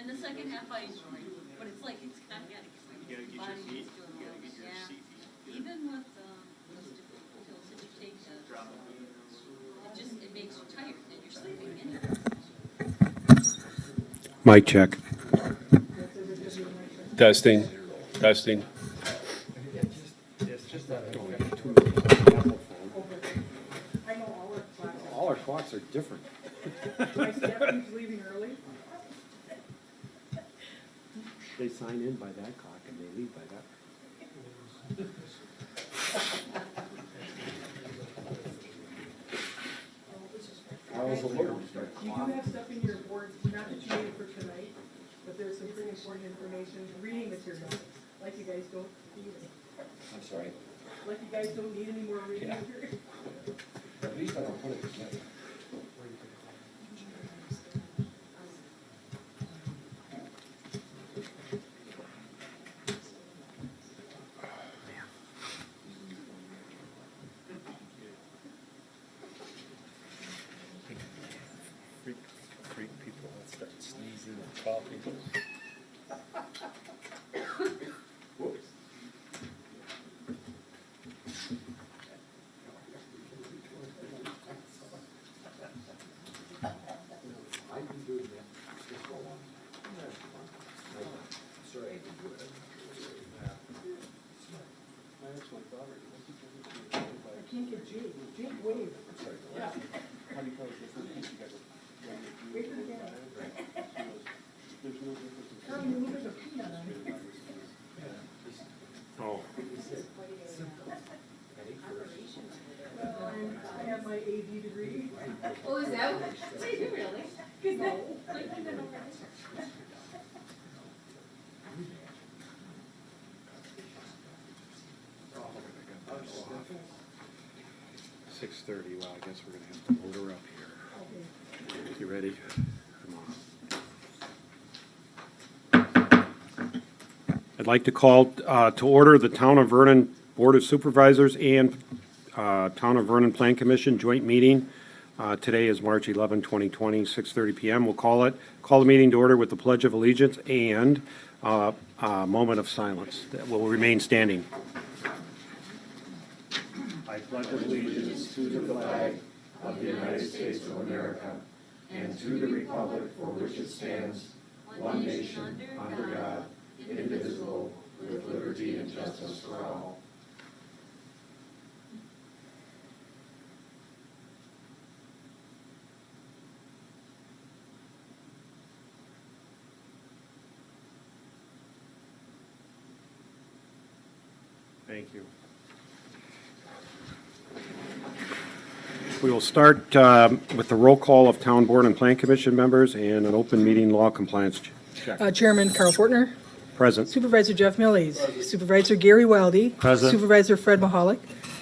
And the second half I enjoy, but it's like, it's kind of getting. You gotta get your feet, you gotta get your seat. Even with those different pills that you take, it makes you tired and you're sleeping anyway. Mic check. Testing, testing. All our clocks are different. My staff keeps leaving early. They sign in by that clock and they leave by that. I was alert. You do have stuff in your board, not that you need it for tonight, but there's some pretty important information, reading material, like you guys don't need it. I'm sorry. Like you guys don't need any more reading material. At least I don't put it together. Freak people that start sneezing and coughing. Whoops. I can do that. Just go on. Sorry, I can do it. I can't get Jake. Jake waved. Yeah. Wait for the camera. Carmen, you look like a peanut on it. Oh. I have my AD degree. Oh, is that what? So you do really? No. 6:30. Well, I guess we're gonna have to load her up here. You ready? Come on. I'd like to call to order the Town of Vernon Board of Supervisors and Town of Vernon Plan Commission joint meeting. Today is March 11, 2020, 6:30 p.m. We'll call the meeting to order with the Pledge of Allegiance and a moment of silence that will remain standing. I pledge allegiance to the flag of the United States of America and to the republic for which it stands, one nation, under God, indivisible, with liberty and justice for all. Thank you. We will start with the roll call of Town Board and Plan Commission members and an open meeting law compliance check. Chairman Carl Fortner. Present. Supervisor Jeff Millies. Supervisor Gary Wildy. Present. Supervisor Fred Mahalik.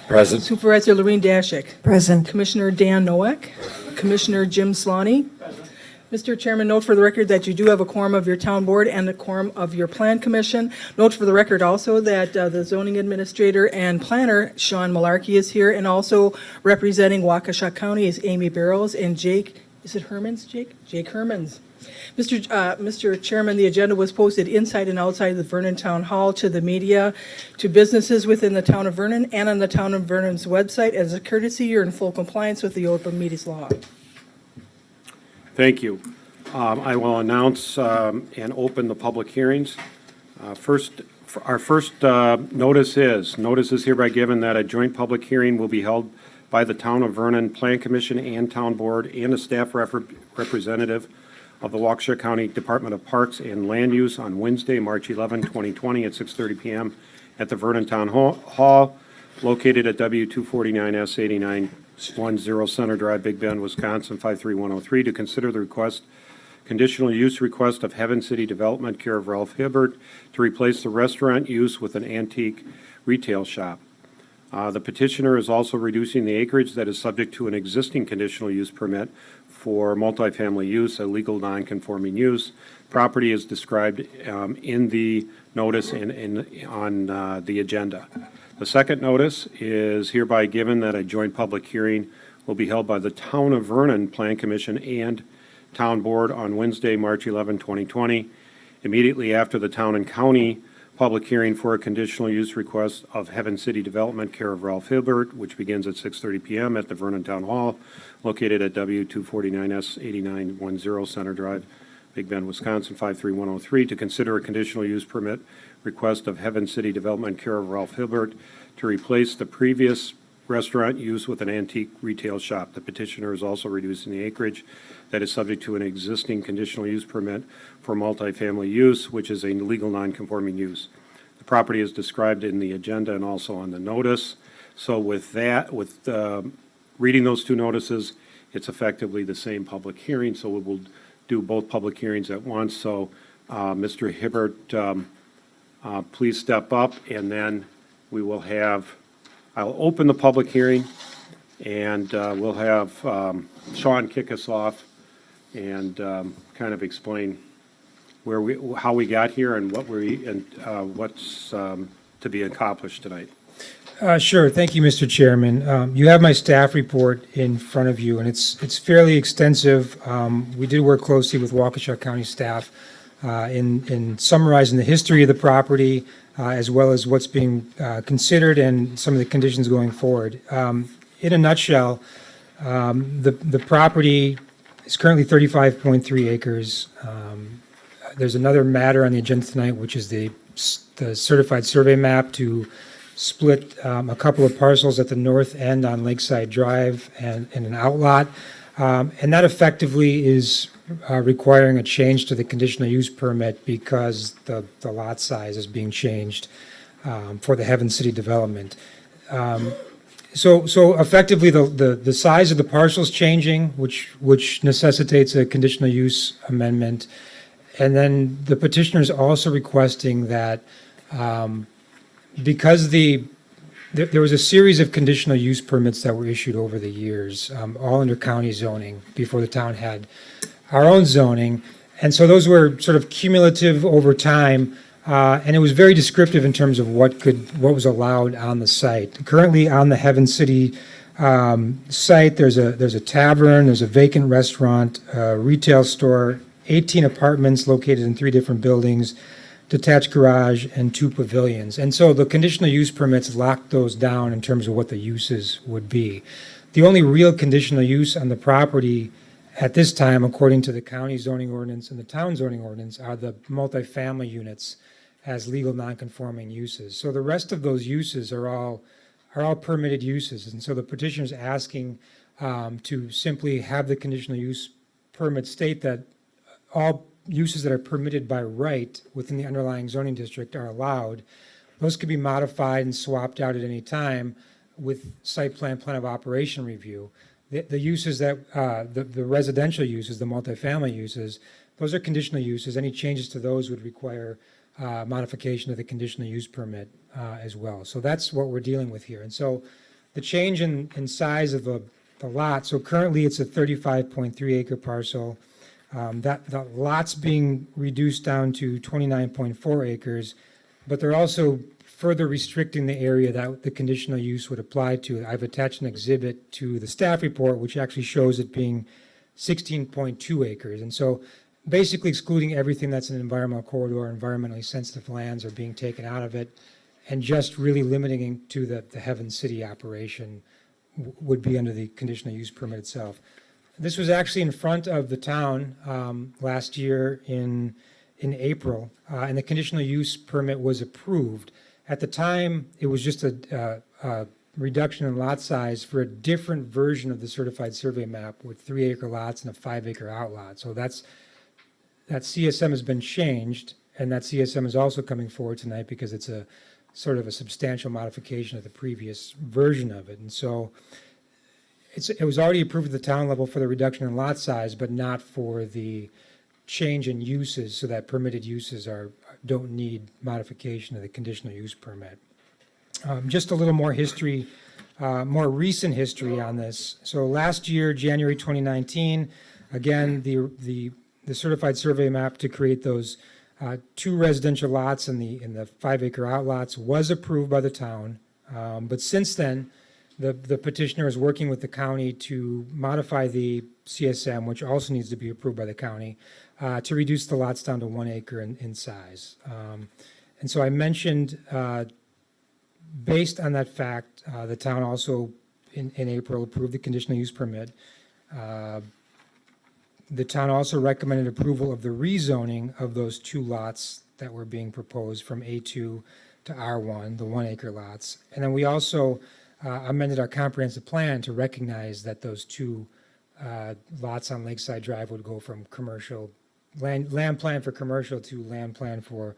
Present. Supervisor Lorene Dashik. Present. Commissioner Dan Nowak. Commissioner Jim Sloney. Mr. Chairman, note for the record that you do have a quorum of your town board and a quorum of your plan commission. Note for the record also that the zoning administrator and planner, Sean Malarkey, is here, and also representing Waukesha County is Amy Barrows and Jake, is it Hermans, Jake? Jake Hermans. Mr. Chairman, the agenda was posted inside and outside the Vernon Town Hall to the media, to businesses within the town of Vernon, and on the town of Vernon's website. As a courtesy, you're in full compliance with the open meetings law. Thank you. I will announce and open the public hearings. Our first notice is hereby given that a joint public hearing will be held by the Town of Vernon Plan Commission and Town Board and a staff representative of the Waukesha County Department of Parks and Land Use on Wednesday, March 11, 2020 at 6:30 p.m. at the Vernon Town Hall located at W249S 8910 Center Drive, Big Bend, Wisconsin 53103 to consider the conditional use request of Heaven City Development, care of Ralph Hibbert, to replace the restaurant use with an antique retail shop. The petitioner is also reducing the acreage that is subject to an existing conditional use permit for multifamily use, a legal non-conforming use. Property is described in the notice and on the agenda. The second notice is hereby given that a joint public hearing will be held by the Town of Vernon Plan Commission and Town Board on Wednesday, March 11, 2020, immediately after the town and county public hearing for a conditional use request of Heaven City Development, care of Ralph Hilbert, which begins at 6:30 PM at the Vernon Town Hall, located at W249S 8910 Center Drive, Big Bend, Wisconsin, 53103, to consider a conditional use permit request of Heaven City Development, care of Ralph Hilbert, to replace the previous restaurant use with an antique retail shop. The petitioner is also reducing the acreage that is subject to an existing conditional use permit for multifamily use, which is a legal non-conforming use. The property is described in the agenda and also on the notice. So with that, reading those two notices, it's effectively the same public hearing, so we will do both public hearings at once. So, Mr. Hibbert, please step up, and then we will I'll open the public hearing, and we'll have Sean kick us off and kind of explain how we got here and what's to be accomplished tonight. Sure. Thank you, Mr. Chairman. You have my staff report in front of you, and it's fairly extensive. We did work closely with Waukesha County staff in summarizing the history of the property, as well as what's being considered and some of the conditions going forward. In a nutshell, the property is currently 35.3 acres. There's another matter on the agenda tonight, which is the certified survey map to split a couple of parcels at the north end on Lakeside Drive and an outlot. And that effectively is requiring a change to the conditional use permit because the lot size is being changed for the Heaven City development. So effectively, the size of the parcel is changing, which necessitates a conditional use amendment. And then the petitioner is also requesting that because there was a series of conditional use permits that were issued over the years, all under county zoning, before the town had our own zoning. And so those were sort of cumulative over time, and it was very descriptive in terms of what was allowed on the site. Currently on the Heaven City site, there's a tavern, there's a vacant restaurant, a retail store, 18 apartments located in 3 different buildings, detached garage, and 2 pavilions. And so the conditional use permits locked those down in terms of what the uses would be. The only real conditional use on the property at this time, according to the county zoning ordinance and the town zoning ordinance, are the multifamily units as legal nonconforming uses. So the rest of those uses are all permitted uses. And so the petitioner is asking to simply have the conditional use permit state that all uses that are permitted by right within the underlying zoning district are allowed. Those could be modified and swapped out at any time with site plan of operation review. The uses that, the residential uses, the multifamily uses, those are conditional uses. Any changes to those would require modification of the conditional use permit as well. So that's what we're dealing with here. And so the change in size of the lot, so currently it's a 35.3 acre parcel. The lot's being reduced down to 29.4 acres, but they're also further restricting the area that the conditional use would apply to. I've attached an exhibit to the staff report, which actually shows it being 16.2 acres. And so basically excluding everything that's an environmental corridor, environmentally sensitive lands are being taken out of it, and just really limiting it to the Heaven City operation would be under the conditional use permit itself. This was actually in front of the town last year in April, and the conditional use permit was approved. At the time, it was just a reduction in lot size for a different version of the certified survey map with 3 acre lots and a 5 acre outlot. So that CSM has been changed, and that CSM is also coming forward tonight because it's a sort of a substantial modification of the previous version of it. And so it was already approved at the town level for the reduction in lot size, but not for the change in uses, so that permitted uses don't need modification of the conditional use permit. Just a little more history, more recent history on this. So last year, January 2019, again, the certified survey map to create those 2 residential lots in the 5 acre outlots was approved by the town. But since then, The petitioner is working with the county to modify the CSM, which also needs to be approved by the county, to reduce the lots down to 1 acre in size. And so I mentioned, based on that fact, the town also in April approved the conditional use permit. The town also recommended approval of the rezoning of those 2 lots that were being proposed from A2 to R1, the 1 acre lots. And then we also amended our comprehensive plan to recognize that those 2 lots on Lakeside Drive would go from commercial, land plan for commercial to land plan for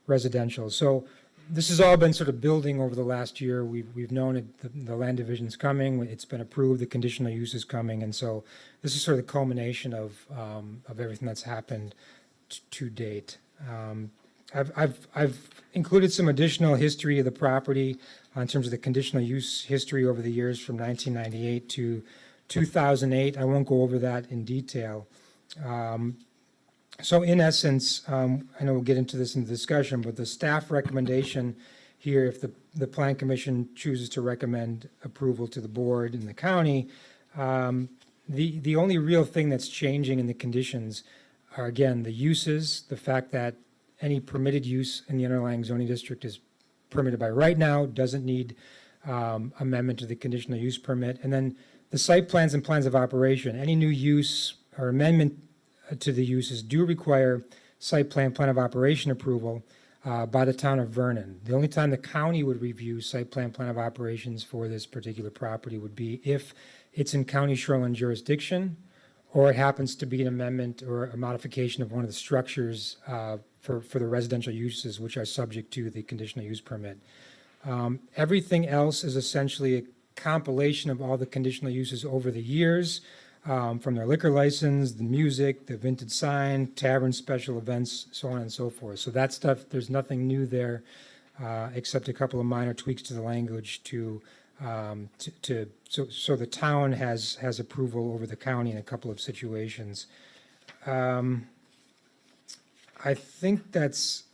residential. So this has all been sort of building over the last year. We've known the land division's coming, it's been approved, the conditional use is coming, and so this is sort of the culmination of everything that's happened to date. I've included some additional history of the property in terms of the conditional use history over the years from 1998 to 2008. I won't go over that in detail. So in essence, I know we'll get into this in the discussion, but the staff recommendation here, if the Plan Commission chooses to recommend approval to the board and the county, the only real thing that's changing in the conditions are, again, the uses, the fact that any permitted use in the underlying zoning district is permitted by right now, doesn't need amendment to the conditional use permit, and then the site plans and plans of operation. Any new use or amendment to the uses do require site plan of operation approval by the town of Vernon. The only time the county would review site plan of operations for this particular property would be if it's in county shoreline jurisdiction, or it happens to be an amendment or a modification of one of the structures for the residential uses which are subject to the conditional use permit. Everything else is essentially a compilation of all the conditional uses over the years, from their liquor license, the music, the vintage sign, tavern special events, so on and so forth. So that stuff, there's nothing new there, except a couple of minor tweaks to the language so the town has approval over the county in a couple of situations. I think that's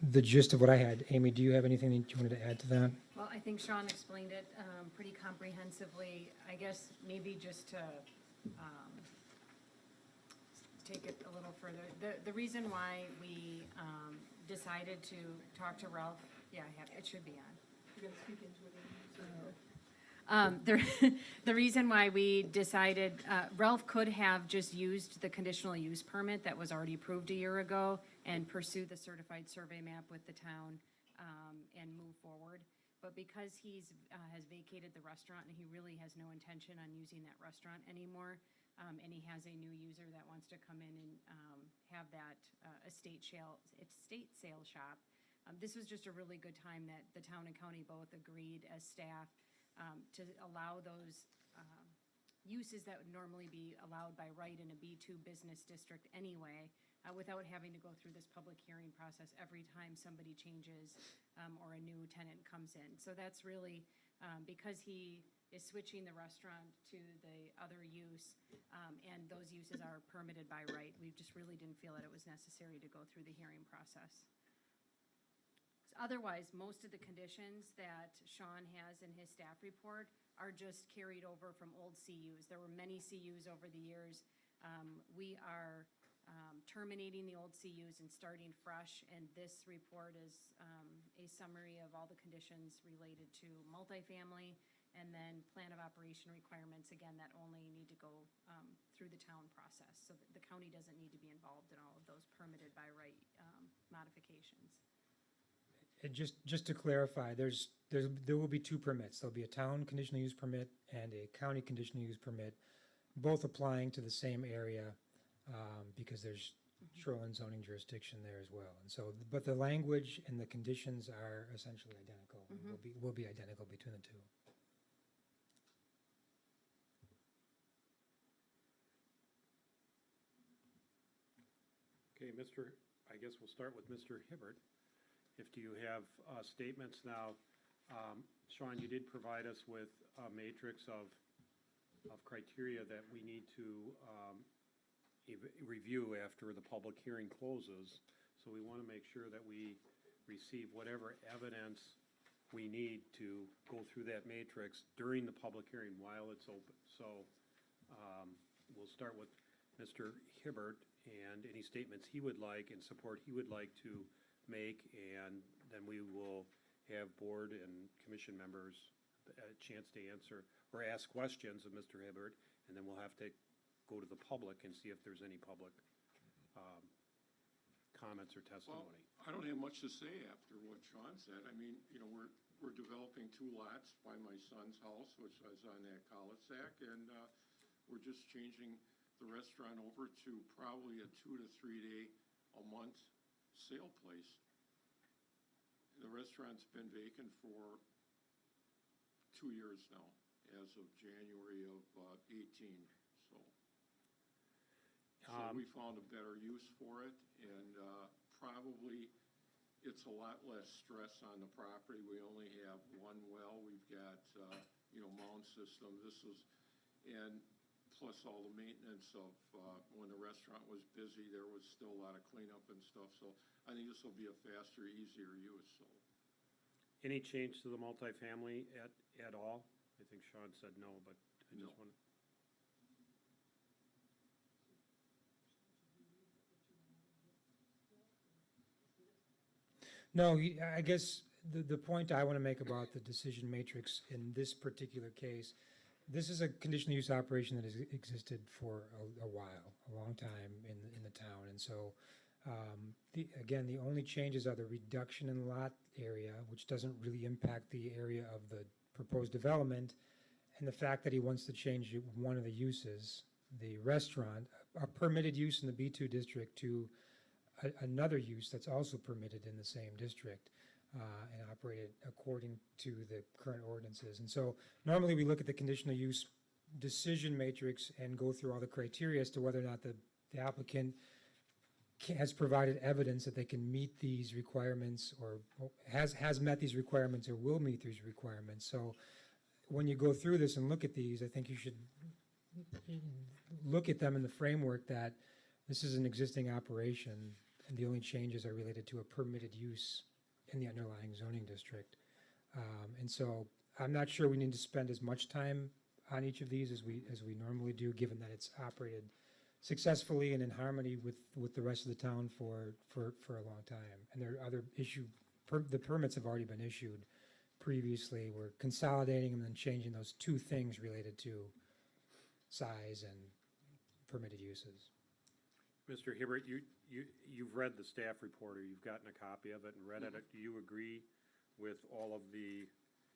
the gist of what I had. Amy, do you have anything that you wanted to add to that? Well, I think Sean explained it pretty comprehensively. I guess maybe just to take it a little further. The reason why we decided to talk to Ralph, yeah, I have, it should be on. You're going to speak into it. The reason why we decided, Ralph could have just used the conditional use permit that was already approved a year ago and pursue the certified survey map with the town and move forward. But because has vacated the restaurant and he really has no intention on using that restaurant anymore, and he has a new user that wants to come in and have that estate sale shop, this was just a really good time that the town and county both agreed as staff to allow those uses that would normally be allowed by right in a B2 business district anyway, without having to go through this public hearing process every time somebody changes or a new tenant comes in. So that's really, because he is switching the restaurant to the other use, and those uses are permitted by right, we just really didn't feel that it was necessary to go through the hearing process. Otherwise, most of the conditions that Sean has in his staff report are just carried over from old CUs. There were many CUs over the years. We are terminating the old CUs and starting fresh, and this report is a summary of all the conditions related to multifamily, and then plan of operation requirements, again, that only need to go through the town process. So the county doesn't need to be involved in all of those permitted by right modifications. And just to clarify, there will be 2 permits. There'll be a town conditional use permit and a county conditional use permit, both applying to the same area because there's shoreline zoning jurisdiction there as well. And so, but the language and the conditions are essentially identical. Will be identical between the 2. Okay, I guess we'll start with Mr. Hibbert. If you have statements now, Sean, you did provide us with a matrix of criteria that we need to review after the public hearing closes. So we want to make sure that we receive whatever evidence we need to go through that matrix during the public hearing while it's open. So we'll start with Mr. Hibbert and any statements he would like and support he would like to make, and then we will have board and commission members a chance to answer or ask questions of Mr. Hibbert, and then we'll have to go to the public and see if there's any public comments or Well, testimony. I don't have much to say after what Sean said. I mean, we're developing 2 lots by my son's house, which is on that cul-de-sac, and we're just changing the restaurant over to probably a 2 to 3 day a month sale place. The restaurant's been vacant for 2 years now, as of January of 18, so. So we found a better use for it, and probably it's a lot less stress on the property. We only have 1 well, we've got, mound system, and plus all the maintenance of, when the restaurant was busy, there was still a lot of cleanup and stuff, so I think this will be a faster, easier use, so. Any change to the multifamily at all? I think Sean said no, but I just No. want. No, I guess the point I want to make about the decision matrix in this particular case, this is a conditional use operation that has existed for a while, a long time in the town. And so, again, the only changes are the reduction in lot area, which doesn't really impact the area of the proposed development, and the fact that he wants to change one of the uses, the restaurant, a permitted use in the B2 district to another use that's also permitted in the same district and operated according to the current ordinances. And so normally we look at the conditional use decision matrix and go through all the criteria as to whether or not the applicant has provided evidence that they can meet these requirements or has met these requirements or will meet these requirements. So when you go through this and look at these, I think you should look at them in the framework that this is an existing operation and the only changes are related to a permitted use in the underlying zoning district. And so I'm not sure we need to spend as much time on each of these as we normally do, given that it's operated successfully and in harmony with the rest of the town for a long time. And there are other the permits have already been issued previously. We're consolidating them and changing those 2 things related to size and permitted uses. Mr. Hibbert, you've read the staff report, or you've gotten a copy of it and read it. Do you agree with all of the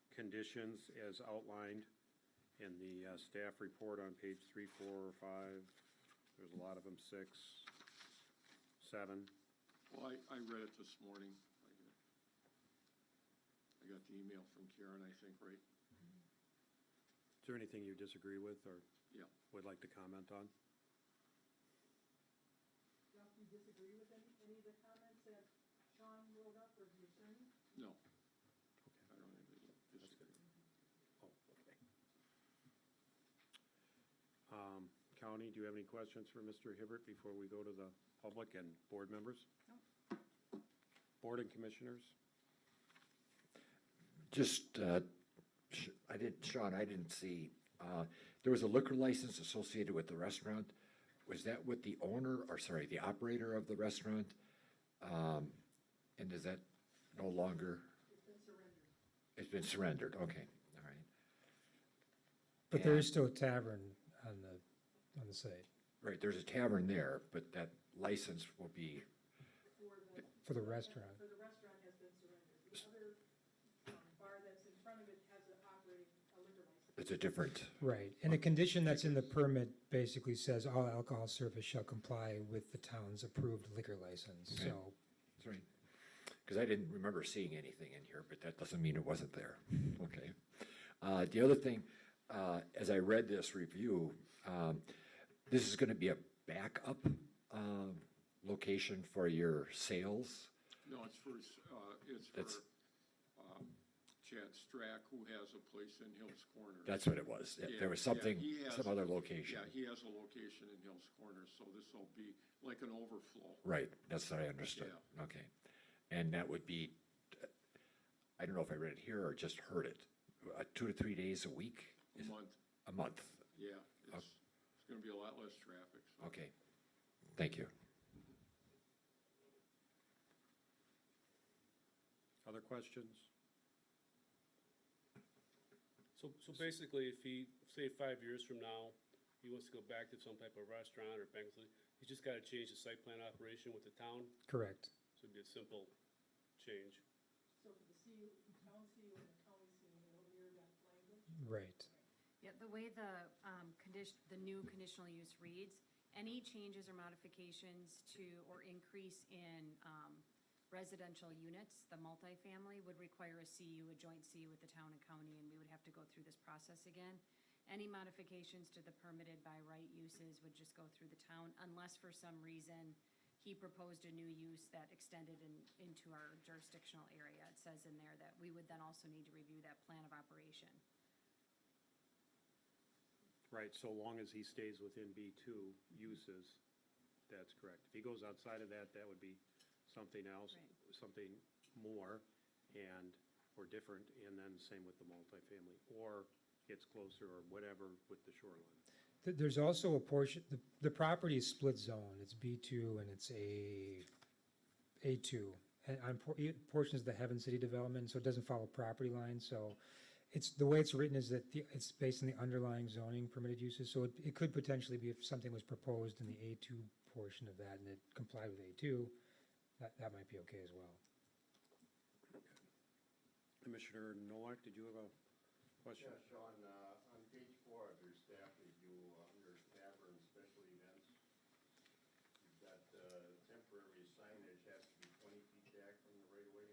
conditions as outlined in the staff report on page 3, 4, or 5? There's a lot of them, 6, 7. Well, I read it this morning. I got the email from Karen, I think, right? Is there anything you disagree with or Yeah. would like to comment on? Ralph, do you disagree with any of the comments that Sean wrote up or the attorney? No, Okay. I don't have any disagreement. Oh, okay. County, do you have any questions for Mr. Hibbert before we go to the public and board members? No. Board and commissioners? Just, Sean, I didn't see, there was a liquor license associated with the restaurant. Was that with the owner, or sorry, the operator of the restaurant? And is that no longer? It's been surrendered. It's been surrendered, okay, all right. But there is still a tavern on the site Right, there's a tavern there, but that license will be, for the restaurant. For the restaurant has been surrendered. The other bar that's in front of it has operating a liquor license. it's a different, Right, and the condition that's in the permit basically says all alcohol service shall comply with the town's approved liquor license, Okay. so. that's right. Because I didn't remember seeing anything in here, but that doesn't mean it wasn't there. Okay. The other thing, as I read this review, this is going to be a backup location for your sales? No, it's for That's- Chad Strack, who has a place in Hills Corners. That's what it was. There was something, Yeah, he has- some other Yeah, location. he has a location in Hills Corners, so this will be like an overflow. Right, that's what I understood. Yeah. Okay. And that would be I don't know if I read it here or just heard it, 2 to 3 days a week? A month, A month, yeah. It's gonna be a lot less traffic, so. okay. Thank you. Other questions? So basically, if he, say 5 years from now, he wants to go back to some type of restaurant or banquet, he's just gotta change the site plan operation with the town, Correct. so it'd be a simple change. So for the town CU and the county CU, it'll mirror that language? Right. Yeah, the way the the new conditional use reads, any changes or modifications to, or increase in residential units, the multifamily, would require a CU, a joint CU with the town and county, and we would have to go through this process again. Any modifications to the permitted by right uses would just go through the town, unless for some reason he proposed a new use that extended into our jurisdictional area. It says in there that we would then also need to review that plan of operation. Right, so long as he stays within B2 uses, that's correct. If he goes outside of that, that would be something else, Right. something more and, or different, and then same with the multifamily, or gets closer or whatever with the shoreline. There's also a portion, the property is split zone. It's B2 and it's A2. And on portions of the Heaven City development, so it doesn't follow property lines. So it's, the way it's written is that it's based on the underlying zoning permitted uses. So it could potentially be if something was proposed in the A2 portion of that and it complied with A2, that might be okay as well. Commissioner Nowak, did you have a question? Yeah, Sean, on page 4 of your staff review, under tavern special events, you've got temporary signage has to be 20 feet back from the right of way.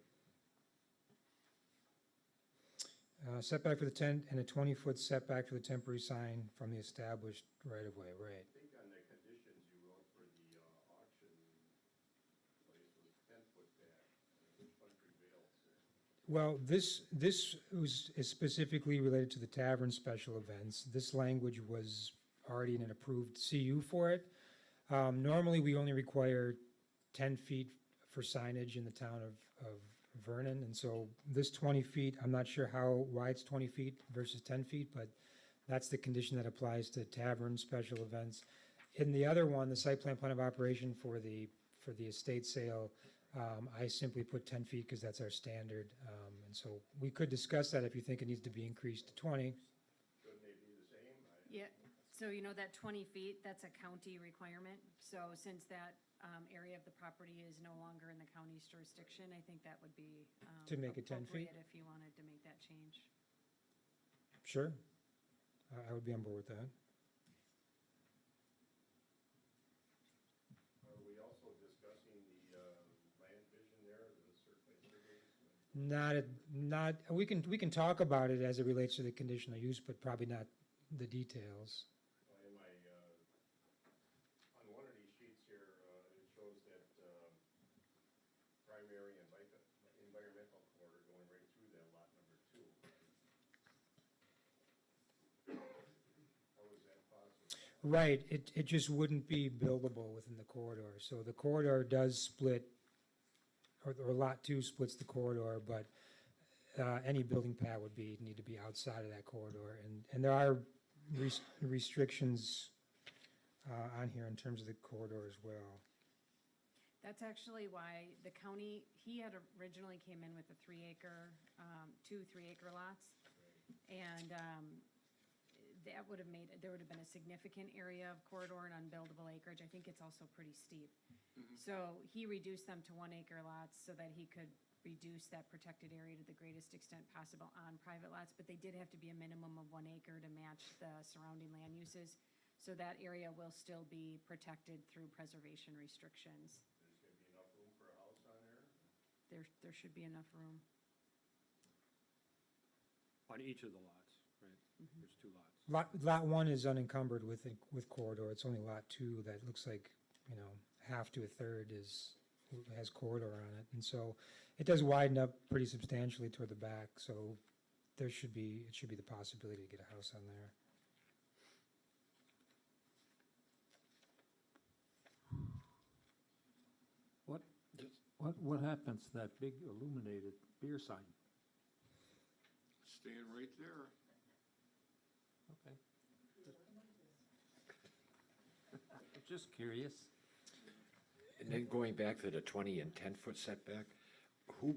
Setback for the tent and a 20-foot setback for the temporary sign from the established right-of-way, right. I think on the conditions you wrote for the auction place was 10 foot back. Which one prevails there? Well, this is specifically related to the tavern special events. This language was already in an approved CU for it. Normally, we only require 10 feet for signage in the town of Vernon, and so this 20 feet, I'm not sure why it's 20 feet versus 10 feet, but that's the condition that applies to tavern special events. In the other one, the site plan of operation for the estate sale, I simply put 10 feet because that's our standard. And so we could discuss that if you think it needs to be increased to 20. Shouldn't they be the same? Yeah, so you know that 20 feet, that's a county requirement. So since that area of the property is no longer in the county's jurisdiction, I think that would be To make it 10 feet? appropriate if you wanted to make that change. Sure. I would be on board with that. Are we also discussing the land vision there, the survey surveys? We can talk about it as it relates to the conditional use, but probably not the details. Well, in my, on one of these sheets here, it shows that primary and environmental corridor going right through that lot number 2. How is that possible? Right, it just wouldn't be buildable within the corridor. So the corridor does split, or Lot 2 splits the corridor, but any building pad would need to be outside of that corridor. And there are restrictions on here in terms of the corridor as well. That's actually why the county, he had originally came in with a 3-acre, 2 3-acre lots. And that would have there would have been a significant area of corridor and unbuildable acreage. I think it's also pretty steep. So he reduced them to 1-acre lots so that he could reduce that protected area to the greatest extent possible on private lots, but they did have to be a minimum of 1 acre to match the surrounding land uses. So that area will still be protected through preservation restrictions. There's gonna be enough room for a house on there? There should be enough room. On each of the lots, right? There's 2 lots. Lot 1 is unencumbered with corridor. It's only Lot 2 that looks like, half to a third has corridor on it. And so it does widen up pretty substantially toward the back, so it should be the possibility to get a house on there. What happens to that big illuminated beer sign? staying right there. Okay. Just curious. And then going back to the 20 and 10-foot setback, who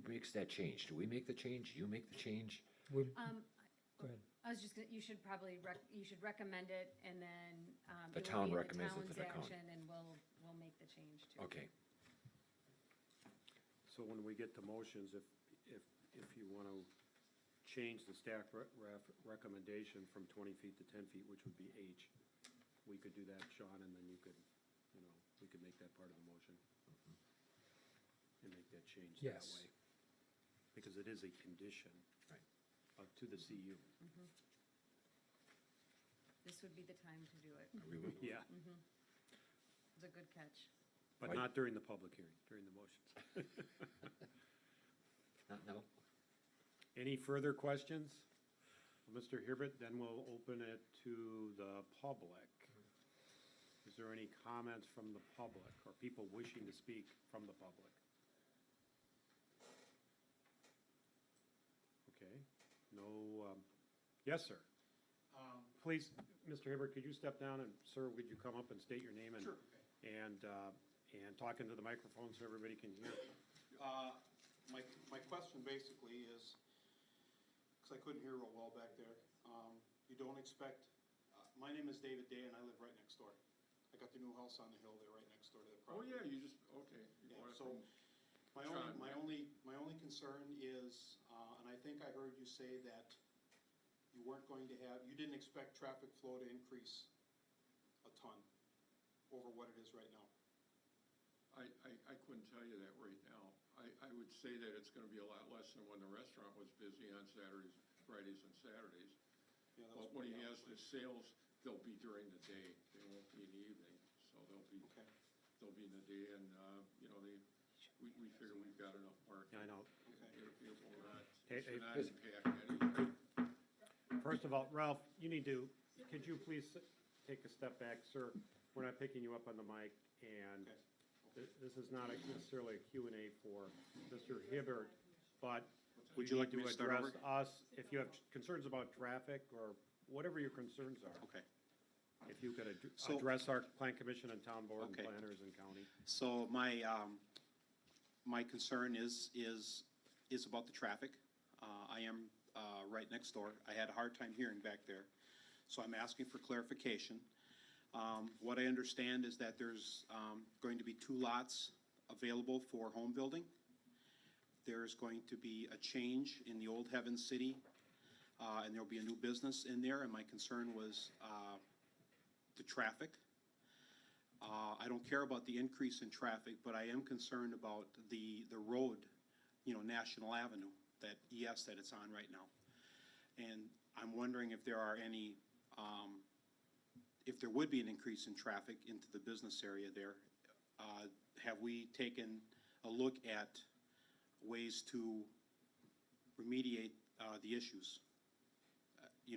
makes that change? Do we make the change? You make the change? Go ahead. I was just gonna, you should probably you should recommend it, and then, The it will town be in recommends it to town's the county. action, and we'll make the change too. Okay. So when we get to motions, if you want to change the staff recommendation from 20 feet to 10 feet, which would be H, we could do that, Sean, and then you could, we could make that part of the motion. And make that change that Yes. way. Because it is a condition. Right. To the CU. This would be the time to do it. Yeah, It's a good catch. but Right. not during the public hearing, during the motions. Not now? Any further questions? Mr. Hibbert, then we'll open it to the public. Is there any comments from the public or people wishing to speak from the public? Okay, no, yes, sir. Please, Mr. Hibbert, could you step down and, sir, would you come up and state your name and? Sure. And talk into the microphone so everybody can hear. My question basically is, because I couldn't hear real well back there, you don't expect, my name is David Day and I live right next door. I got the new house on the hill there, right next door to the Oh, property. yeah, you just, okay. You Yeah, bought it so from- my only concern is, and I think I heard you say that you weren't going to have, you didn't expect traffic flow to increase a ton over what it is right now. I couldn't tell you that right now. I would say that it's gonna be a lot less than when the restaurant was busy on Saturdays, Fridays and Saturdays. Yeah, that But was when he pretty has obvious. the sales, they'll be during the day, they won't be in the evening, so they'll be in the day, and, we figure we've got enough parking. I know. It will not, Hey, it should not hey, impact anything. First of all, Ralph, you need to, could you please take a step back, sir? We're not picking you up on the mic, and this is not necessarily a Q and A for Mr. Hibbert, but Would you you need like me to to start address over? us, if you have concerns about traffic or whatever your concerns are. Okay. If you could So- address our plan commission and town board and Okay. planners and county. So my concern is about the traffic. I am right next door. I had a hard time hearing back there, so I'm asking for clarification. What I understand is that there's going to be 2 lots available for home building. There's going to be a change in the Old Heaven City, and there'll be a new business in there, and my concern was the traffic. I don't care about the increase in traffic, but I am concerned about the road, National Avenue, that it's on right now. And I'm wondering if there are any, if there would be an increase in traffic into the business area there. Have we taken a look at ways to remediate the issues?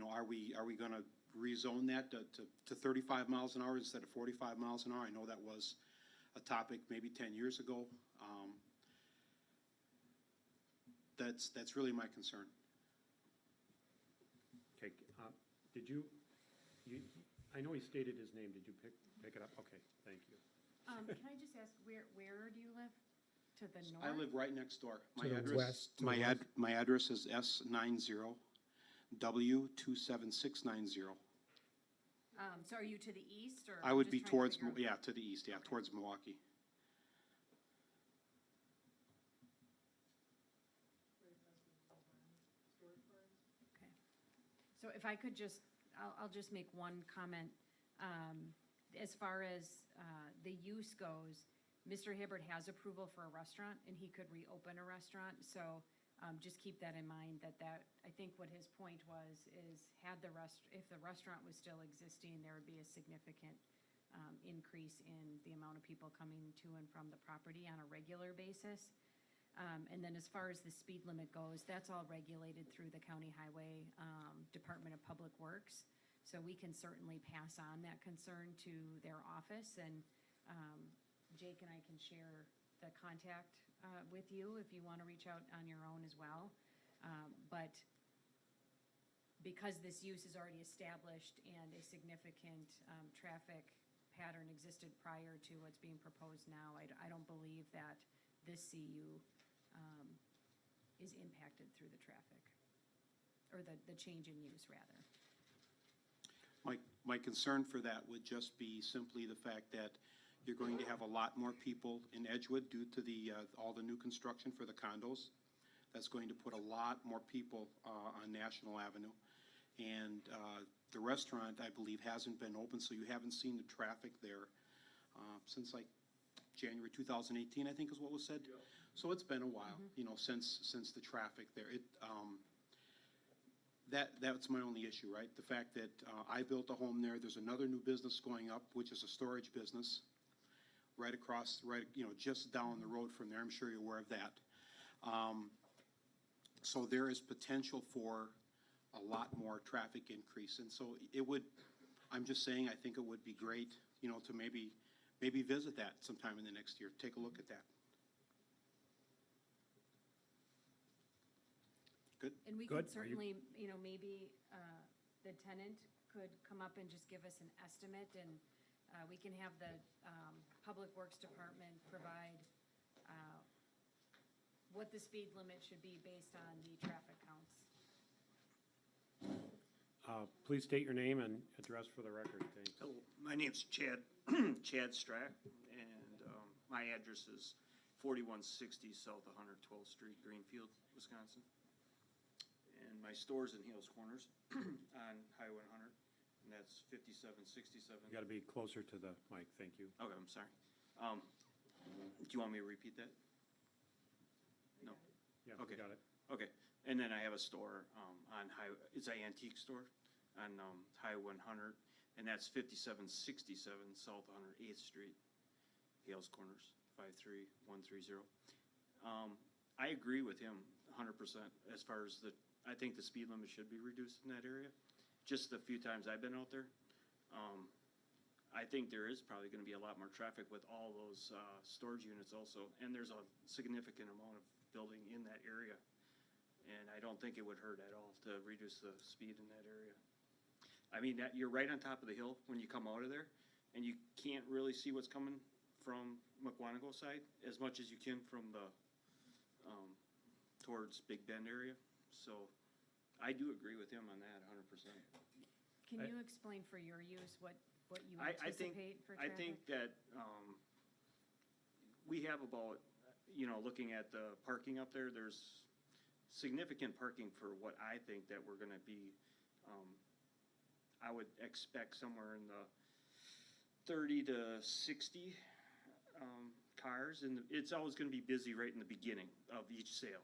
Are we gonna rezone that to 35 miles an hour instead of 45 miles an hour? I know that was a topic maybe 10 years ago. That's really my concern. Okay, did you, I know he stated his name, did you pick it up? Okay, thank you. Can I just ask, where do you live? To the north? I live right next door. To the west, to the west. My address is S90W27690. So are you to the east, or? I I'm would just be trying to towards, figure out- yeah, to the east, yeah, towards Milwaukee. Okay. So if I could just, I'll just make one comment. As far as the use goes, Mr. Hibbert has approval for a restaurant, and he could reopen a restaurant. So just keep that in mind, that, I think what his point was, is if the restaurant was still existing, there would be a significant increase in the amount of people coming to and from the property on a regular basis. And then as far as the speed limit goes, that's all regulated through the County Highway Department of Public Works. So we can certainly pass on that concern to their office, and Jake and I can share the contact with you if you want to reach out on your own as well. But because this use is already established and a significant traffic pattern existed prior to what's being proposed now, I don't believe that this CU is impacted through the traffic, or the change in use, rather. My concern for that would just be simply the fact that you're going to have a lot more people in Edgewood due to all the new construction for the condos. That's going to put a lot more people on National Avenue. And the restaurant, I believe, hasn't been open, so you haven't seen the traffic there since like January 2018, I think is what was said. So it's been a while, you know, since the traffic there. That's my only issue, right? The fact that I built a home there, there's another new business going up, which is a storage business, right across, you know, just down the road from there. I'm sure you're aware of that. So there is potential for a lot more traffic increase. And so I'm just saying, I think it would be great, you know, to maybe visit that sometime in the next year. Take a look at that. Good? And we Good. could certainly, you know, maybe the tenant could come up and just give us an estimate, and we can have the Public Works Department provide what the speed limit should be based on the traffic counts. Please state your name and address for the record. Thanks. Hello, my name's Chad, Chad Strack, and my address is 4160 South 112th Street, Greenfield, Wisconsin. And my store's in Hales Corners on Highway 100, and that's 5767. You gotta be closer to the mic, thank you. Okay, I'm sorry. Do you want me to repeat that? No? Yeah, Okay. got it. Okay, and then I have a store on it's an antique store on Highway 100, and that's 5767 South 108th Street, Hales Corners, 53130. I agree with him 100% as far as I think the speed limit should be reduced in that area. Just the few times I've been out there, I think there is probably gonna be a lot more traffic with all those storage units also, and there's a significant amount of building in that area. And I don't think it would hurt at all to reduce the speed in that area. I mean, you're right on top of the hill when you come out of there, and you can't really see what's coming from McWanago side as much as you can from the, towards Big Bend area. So I do agree with him on that 100%. Can you explain for your use what you I think, anticipate for I traffic? think that, we have about, you know, looking at the parking up there, there's significant parking for what I think that we're gonna be, I would expect somewhere in the 30 to 60, cars, and it's always gonna be busy right in the beginning of each sale.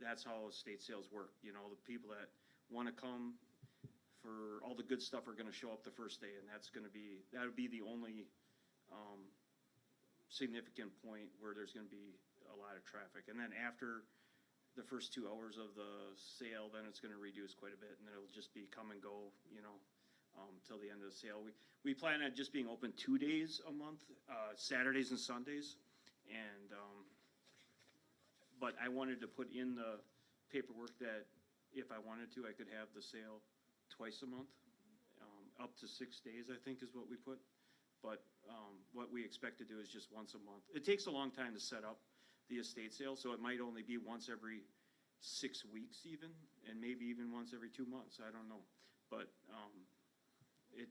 That's how estate sales work, you know, the people that wanna come for all the good stuff are gonna show up the first day, and that would be the only, significant point where there's gonna be a lot of traffic. And then after the first 2 hours of the sale, then it's gonna reduce quite a bit, and it'll just be come and go, you know, till the end of the sale. We plan on just being open 2 days a month, Saturdays and Sundays, and, but I wanted to put in the paperwork that if I wanted to, I could have the sale twice a month, up to 6 days, I think is what we put. But, what we expect to do is just once a month. It takes a long time to set up the estate sale, so it might only be once every 6 weeks even, and maybe even once every 2 months, I don't know. But,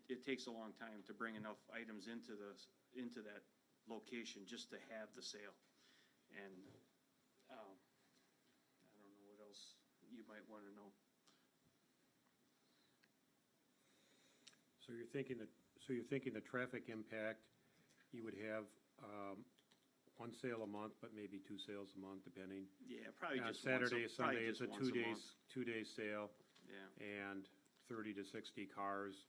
it takes a long time to bring enough items into that location just to have the sale. And, I don't know what else you might wanna know. So you're thinking the traffic impact, you would have, one sale a month, but maybe 2 sales a month, depending. Yeah, probably On just once a- Saturday, probably Sunday, it's just a once month. 2-day sale, Yeah. and 30 to 60 cars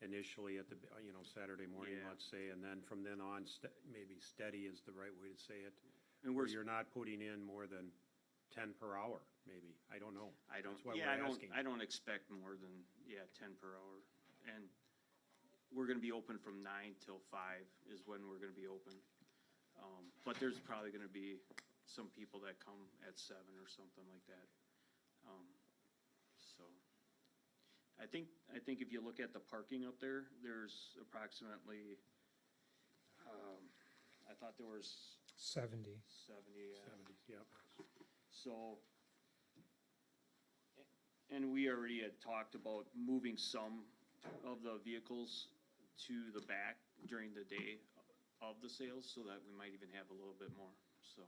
initially at the, you know, Saturday morning, Yeah. let's say, and then from then on, maybe steady is the right way to say it. And Where you're not putting in more than 10 per hour, maybe, I don't know. I don't, That's why yeah, we're asking. I don't expect more than, 10 per hour. And we're gonna be open from 9 till 5 is when we're gonna be open. But there's probably gonna be some people that come at 7 or something like that. So, I think if you look at the parking up there, there's approximately, I thought there was 70. 70, yeah. 70, yep. So, and we already had talked about moving some of the vehicles to the back during the day of the sales, so that we might even have a little bit more, so.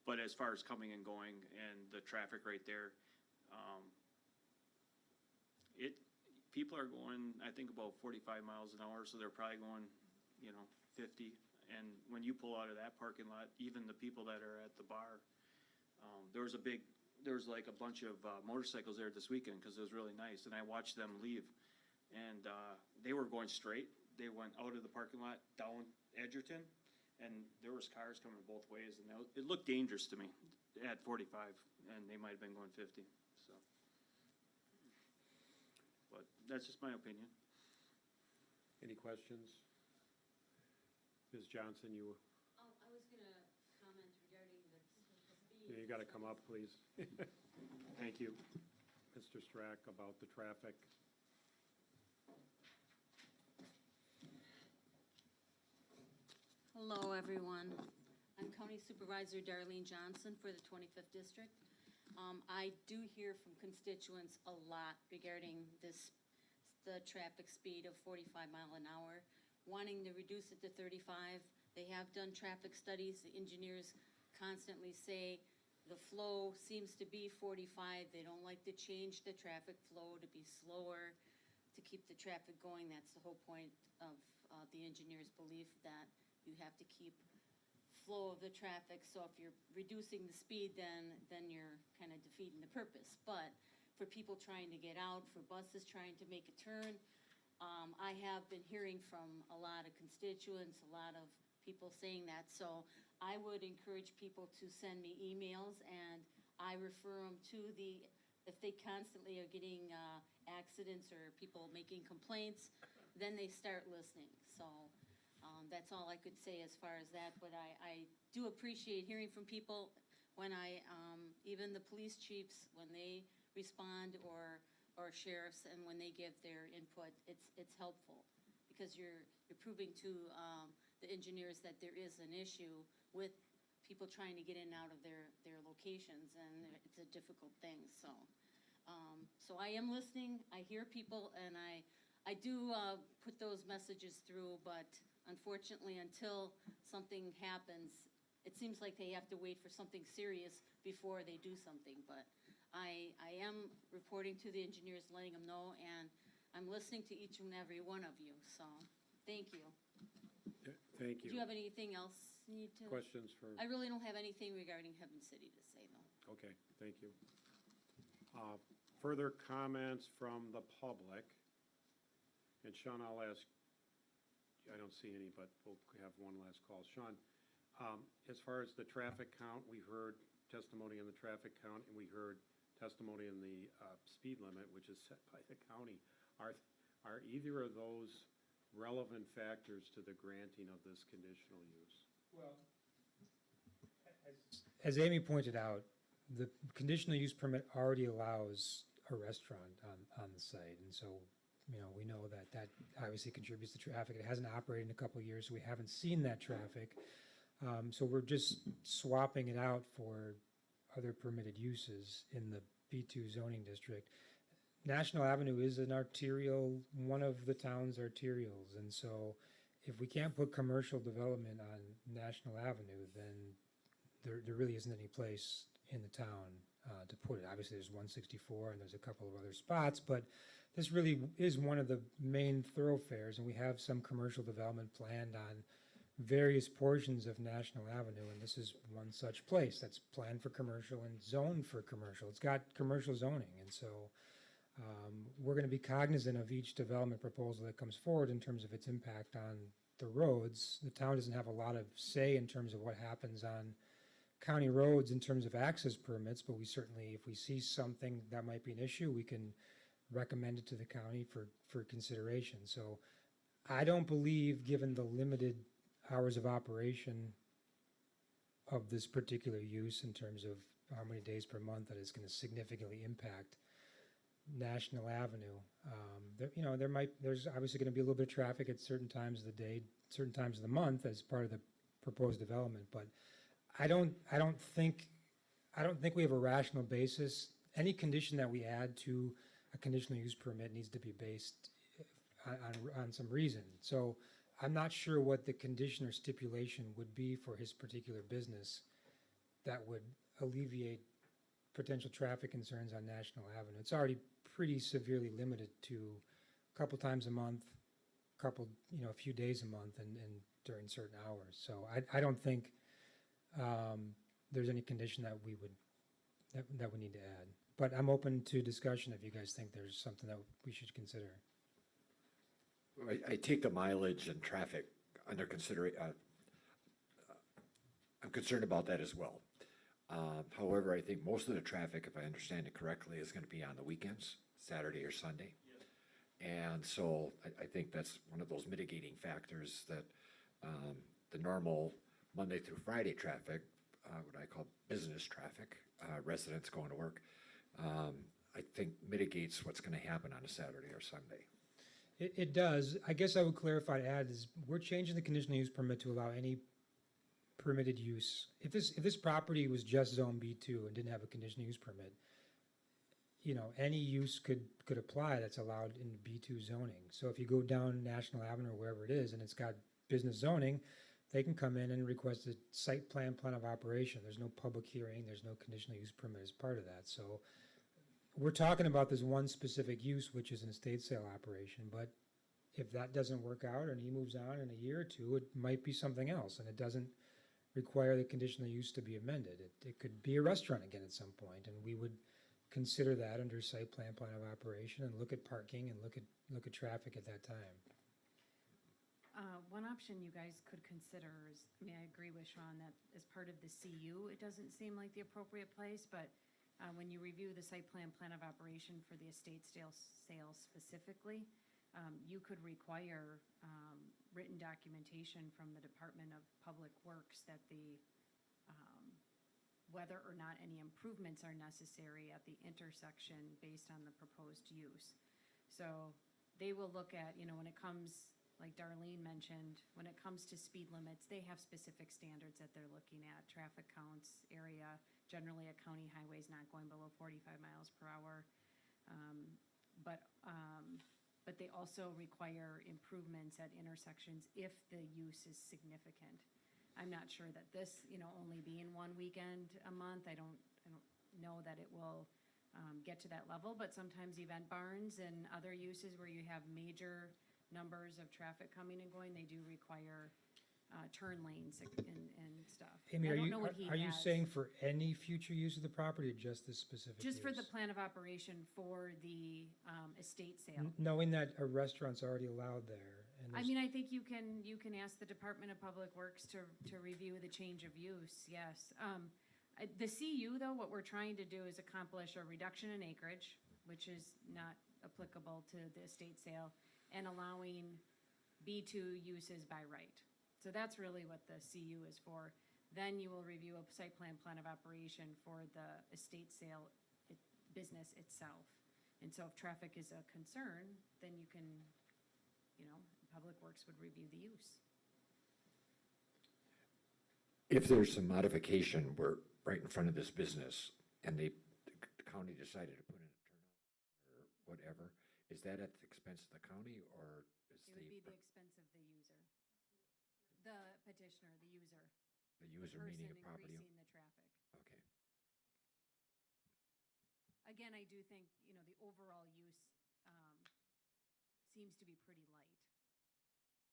But as far as coming and going and the traffic right there, people are going, I think, about 45 miles an hour, so they're probably going, 50. And when you pull out of that parking lot, even the people that are at the bar, there was like a bunch of motorcycles there this weekend, because it was really nice, and I watched them leave. And they were going straight. They went out of the parking lot, down Edgerton, and there was cars coming both ways, and it looked dangerous to me at 45, and they might have been going 50, so. But that's just my opinion. Any questions? Ms. Johnson, you, I was gonna comment regarding the speed. you gotta come up, please. Thank you. Mr. Strack, about the traffic. Hello, everyone. I'm County Supervisor Darlene Johnson for the 25th District. I do hear from constituents a lot regarding the traffic speed of 45 mile an hour, wanting to reduce it to 35. They have done traffic studies. The engineers constantly say the flow seems to be 45. They don't like to change the traffic flow to be slower, to keep the traffic going. That's the whole point of the engineer's belief, that you have to keep flow of the traffic. So if you're reducing the speed, then you're kind of defeating the purpose. But for people trying to get out, for buses trying to make a turn, I have been hearing from a lot of constituents, a lot of people saying that. So I would encourage people to send me emails, and I refer them to if they constantly are getting accidents or people making complaints, then they start listening. So that's all I could say as far as that, but I do appreciate hearing from people when even the police chiefs, when they respond, or sheriffs, and when they give their input, it's helpful, because you're proving to the engineers that there is an issue with people trying to get in and out of their locations, and it's a difficult thing, so. So I am listening, I hear people, and I do put those messages through, but unfortunately, until something happens, it seems like they have to wait for something serious before they do something. But I am reporting to the engineers, letting them know, and I'm listening to each and every one of you, so, thank you. Thank Do you you. have anything else you need to? Questions for, I really don't have anything regarding Heaven City to say, though. okay, thank you. Further comments from the public? And Sean, I'll ask, I don't see any, but we'll have one last call. Sean, as far as the traffic count, we heard testimony on the traffic count, and we heard testimony on the speed limit, which is set by the county. Are either of those relevant factors to the granting of this conditional use? Well, as Amy pointed out, the conditional use permit already allows a restaurant on the site, and so, we know that obviously contributes to traffic. It hasn't operated in a couple of years, so we haven't seen that traffic. So we're just swapping it out for other permitted uses in the B2 zoning district. National Avenue is an arterial, one of the town's arterials, and so if we can't put commercial development on National Avenue, then there really isn't any place in the town to put it. Obviously, there's 164 and there's a couple of other spots, but this really is one of the main thoroughfares, and we have some commercial development planned on various portions of National Avenue, and this is one such place that's planned for commercial and zoned for commercial. It's got commercial zoning, and so we're going to be cognizant of each development proposal that comes forward in terms of its impact on the roads. The town doesn't have a lot of say in terms of what happens on county roads in terms of access permits, but we certainly, if we see something that might be an issue, we can recommend it to the county for consideration. So I don't believe, given the limited hours of operation of this particular use in terms of how many days per month that is going to significantly impact National Avenue. There's obviously going to be a little bit of traffic at certain times of the day, certain times of the month as part of the proposed development, but I don't think we have a rational basis. Any condition that we add to a conditional use permit needs to be based on some reason. So I'm not sure what the condition or stipulation would be for his particular business that would alleviate potential traffic concerns on National Avenue. It's already pretty severely limited to a couple times a month, a few days a month and during certain hours. So I don't think there's any condition that we need to add. But I'm open to discussion if you guys think there's something that we should consider. I take the mileage and traffic under consideration. I'm concerned about that as well. However, I think most of the traffic, if I understand it correctly, is going to be on the weekends, Saturday or Sunday. And so I think that's one of those mitigating factors that the normal Monday through Friday traffic, what I call business traffic, residents going to work, I think mitigates what's going to happen on a Saturday or Sunday. It does. I guess I would clarify to add is we're changing the conditional use permit to allow any permitted use. If this property was just zone B2 and didn't have a conditional use permit, any use could apply that's allowed in B2 zoning. So if you go down National Avenue or wherever it is and it's got business zoning, they can come in and request a site plan of operation. There's no public hearing, there's no conditional use permit as part of that. So we're talking about this one specific use, which is an estate sale operation, but if that doesn't work out and he moves on in a year or two, it might be something else, and it doesn't require the conditional use to be amended. It could be a restaurant again at some point, and we would consider that under site plan of operation and look at parking and look at traffic at that time. One option you guys could consider is, I agree with Sean that as part of the CU, it doesn't seem like the appropriate place, but when you review the site plan of operation for the estate sale specifically, you could require written documentation from the Department of Public Works that whether or not any improvements are necessary at the intersection based on the proposed use. So they will look at, when it comes, like Darlene mentioned, when it comes to speed limits, they have specific standards that they're looking at, traffic counts, area. Generally, a county highway is not going below 45 miles per hour. But they also require improvements at intersections if the use is significant. I'm not sure that this, only being one weekend a month, I don't know that it will get to that level, but sometimes event barns and other uses where you have major numbers of traffic coming and going, they do require turn lanes and stuff. Amy, I don't know what he are you has. saying for any future use of the property or just this specific use? Just for the plan of operation for the estate sale. Knowing that a restaurant's already allowed there. And I think you can ask the Department of Public Works to review the change of use, yes. The CU, though, what we're trying to do is accomplish a reduction in acreage, which is not applicable to the estate sale, and allowing B2 uses by right. So that's really what the CU is for. Then you will review a site plan of operation for the estate sale business itself. And so if traffic is a concern, then you can, Public Works would review the use. If there's some modification, we're right in front of this business, and the county decided to put in a turnout or whatever, is that at the expense of the county, or is It would be the expense of the user. The petitioner, the user. the user meaning a Person property? increasing the traffic. Okay. Again, I do think, the overall use seems to be pretty light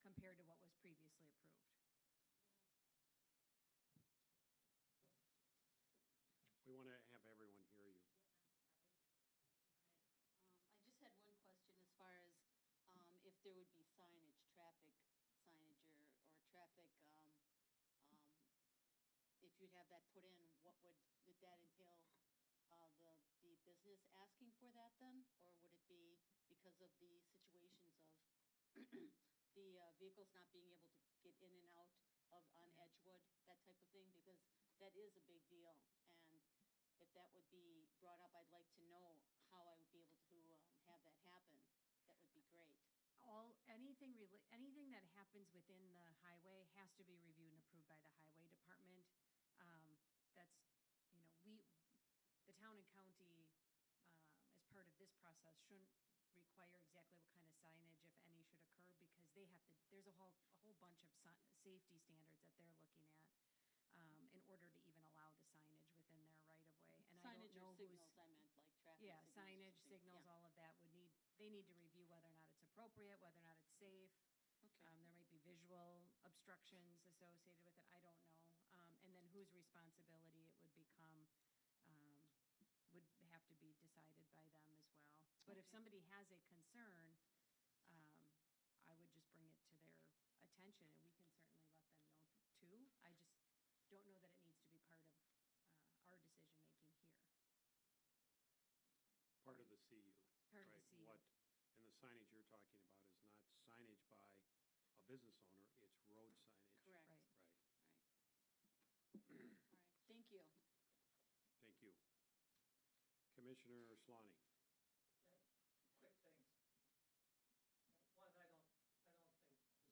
compared to what was previously approved. We want to have everyone hear you. I just had one question as far as if there would be signage, traffic signage or traffic, if you'd have that put in, would that entail the business asking for that then? Or would it be because of the situations of the vehicles not being able to get in and out on Edgewood, that type of thing, because that is a big deal. And if that would be brought up, I'd like to know how I would be able to have that happen. That would be great. Anything that happens within the highway has to be reviewed and approved by the highway department. That's, the town and county, as part of this process, shouldn't require exactly what kind of signage, if any, should occur, because there's a whole bunch of safety standards that they're looking at, in order to even allow the signage within their right-of-way. And I don't Signage know or signals, I meant, like traffic Yeah, signals. or signage, something. signals, Yeah. all of that they need to review whether or not it's appropriate, whether or not it's safe. Okay. There might be visual obstructions associated with it, I don't know. And then whose responsibility it would become, would have to be decided by them as well. But if Okay. somebody has a concern, I would just bring it to their attention, and we can certainly let them know too. I just don't know that it needs to be part of our decision-making here. Part of the CU. Part of the right? CU. And the signage you're talking about is not signage by a business owner, it's road signage. Correct. Right. Right, Right. All right, thank you. thank you. Commissioner Slani. Quick things. One, I don't think the speed on National Avenue is germane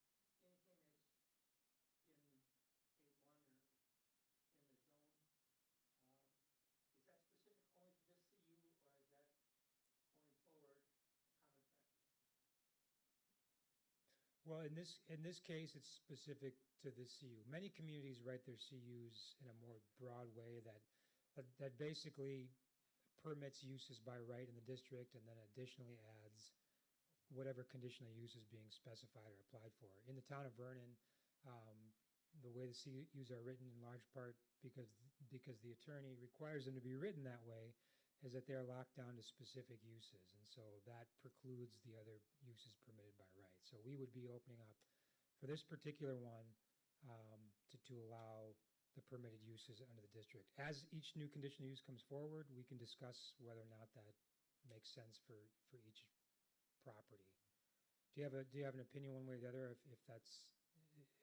to proceeding. To me, they're not connected. And secondly, I don't know, policy, practice, whatever, of allowing anything that's in A1 or in the zone, is that specific only to this CU, or is that going forward a common practice? Well, in this case, it's specific to this CU. Many communities write their CUs in a more broad way that basically permits uses by right in the district and then additionally adds whatever conditional use is being specified or applied for. In the town of Vernon, the way the CUs are written in large part because the attorney requires them to be written that way is that they're locked down to specific uses. And so that precludes the other uses permitted by right. So we would be opening up for this particular one to allow the permitted uses under the district. As each new conditional use comes forward, we can discuss whether or not that makes sense for each property. Do you have an opinion one way or the other if that's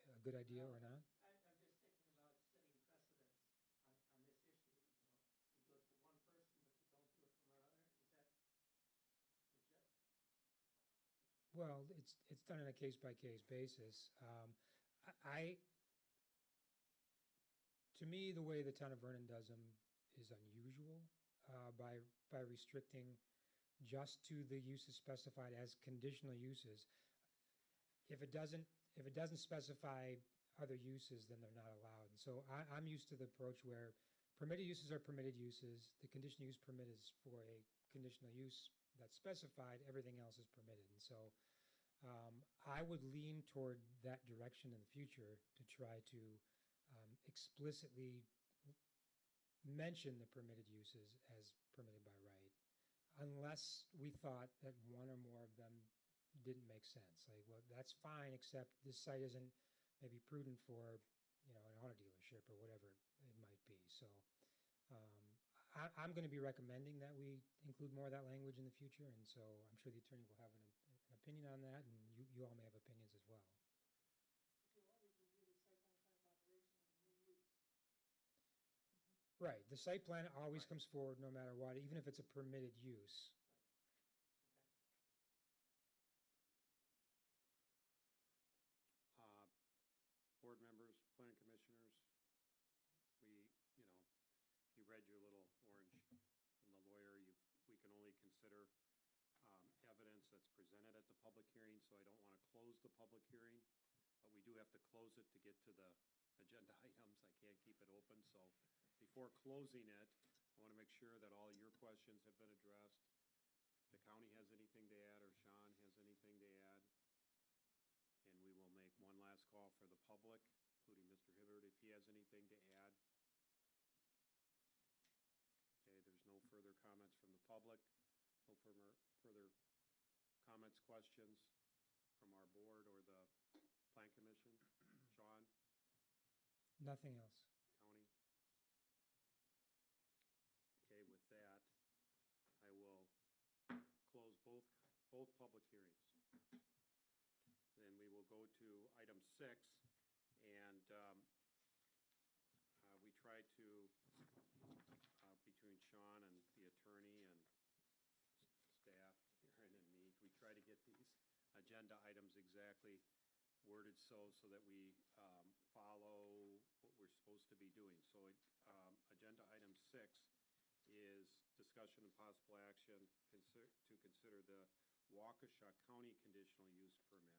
a good idea or not? I'm just thinking about setting precedents on this issue, You do it for one person, but you don't do it for another, is that legit? Well, it's done on a case-by-case basis. To me, the way the town of Vernon does them is unusual by restricting just to the uses specified as conditional uses. If it doesn't specify other uses, then they're not allowed. And so I'm used to the approach where permitted uses are permitted uses. The conditional use permit is for a conditional use that's specified. Everything else is permitted. And so I would lean toward that direction in the future to try to explicitly mention the permitted uses as permitted by right, unless we thought that one or more of them didn't make sense. Like, well, that's fine, except this site isn't maybe prudent for, an auto dealership or whatever it might be. So I'm going to be recommending that we include more of that language in the future, and so I'm sure the attorney will have an opinion on that, and you all may have opinions as well. You'll always review the site plan of operation and new use. Right, the site plan always comes forward no matter what, even if it's a permitted use. Okay. Board members, planning commissioners, you read your little orange from the lawyer. We can only consider evidence that's presented at the public hearing, so I don't want to close the public hearing, but we do have to close it to get to the agenda items. I can't keep it open, so before closing it, I want to make sure that all your questions have been addressed. If the county has anything to add, or Sean has anything to add, and we will make one last call for the public, including Mr. Hibbert, if he has anything to add. Okay, there's no further comments from the public, no further comments, questions. from our board or the Plan Commission? Sean, Nothing else. County? Okay, with that, I will close both public hearings. Then we will go to item 6, and we tried to, between Sean and the attorney and staff, Karen and me, we try to get these agenda items exactly worded so that we follow what we're supposed to be doing. So agenda item 6 is discussion and possible action to consider the Waukesha County conditional use permit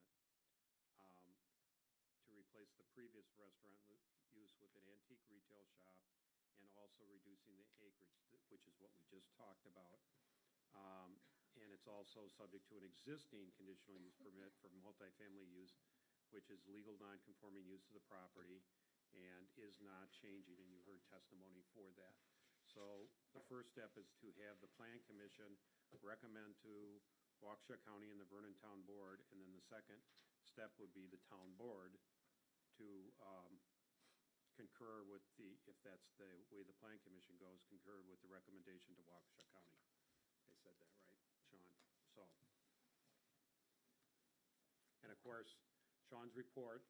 to replace the previous restaurant use with an antique retail shop, and also reducing the acreage, which is what we just talked about. And it's also subject to an existing conditional use permit for multifamily use, which is legal non-conforming use of the property and is not changing, and you heard testimony for that. So the first step is to have the Plan Commission recommend to Waukesha County and the Vernon Town Board, and then the second step would be the town board to concur with if that's the way the Plan Commission goes, concur with the recommendation to Waukesha County. I said that right, Sean? So, and of course, Sean's report,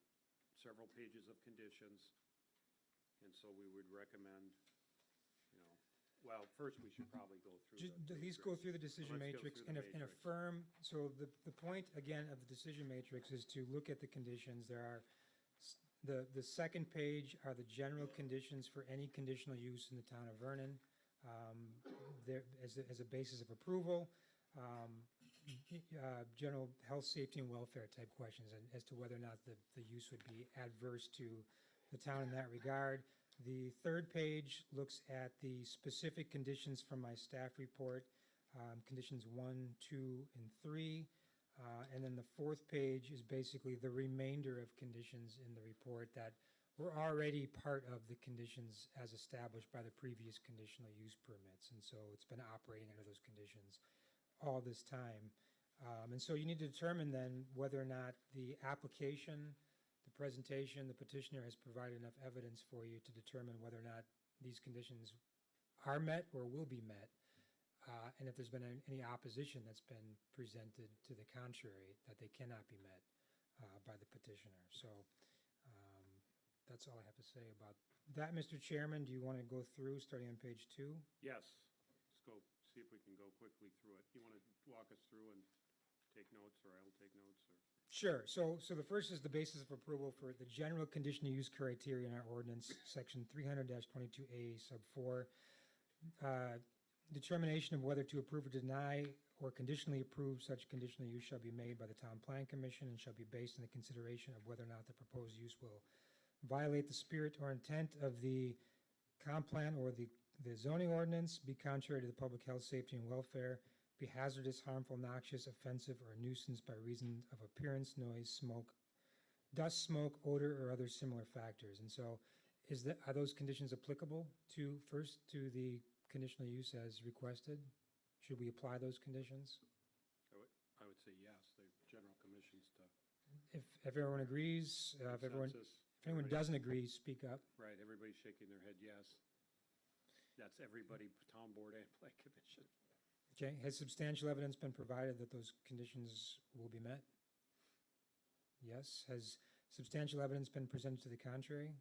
several pages of conditions, and so we would recommend, well, first we should probably go through Just the at least go matrix. through the decision Let's go matrix through the and matrix. affirm, so the point, again, of the decision matrix is to look at the conditions. There are, the second page are the general conditions for any conditional use in the town of Vernon, there, as a basis of approval, general health, safety, and welfare type questions, and as to whether or not the use would be adverse to the town in that regard. The third page looks at the specific conditions from my staff report, conditions 1, 2, and 3. And then the fourth page is basically the remainder of conditions in the report that were already part of the conditions as established by the previous conditional use permits. And so it's been operating under those conditions all this time. And so you need to determine then whether or not the application, the presentation, the petitioner has provided enough evidence for you to determine whether or not these conditions are met or will be met. And if there's been any opposition that's been presented to the contrary, that they cannot be met by the petitioner. So that's all I have to say about that. Mr. Chairman, do you want to go through, starting on page 2? Yes, let's go, see if we can go quickly through it. You want to walk us through and take notes, or I'll take notes, or? Sure. So the first is the basis of approval for the general conditional use criteria in our ordinance, section 300-22A, sub 4. Determination of whether to approve or deny or conditionally approve such conditional use shall be made by the Town Plan Commission and shall be based on the consideration of whether or not the proposed use will violate the spirit or intent of the comp plan or the zoning ordinance, be contrary to the public health, safety, and welfare, be hazardous, harmful, noxious, offensive, or a nuisance by reason of appearance, noise, smoke, dust, smoke, odor, or other similar factors. And so are those conditions applicable to the conditional use as requested? Should we apply those conditions? I would say yes, the general commissions to. If everyone agrees, if Consensus. anyone doesn't agree, speak up. Right, everybody's shaking their head yes. That's everybody, town board and plan commission. Okay, has substantial evidence been provided that those conditions will be met? Yes. Has substantial evidence been presented to the contrary?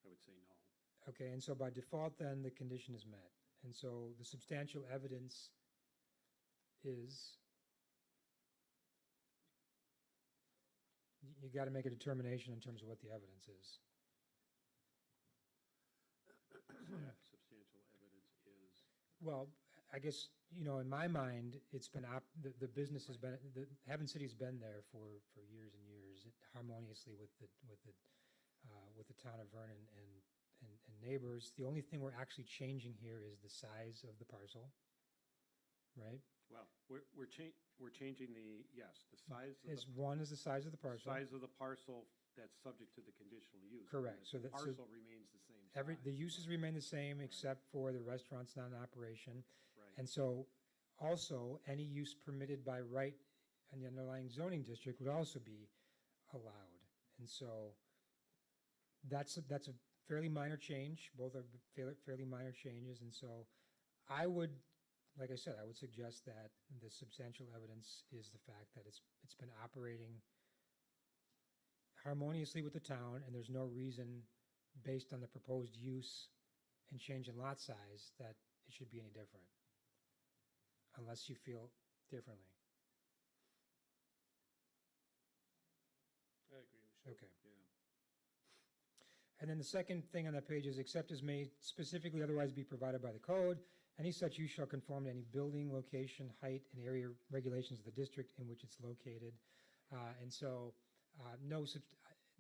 I would say no. Okay, and so by default, then, the condition is met. And so the substantial evidence is, you got to make a determination in terms of what the evidence is. Yeah, substantial evidence is, Well, I guess, in my mind, it's been, the business has been, the Haven City's been there for years and years, harmoniously with the town of Vernon and neighbors. The only thing we're actually changing here is the size of the parcel, right? well, we're changing the size of the. One is the size of the parcel. Size of the parcel that's subject to the conditional use. Correct. The parcel remains the same size. The uses remain the same except for the restaurant's not in operation. Right. And so also, any use permitted by right and the underlying zoning district would also be allowed. And so that's a fairly minor change. Both are fairly minor changes. And so I would, like I said, I would suggest that the substantial evidence is the fact that it's been operating harmoniously with the town, and there's no reason, based on the proposed use and change in lot size, that it should be any different, unless you feel differently. I agree, Michelle. Okay. Yeah. And then the second thing on that page is, except as may specifically otherwise be provided by the code, any such use shall conform to any building, location, height, and area regulations of the district in which it's located. And so,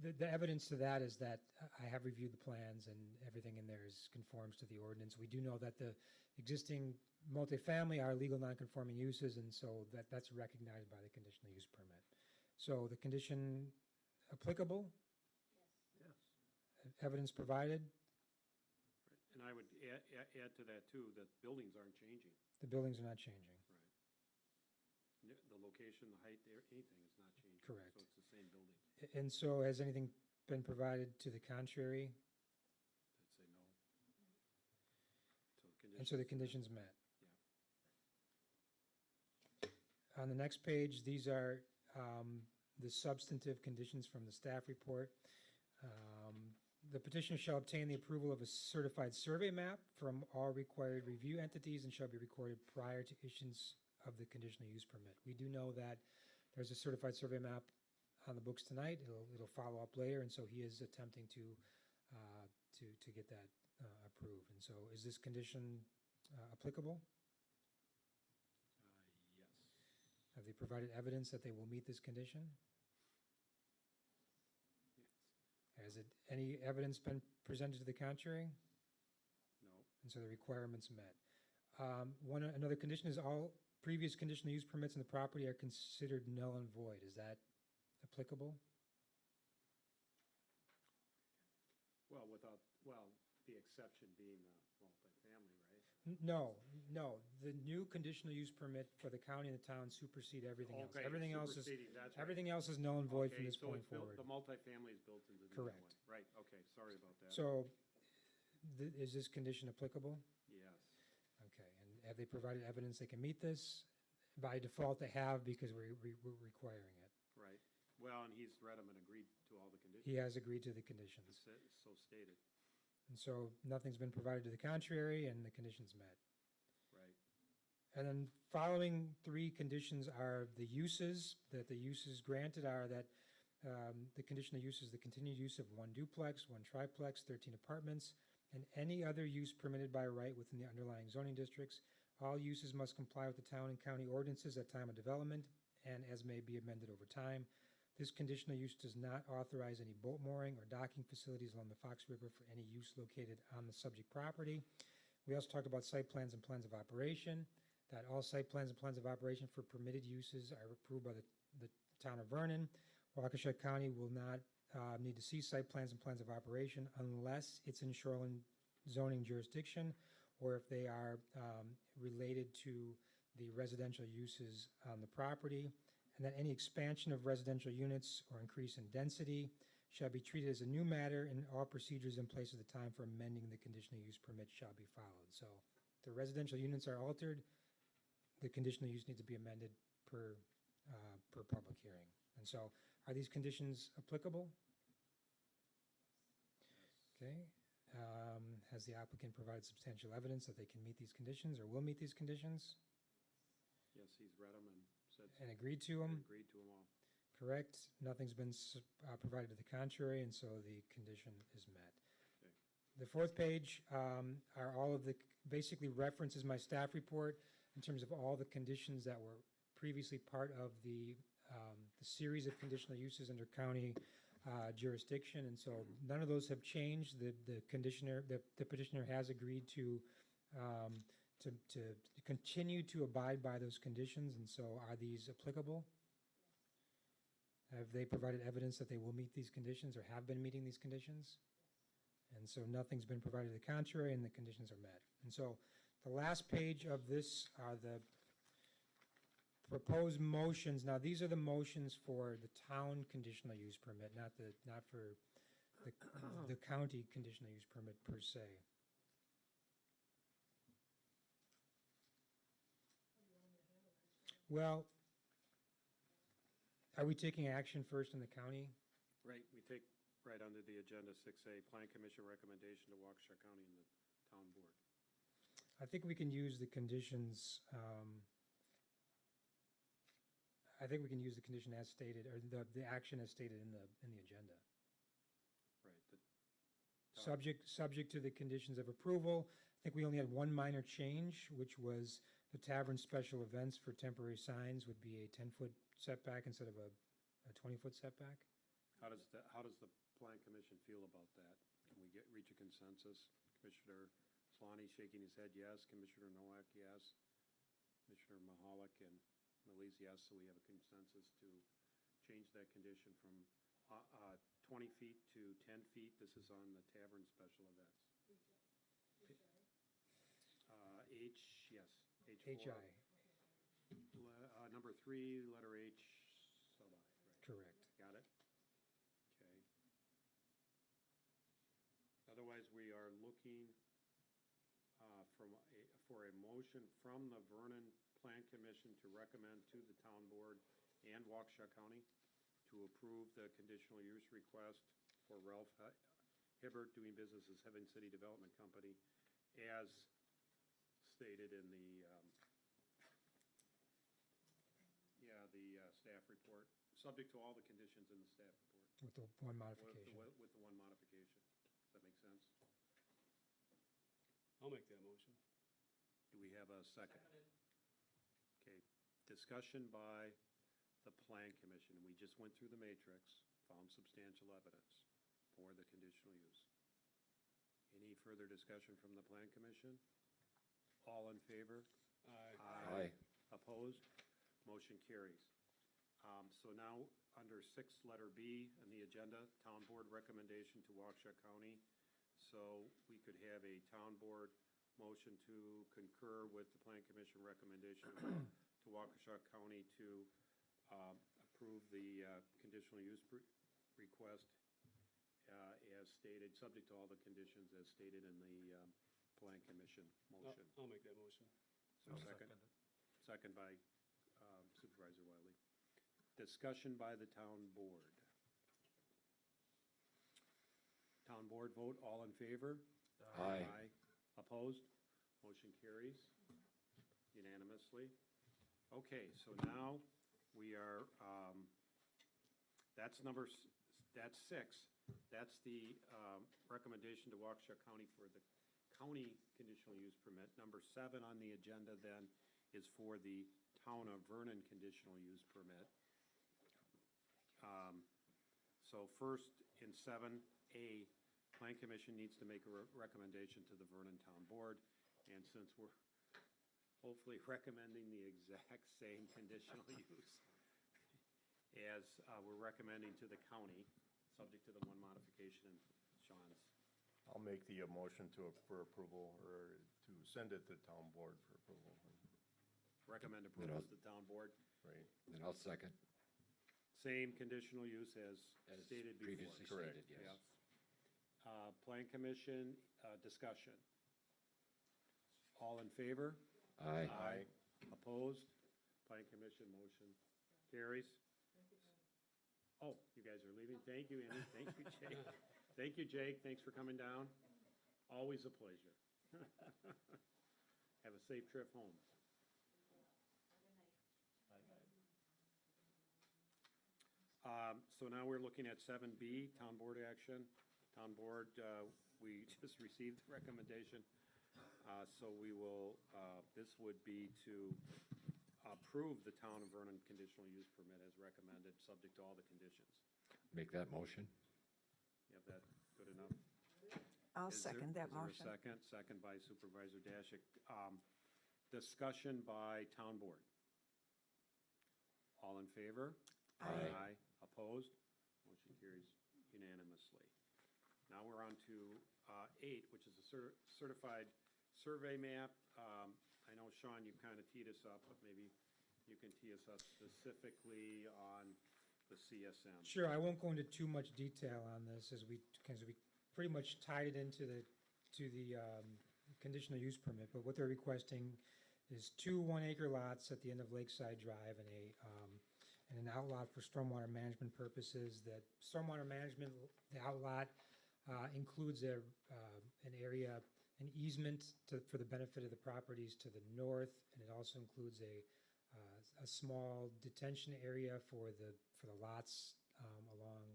the evidence to that is that I have reviewed the plans and everything in there conforms to the ordinance. We do know that the existing multifamily are legal non-conforming uses, and so that's recognized by the conditional use permit. So the condition applicable, Yes. evidence provided, Right. And I would add to that too, that buildings aren't changing. the buildings are not changing. Right. The location, the height, anything is not changing. Correct. So it's the same building. And so has anything been provided to the contrary? I'd say no. So And so the condition's met. Yeah. On the next page, these are the substantive conditions from the staff report. The petitioner shall obtain the approval of a certified survey map from all required review entities and shall be recorded prior to issuance of the conditional use permit. We do know that there's a certified survey map on the books tonight. It'll follow up later, and so he is attempting to get that approved. And so is this condition applicable? Yes. Have they provided evidence that they will meet this condition? Yes. Has any evidence been presented to the contrary? No. And so the requirement's met. Another condition is all previous conditional use permits in the property are considered null and void. Is that applicable? Well, the exception being the multifamily, right? No. The new conditional use permit for the county and the town supersede everything else. Okay, Everything else superseding, that's right. everything else is null and void from Okay, this so point it's built- forward. The multifamily is built into the new Correct. one. Right, okay, sorry about that. So is this condition applicable? Yes. Okay, and have they provided evidence they can meet this? By default, they have, because we're requiring it. Right. Well, and he's read them and agreed to all the conditions. He has agreed to the conditions. So stated. And so nothing's been provided to the contrary, and the conditions met. Right. And then following three conditions are the uses, that the uses granted are that the conditional use is the continued use of one duplex, one triplex, 13 apartments, and any other use permitted by right within the underlying zoning districts. All uses must comply with the town and county ordinances at time of development and as may be amended over time. This conditional use does not authorize any boat mooring or docking facilities along the Fox River for any use located on the subject property. We also talked about site plans and plans of operation, that all site plans and plans of operation for permitted uses are approved by the town of Vernon. Waukesha County will not need to see site plans and plans of operation unless it's in shoreline zoning jurisdiction or if they are related to the residential uses on the property, and that any expansion of residential units or increase in density shall be treated as a new matter, and all procedures in place at the time for amending the conditional use permit shall be followed. So the residential units are altered, the conditional use needs to be amended per public hearing. And so are these conditions applicable? Okay. Has the applicant provided substantial evidence that they can meet these conditions or will meet these conditions Yes, he's read them and said. and agreed to them? Agreed to them all. Correct. Nothing's been provided to the contrary, and so the condition is met. Okay. The fourth page are all of the, basically references my staff report in terms of all the conditions that were previously part of the series of conditional uses under county jurisdiction, and so none of those have changed. The petitioner has agreed to continue to abide by those conditions, and so are these applicable? Have they provided evidence that they will meet these conditions or have been meeting these conditions? And so nothing's been provided to the contrary, and the conditions are met. And so the last page of this are the proposed motions, now these are the motions for the town conditional use permit, not for the county conditional use permit per se. Well, are we taking action first in the county? Right, we take right under the agenda 6A, Plan Commission recommendation to Waukesha County and the town board. I think we can use the conditions, I think we can use the condition as stated, or the action as stated in the agenda. Right. Subject to the conditions of approval. I think we only had one minor change, which was the tavern special events for temporary signs would be a 10-foot setback instead of a 20-foot setback. How does the Plan Commission feel about that? Can we reach a consensus? Commissioner Slani shaking his head, yes. Commissioner Nowak, yes. Commissioner Mahalik and Melise, yes. So we have a consensus to change that condition from 20 feet to 10 feet. This is on the tavern special events. H, yes. H4. HI, Number 3, letter H, sub I, right? correct. Got it? Okay. Otherwise, we are looking for a motion from the Vernon Plan Commission to recommend to the town board and Waukesha County to approve the conditional use request for Ralph Hibbert doing business as Heaven City Development Company as stated in the staff report, subject to all the conditions in the staff report. With the one modification. With the one modification. Does that make sense? I'll make that motion. Do we have a second? Okay, discussion by the Plan Commission. We just went through the matrix, found substantial evidence for the conditional use. Any further discussion from the Plan Commission? All in favor? Aye. Opposed? Motion carries. So now, under 6, letter B on the agenda, Town Board recommendation to Waukesha County. So we could have a Town Board motion to concur with the Plan Commission recommendation to Waukesha County to approve the conditional use request as stated, subject to all the conditions as stated in the Plan Commission motion. I'll make that motion. So second? Second by Supervisor Wiley. Discussion by the town board. Town board vote, all in favor? Aye. Opposed? Motion carries unanimously. Okay, so now we are, that's 6. That's the recommendation to Waukesha County for the county conditional use permit. Number 7 on the agenda then is for the town of Vernon conditional use permit. So first, in 7A, Plan Commission needs to make a recommendation to the Vernon Town Board, and since we're hopefully recommending the exact same conditional use as we're recommending to the county, subject to the one modification in Sean's. I'll make the motion for approval, or to send it to town board for approval, Recommend approval to the town board. right? Then I'll second. Same conditional use as As stated before. previously Correct. stated, yes. Yeah. Plan Commission, discussion. All in favor? Aye. Opposed? Plan Commission motion carries. Oh, you guys are leaving. Thank you, Andy. Thank you, Jake. Thank you, Jake. Thanks for coming down. Always a pleasure. Have a safe trip home. So now we're looking at 7B, Town Board action. Town Board, we just received the recommendation. So we will, this would be to approve the Town of Vernon conditional use permit as recommended, subject to all the conditions. Make that motion. You have that good enough? I'll Is there- second that Is there a motion. second? Second by Supervisor Dashick. Discussion by Town Board. All in favor? Aye. Opposed? Motion carries unanimously. Now we're on to 8, which is a certified survey map. I know, Sean, you kind of teed us up, but maybe you can tee us up specifically on the CSM. Sure, I won't go into too much detail on this because we pretty much tied it into the conditional use permit, but what they're requesting is 2 1-acre lots at the end of Lakeside Drive and and an outlot for stormwater management purposes. That stormwater management, the outlot includes an area, an easement for the benefit of the properties to the north, and it also includes a small detention area for the lots along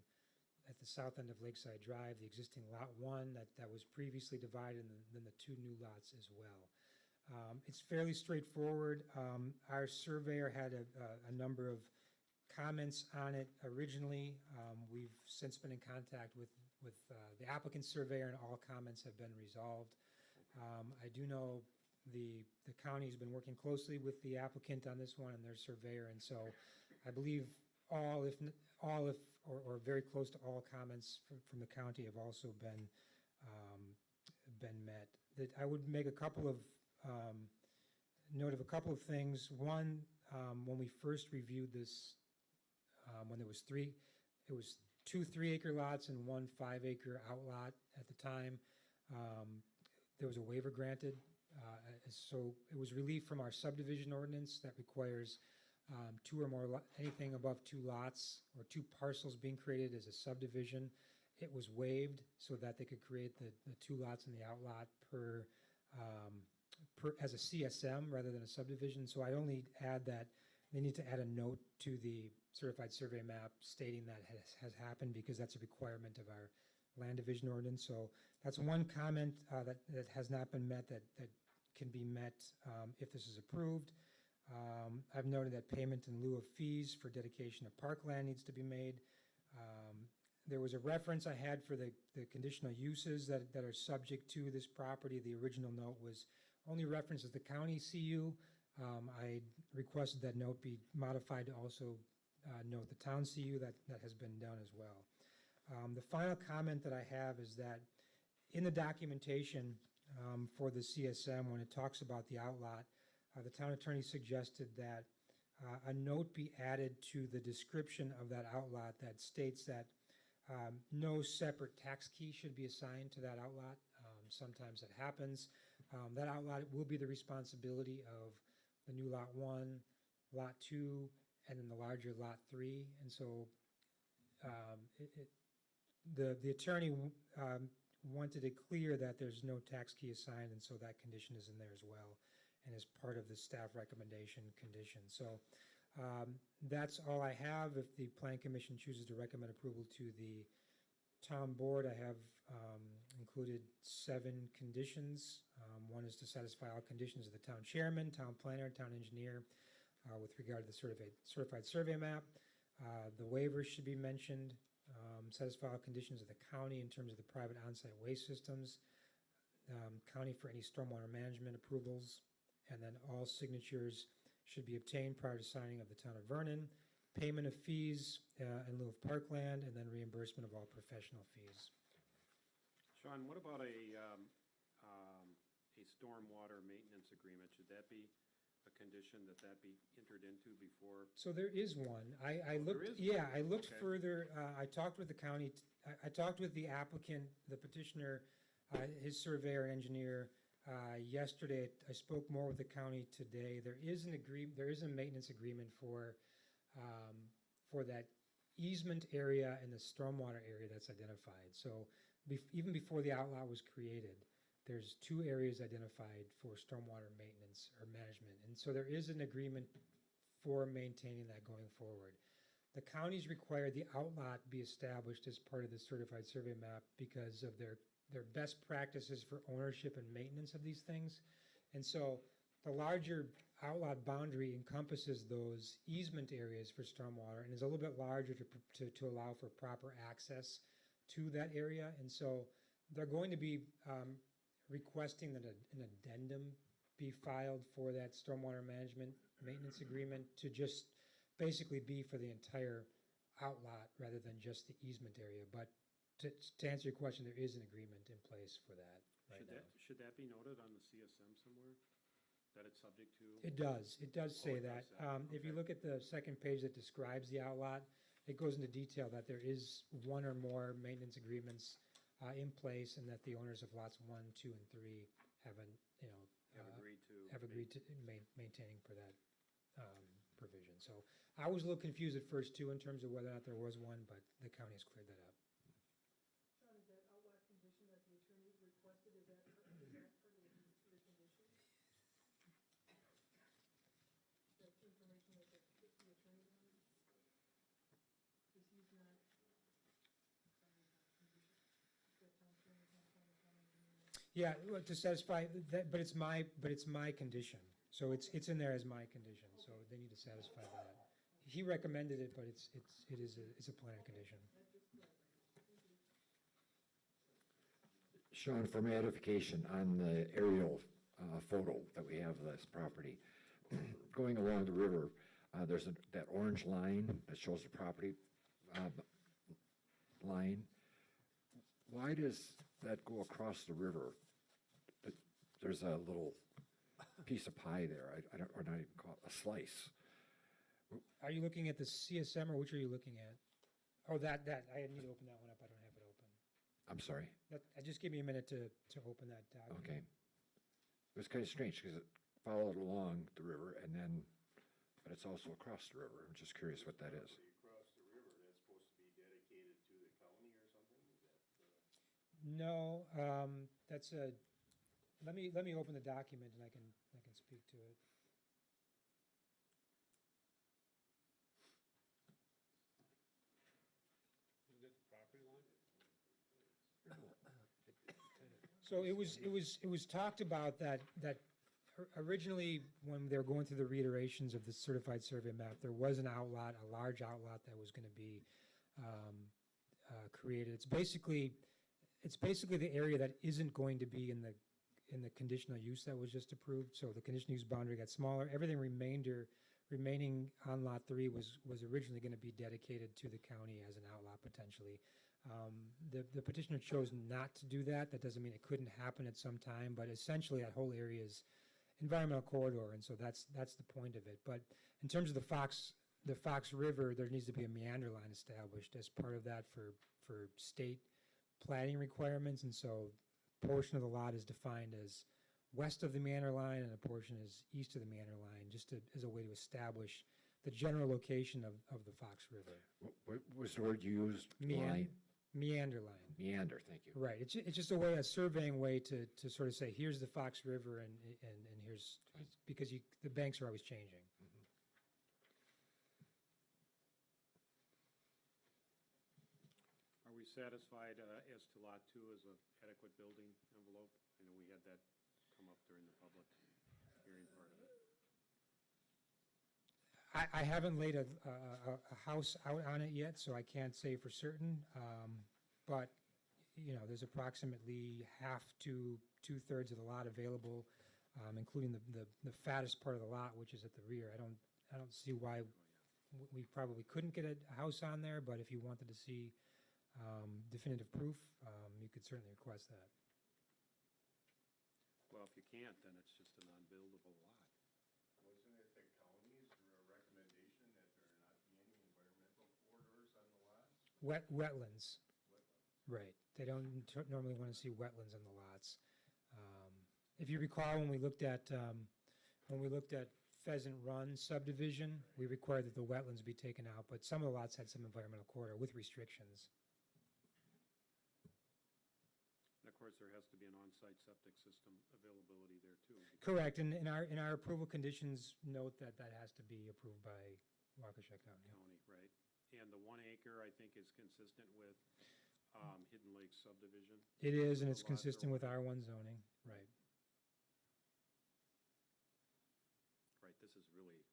at the south end of Lakeside Drive, the existing Lot 1 that was previously divided, and then the 2 new lots as well. It's fairly straightforward. Our surveyor had a number of comments on it originally. We've since been in contact with the applicant's surveyor, and all comments have been resolved. I do know the county's been working closely with the applicant on this one and their surveyor, and so I believe all, or very close to all comments from the county have also been met. That I would make a couple of note of a couple of things. One, when we first reviewed this, when there was 2 3-acre lots and 1 5-acre outlot at the time, there was a waiver granted. So it was relief from our subdivision ordinance that requires 2 or more, anything above 2 lots or 2 parcels being created as a subdivision. It was waived so that they could create the 2 lots in the outlot as a CSM rather than a subdivision. So I only add that they need to add a note to the certified survey map stating that has happened, because that's a requirement of our land division ordinance. So that's one comment that has not been met that can be met if this is approved. I've noted that payment in lieu of fees for dedication of parkland needs to be made. There was a reference I had for the conditional uses that are subject to this property. The original note was only references the county CU. I requested that note be modified to also note the town CU. That has been done as well. The final comment that I have is that in the documentation for the CSM, when it talks about the outlot, the town attorney suggested that a note be added to the description of that outlot that states that no separate tax key should be assigned to that outlot. Sometimes that happens. That outlot will be the responsibility of the new Lot 1, Lot 2, and then the larger Lot 3. And so the attorney wanted it clear that there's no tax key assigned, and so that condition is in there as well and is part of the staff recommendation condition. So that's all I have. If the Plan Commission chooses to recommend approval to the town board, I have included 7 conditions. One is to satisfy all conditions of the town chairman, town planner, town engineer with regard to the certified survey map. The waivers should be mentioned. Satisfy all conditions of the county in terms of the private on-site waste systems, county for any stormwater management approvals, and then all signatures should be obtained prior to signing of the town of Vernon, payment of fees in lieu of parkland, and then reimbursement of all professional fees. Sean, what about a stormwater maintenance agreement? Should that be a condition that be entered into before? So there is one. I looked, there is yeah, one. I looked Okay. further. I talked with the county, I talked with the applicant, the petitioner, his surveyor and engineer yesterday. I spoke more with the county today. There is a maintenance agreement for that easement area and the stormwater area that's identified. So even before the outlot was created, there's 2 areas identified for stormwater maintenance or management. And so there is an agreement for maintaining that going forward. The counties require the outlot be established as part of the certified survey map because of their best practices for ownership and maintenance of these things. And so the larger outlot boundary encompasses those easement areas for stormwater and is a little bit larger to allow for proper access to that area. And so they're going to be requesting that an addendum be filed for that stormwater management maintenance agreement to just basically be for the entire outlot rather than just the easement area. But to answer your question, there is an agreement in place for that right now. Should that be noted on the CSM somewhere? that it's subject to? It does say it that. does that. If you Okay. look at the second page that describes the outlot, it goes into detail that there is one or more maintenance agreements in place, and that the owners of lots 1, 2, and 3 haven't, Have agreed to. have agreed to maintaining per that provision. So I was a little confused at first too in terms of whether or not there was one, but the county has cleared that up. Sean, is that outlot condition that the attorney requested, is that part of the condition? That information that the attorney wanted? Because he's not. That town attorney's not trying to come in. Yeah, well, to satisfy that, but it's my condition. So it's in there as my condition, so they need to satisfy that. He recommended it, but it's a plan condition. Sean, for my edification, on the aerial photo that we have of this property, going along the river, there's that orange line that shows the property line. Why does that go across the river? There's a little piece of pie there, I don't, or not even call it, a slice. Are you looking at the CSM, or which are you looking at? Oh, that, I need to open that one up, I don't have it open. I'm sorry, Just give me a minute to open that document. okay. It was kind of strange, because it followed along the river, and then, but it's also across the river. I'm just curious what that is. Property across the river, that's supposed to be dedicated to the county or something, is that, No, that's let me open the document and I can speak to it. Isn't that the property line? So it was talked about that originally, when they were going through the reiterations of the certified survey map, there was an outlot, a large outlot that was gonna be created. It's basically the area that isn't going to be in the conditional use that was just approved. So the conditional use boundary got smaller. Everything remaining on lot 3 was originally gonna be dedicated to the county as an outlot potentially. The petitioner chose not to do that. That doesn't mean it couldn't happen at some time, but essentially that whole area is environmental corridor, and so that's the point of it. But in terms of the Fox River, there needs to be a meander line established as part of that for state planning requirements, and so a portion of the lot is defined as west of the meander line and a portion is east of the meander line, as a way to establish the general location of the Fox River. What was the word you used? Line? Meander line. Meander, thank you. Right, it's just a surveying way to sort of say, here's the Fox River and here's, because the banks are always changing. Are we satisfied as to Lot 2 as an adequate building envelope? I know we had that come up during the public hearing part of it. I haven't laid a house out on it yet, so I can't say for certain. But, there's approximately half to 2/3 of the lot available, including the fattest part of the lot, which is at the rear. I don't see why we probably couldn't get a house on there, but if you wanted to see definitive proof, you could certainly request that. Well, if you can't, then it's just a non-buildable lot. wasn't it the county's recommendation that there not be any environmental corridors on the lots? Wetlands, Wetlands. right. They don't normally want to see wetlands on the lots. If you recall, when we looked at Pheasant Run subdivision, we required that the wetlands be taken out, but some of the lots had some environmental corridor with restrictions. And of course, there has to be an on-site septic system availability there too. Correct, and in our approval conditions, note that has to be approved by Waukesha County. County, right? And the 1 acre, I think, is consistent with Hidden Lake subdivision. It is, and it's The lots are consistent with 1 acre. R1 zoning, right. Right, this is really,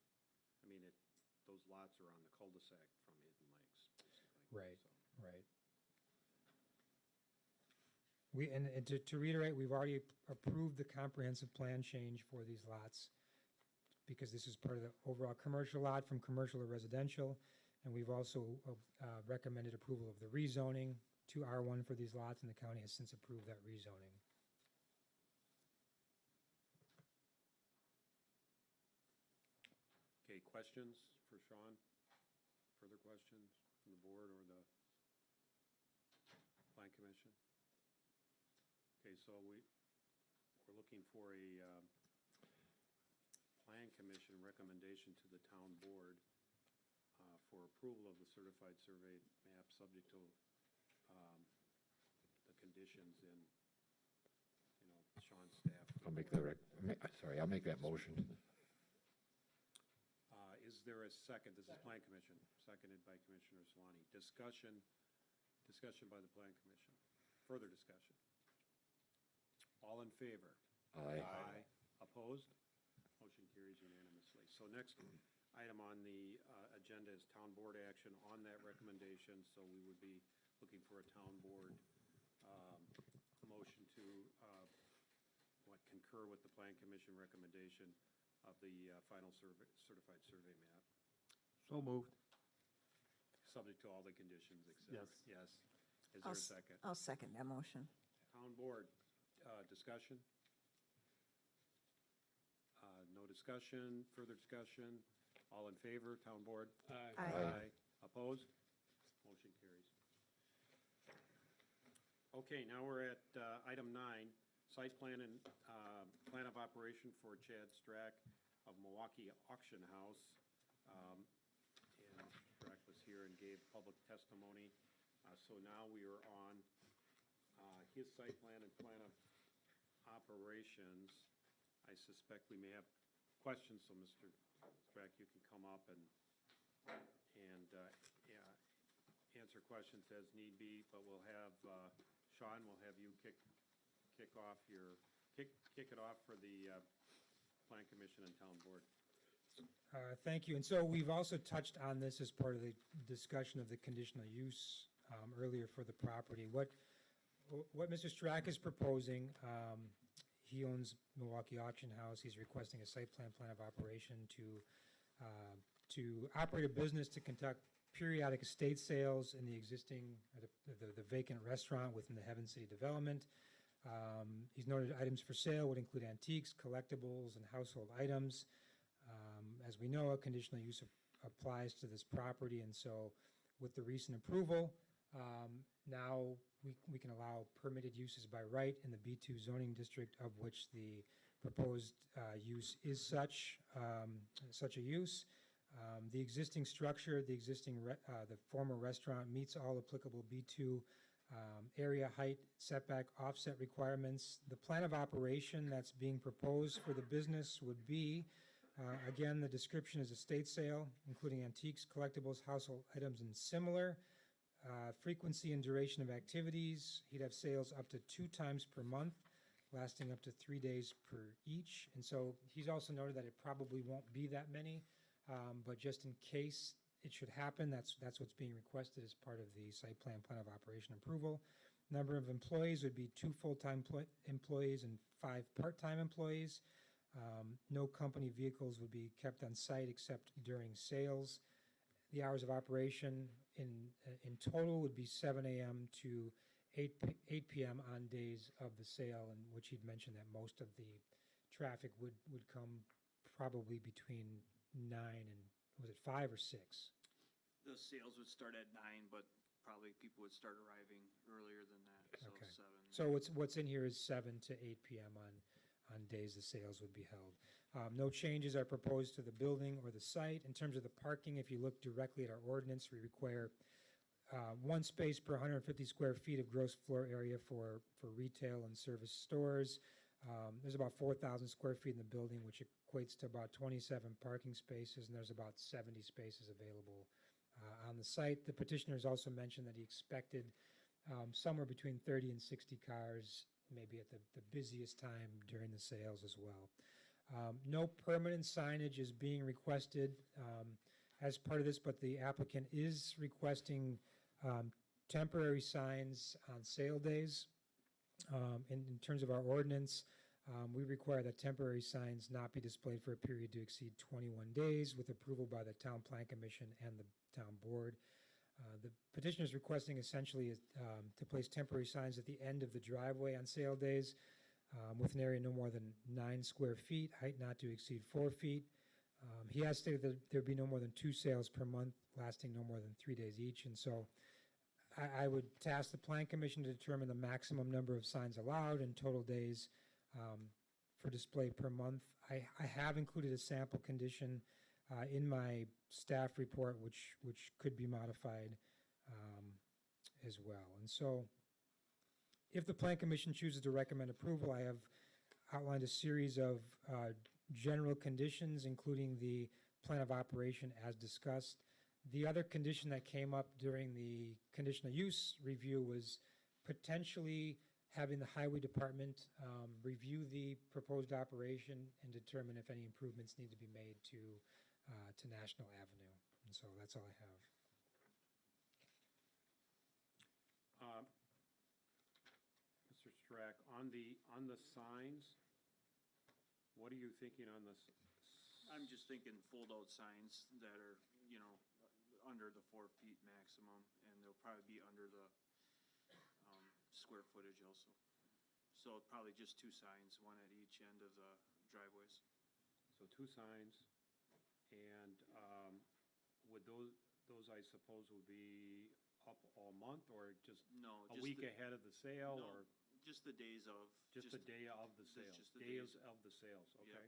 those lots are on the cul-de-sac from Hidden Lakes, basically. Right, so. right. And to reiterate, we've already approved the comprehensive plan change for these lots because this is part of the overall commercial lot from commercial to residential. And we've also recommended approval of the rezoning to R1 for these lots, and the county has since approved that rezoning. Okay, questions for Sean? Further questions from the board or the Plan Commission? Okay, so we're looking for a Plan Commission recommendation to the town board for approval of the certified survey map, subject to the conditions in, Sean's staff. I'll make I'll make that motion. Is there a second? This is Plan Commission, seconded by Commissioner Solani. Discussion by the Plan Commission. Further discussion. All in favor? Aye. Opposed? Motion carries unanimously. So next item on the agenda is town board action on that recommendation. So we would be looking for a town board motion to concur with the Plan Commission recommendation of the final certified survey map, So moved. subject to all the conditions, et cetera. Yes. Yes. Is there a second? I'll second that motion. Town board, discussion? No discussion, further discussion? All in favor, town board? Aye. Aye. Opposed? Motion carries. Okay, now we're at item 9, site plan and plan of operation for Chad Strack of Milwaukee Auction House. And Strack was here and gave public testimony. So now we are on his site plan and plan of operations. I suspect we may have questions, so Mr. Strack, you can come up and answer questions as need be, but we'll have, Sean, we'll have you kick it off for the Plan Commission and Town Board. Thank you. And so we've also touched on this as part of the discussion of the conditional use earlier for the property. What Mr. Strack is proposing, he owns Milwaukee Auction House. He's requesting a site plan of operation to operate a business to conduct periodic estate sales in the existing, the vacant restaurant within the Heaven City development. He's noted items for sale would include antiques, collectibles, and household items. As we know, a conditional use applies to this property, and so with the recent approval, now we can allow permitted uses by right in the B2 zoning district, of which the proposed use is such a use. The existing structure, the former restaurant meets all applicable B2 area, height, setback, offset requirements. The plan of operation that's being proposed for the business would be, again, the description is estate sale, including antiques, collectibles, household items, and similar. Frequency and duration of activities, he'd have sales up to 2 times per month, lasting up to 3 days per each. And so he's also noted that it probably won't be that many, but just in case it should happen, that's what's being requested as part of the site plan of operation approval. Number of employees would be 2 full-time employees and 5 part-time employees. No company vehicles would be kept on site except during sales. The hours of operation in total would be 7 a.m. to 8 p.m. on days of the sale, in which he'd mentioned that most of the traffic would come probably between 9 and, was it 5 or 6? The sales would start at 9, but probably people would start arriving earlier than that, so Okay. 7. So what's in here is 7 to 8 p.m. on days the sales would be held. No changes are proposed to the building or the site. In terms of the parking, if you look directly at our ordinance, we require 1 space per 150 square feet of gross floor area for retail and service stores. There's about 4,000 square feet in the building, which equates to about 27 parking spaces, and there's about 70 spaces available on the site. The petitioners also mentioned that he expected somewhere between 30 and 60 cars, maybe at the busiest time during the sales as well. No permanent signage is being requested as part of this, but the applicant is requesting temporary signs on sale days. In terms of our ordinance, we require that temporary signs not be displayed for a period to exceed 21 days with approval by the Town Plan Commission and the Town Board. The petitioner is requesting essentially to place temporary signs at the end of the driveway on sale days with an area no more than 9 square feet, height not to exceed 4 feet. He has stated that there'd be no more than 2 sales per month, lasting no more than 3 days each, and so I would task the Plan Commission to determine the maximum number of signs allowed and total days for display per month. I have included a sample condition in my staff report, which could be modified as well. And so, if the Plan Commission chooses to recommend approval, I have outlined a series of general conditions, including the plan of operation as discussed. The other condition that came up during the conditional use review was potentially having the highway department review the proposed operation and determine if any improvements need to be made to National Avenue. And so that's all I have. Mr. Strack, on the signs, what are you thinking on this? I'm just thinking fold-out signs that are, under the 4 feet maximum, and they'll probably be under the square footage also. So probably just 2 signs, one at each end of the driveways. So 2 signs, and would those, I suppose, would be up all month, or just No, a just week the- ahead of the sale, No, or just the days of. just the day of the sales? just the Days days. of the sales, Yeah. okay?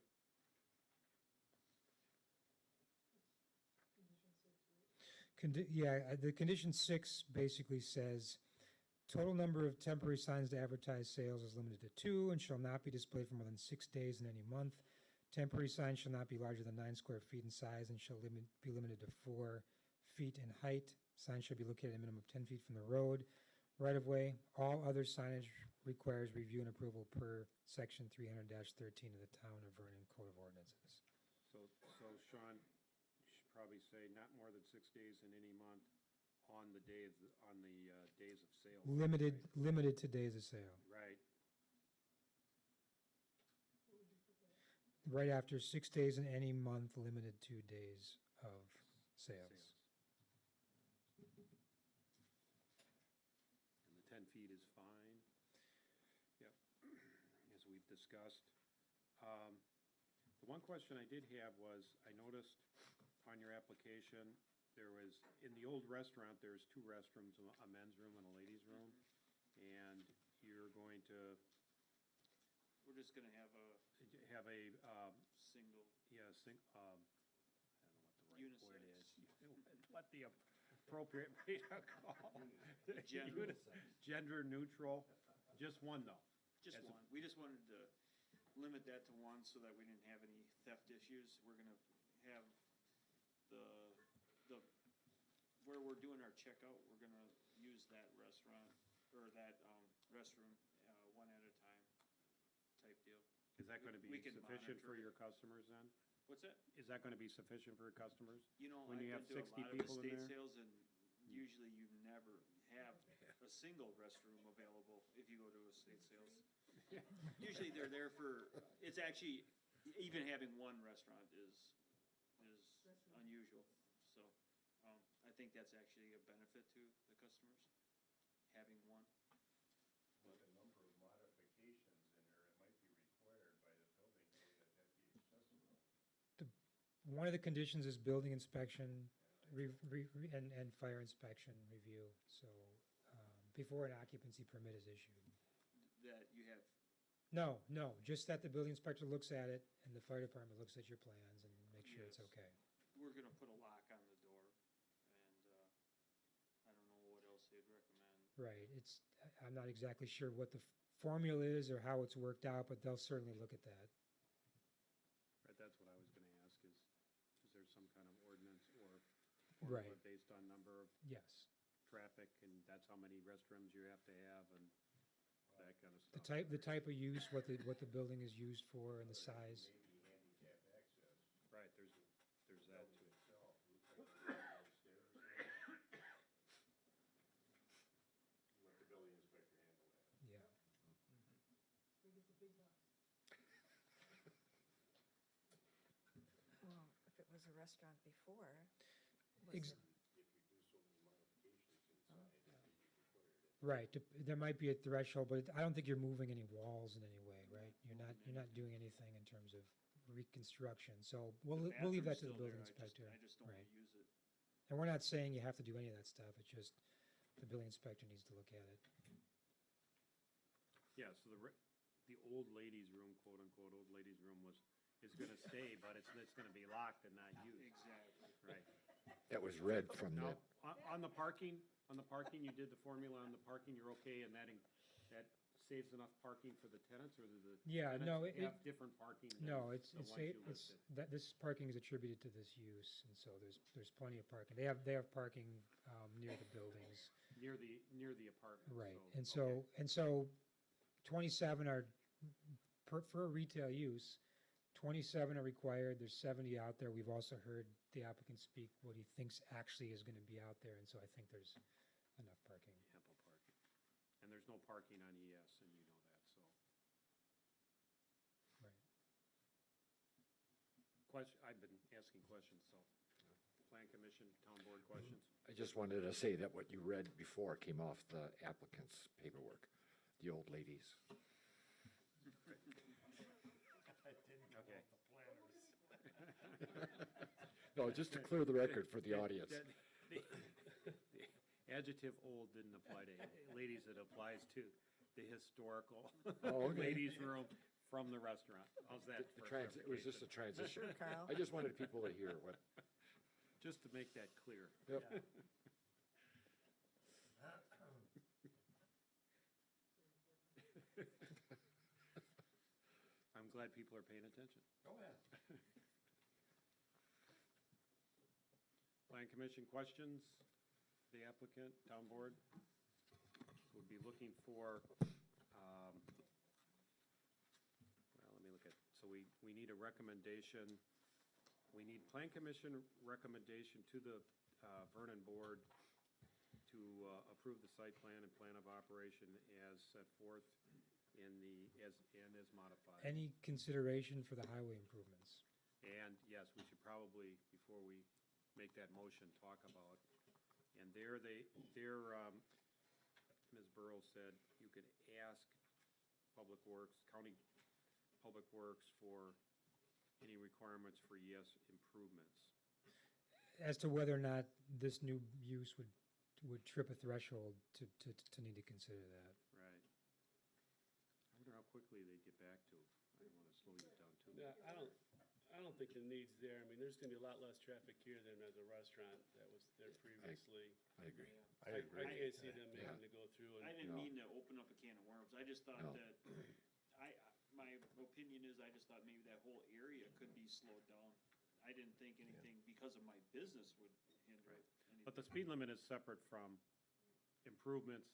The condition 6 basically says, total number of temporary signs to advertise sales is limited to 2 and shall not be displayed for more than 6 days in any month. Temporary signs shall not be larger than 9 square feet in size and shall be limited to 4 feet in height. Signs shall be located a minimum of 10 feet from the road, right of way. All other signage requires review and approval per section 300-13 of the Town of Vernon Code of Ordinances. So Sean, you should probably say not more than 6 days in any month on the day of days of sale. Limited to days of sale. Right, Right after 6 days in any month, limited to days of sales. and the 10 feet is fine. Yep, as we've discussed. The one question I did have was, I noticed on your application, there was, in the old restaurant, there's 2 restrooms, a men's room and a ladies' room, and you're going to We're just gonna have a have a, single, I don't know what the right word is. Unisex. What the appropriate way to call. Gender. Gender neutral, just one though. just As a- one. We just wanted to limit that to 1 so that we didn't have any theft issues. We're gonna have where we're doing our checkout, we're gonna use that restaurant, or that restroom, 1 at a time type deal. Is that gonna We be can sufficient for monitor. your customers then? What's that? Is that gonna be sufficient for your customers? I've When you been have to a 60 lot of people in estate there? sales, and usually you never have a single restroom available if you go to estate sales. Usually they're there for, it's actually, even having 1 restaurant is unusual. So, I think that's actually a benefit to the customers, having 1. With a number of modifications in there, it might be required by the building code that be accessible. One of the conditions is building inspection and fire inspection review, so before an occupancy permit is issued. That you have, No, just that the building inspector looks at it and the fire department looks at your plans and makes sure it's Yes. okay. we're gonna put a lock on the door, and, I don't know what else they'd recommend. Right, I'm not exactly sure what the formula is or how it's worked out, but they'll certainly look at that. Right, that's what I was gonna ask, is there some kind of ordinance or formula Right. based on number of Yes. traffic, and that's how many restrooms you have to have, and that kind of stuff? The type of use, what the building is used for and the size. Maybe handicap access, Right, there's that building too. itself, looks like downstairs. Let the building inspector handle that. Yeah. We get the big box. Well, if it was a restaurant before, Ex- If you do so many modifications inside, it may be required. Right, there might be a threshold, but I don't think you're moving any walls in any way, right? You're not doing anything in terms of reconstruction. So we'll The leave that to the bathroom's building still there, inspector. I just don't want Right. to use it. And we're not saying you have to do any of that stuff, it's just the building inspector needs to look at it. Yeah, so the old ladies' room, quote unquote, old ladies' room is gonna stay, but it's gonna be locked and not used, Exactly. right? That was read from the, Now, on the parking, you did the formula on the parking, you're okay, and that saves enough parking for the tenants, or do the Yeah, no, tenants it- have different parking than No, it's, the it's, ones you it's, listed? that, this parking is attributed to this use, and so there's plenty of parking. They have parking, near the buildings. Near the apartment. Right, okay. and so 27 are, for a retail use, 27 are required, there's 70 out there. We've also heard the applicant speak what he thinks actually is gonna be out there, and so I think there's enough parking. Ample parking. And there's no parking on ES, and you know that, so. Right. I've been asking questions, so. Plan commission, town board questions? I just wanted to say that what you read before came off the applicant's paperwork, the old ladies. Okay. No, just to clear the record for the audience. The adjective old didn't apply to ladies, it applies to the historical Oh, okay. ladies' room from the restaurant. How's that for It was just a clarification? transition. Sure, Carl. I just wanted people to hear what, Just to make that clear. yep. I'm glad people are paying attention. Oh, yeah. Plan commission questions, the applicant, town board? Would be looking for, well, let me look at, so we need a recommendation. We need plan commission recommendation to the Vernon board to approve the site plan and plan of operation as set forth in as modified. Any consideration for the highway improvements? And yes, we should probably, before we make that motion, talk about, and there, Ms. Burrows said you could ask Public Works, County Public Works for any requirements for ES improvements. As to whether or not this new use would trip a threshold to need to consider that. Right. I wonder how quickly they get back to, I don't wanna slow you down too Yeah, much. I don't think the need's there. I mean, there's gonna be a lot less traffic here than at the restaurant that was there previously. I agree. I can't see them Yeah. making to go through I and, didn't No. mean to open up a can of worms. I just thought No. that, my opinion is I just thought maybe that whole area could be slowed down. I didn't think anything because of my business would hinder anything. But the speed limit is separate from improvements,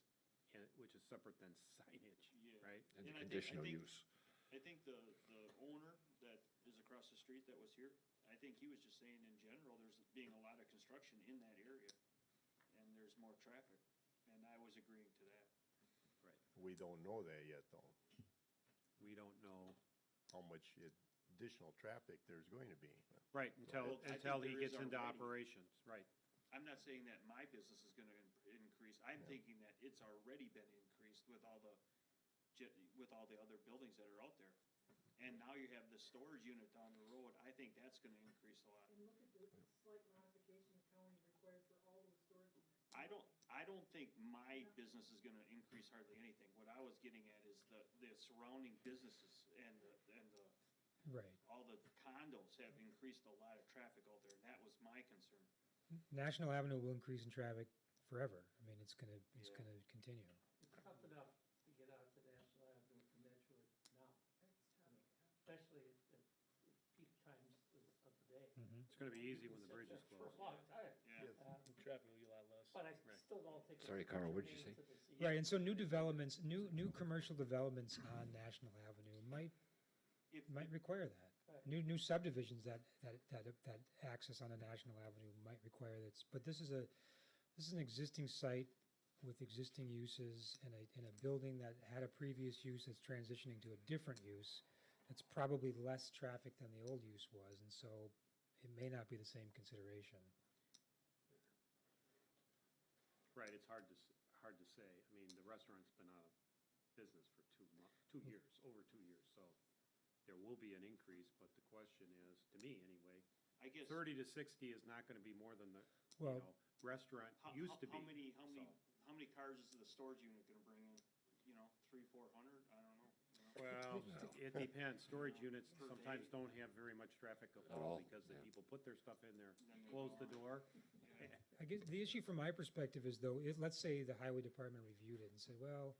which is separate than signage, Yeah. right? And the I think- conditional use. I think the owner that is across the street that was here, I think he was just saying in general, there's being a lot of construction in that area, and there's more traffic, and I was agreeing to that. Right. We don't know that yet, though, We don't know, how much additional traffic there's going to be. right, Well, I think until he there is gets into already. operations, right. I'm not saying that my business is gonna increase, I'm thinking that it's already been increased with all the other buildings that are out there. And now you have the storage unit down the road, I think that's gonna increase a lot. And look at the slight modification the county required for all those storage units. I don't think my business is gonna increase hardly anything. What I was getting at is the surrounding businesses and Right. all the condos have increased a lot of traffic out there, and that was my concern. National Avenue will increase in traffic forever. I mean, it's Yeah. gonna continue. It's tough enough to get out to National Avenue from Edgewood now, especially at peak times of the day. It's gonna be easy when the bridge is For a closed. long time. Yeah. traffic will be a lot less. But I Right. still don't think. Sorry, it's Carl, what'd you germane say? to this Right, issue. and so new developments, new commercial developments on National Avenue might If- require that. Right. New subdivisions that access on a National Avenue might require that, but this is an existing site with existing uses and a building that had a previous use that's transitioning to a different use. It's probably less traffic than the old use was, and so it may not be the same consideration. Right, it's hard to say. I mean, the restaurant's been out of business for 2 years, over 2 years, so there will be an increase, but the question is, to me anyway, I guess. 30 to 60 is not gonna be more than the, you Well- know, restaurant used to be. so. How many cars is the storage unit gonna bring in? You know, 300-400? I don't know. You know? Well, it depends. Storage units Per sometimes day. don't have very much traffic at At all all, because the yeah. people put their stuff in there, Then they close go the on. door. I guess the issue from my perspective is though, let's say the highway department reviewed it and said, well,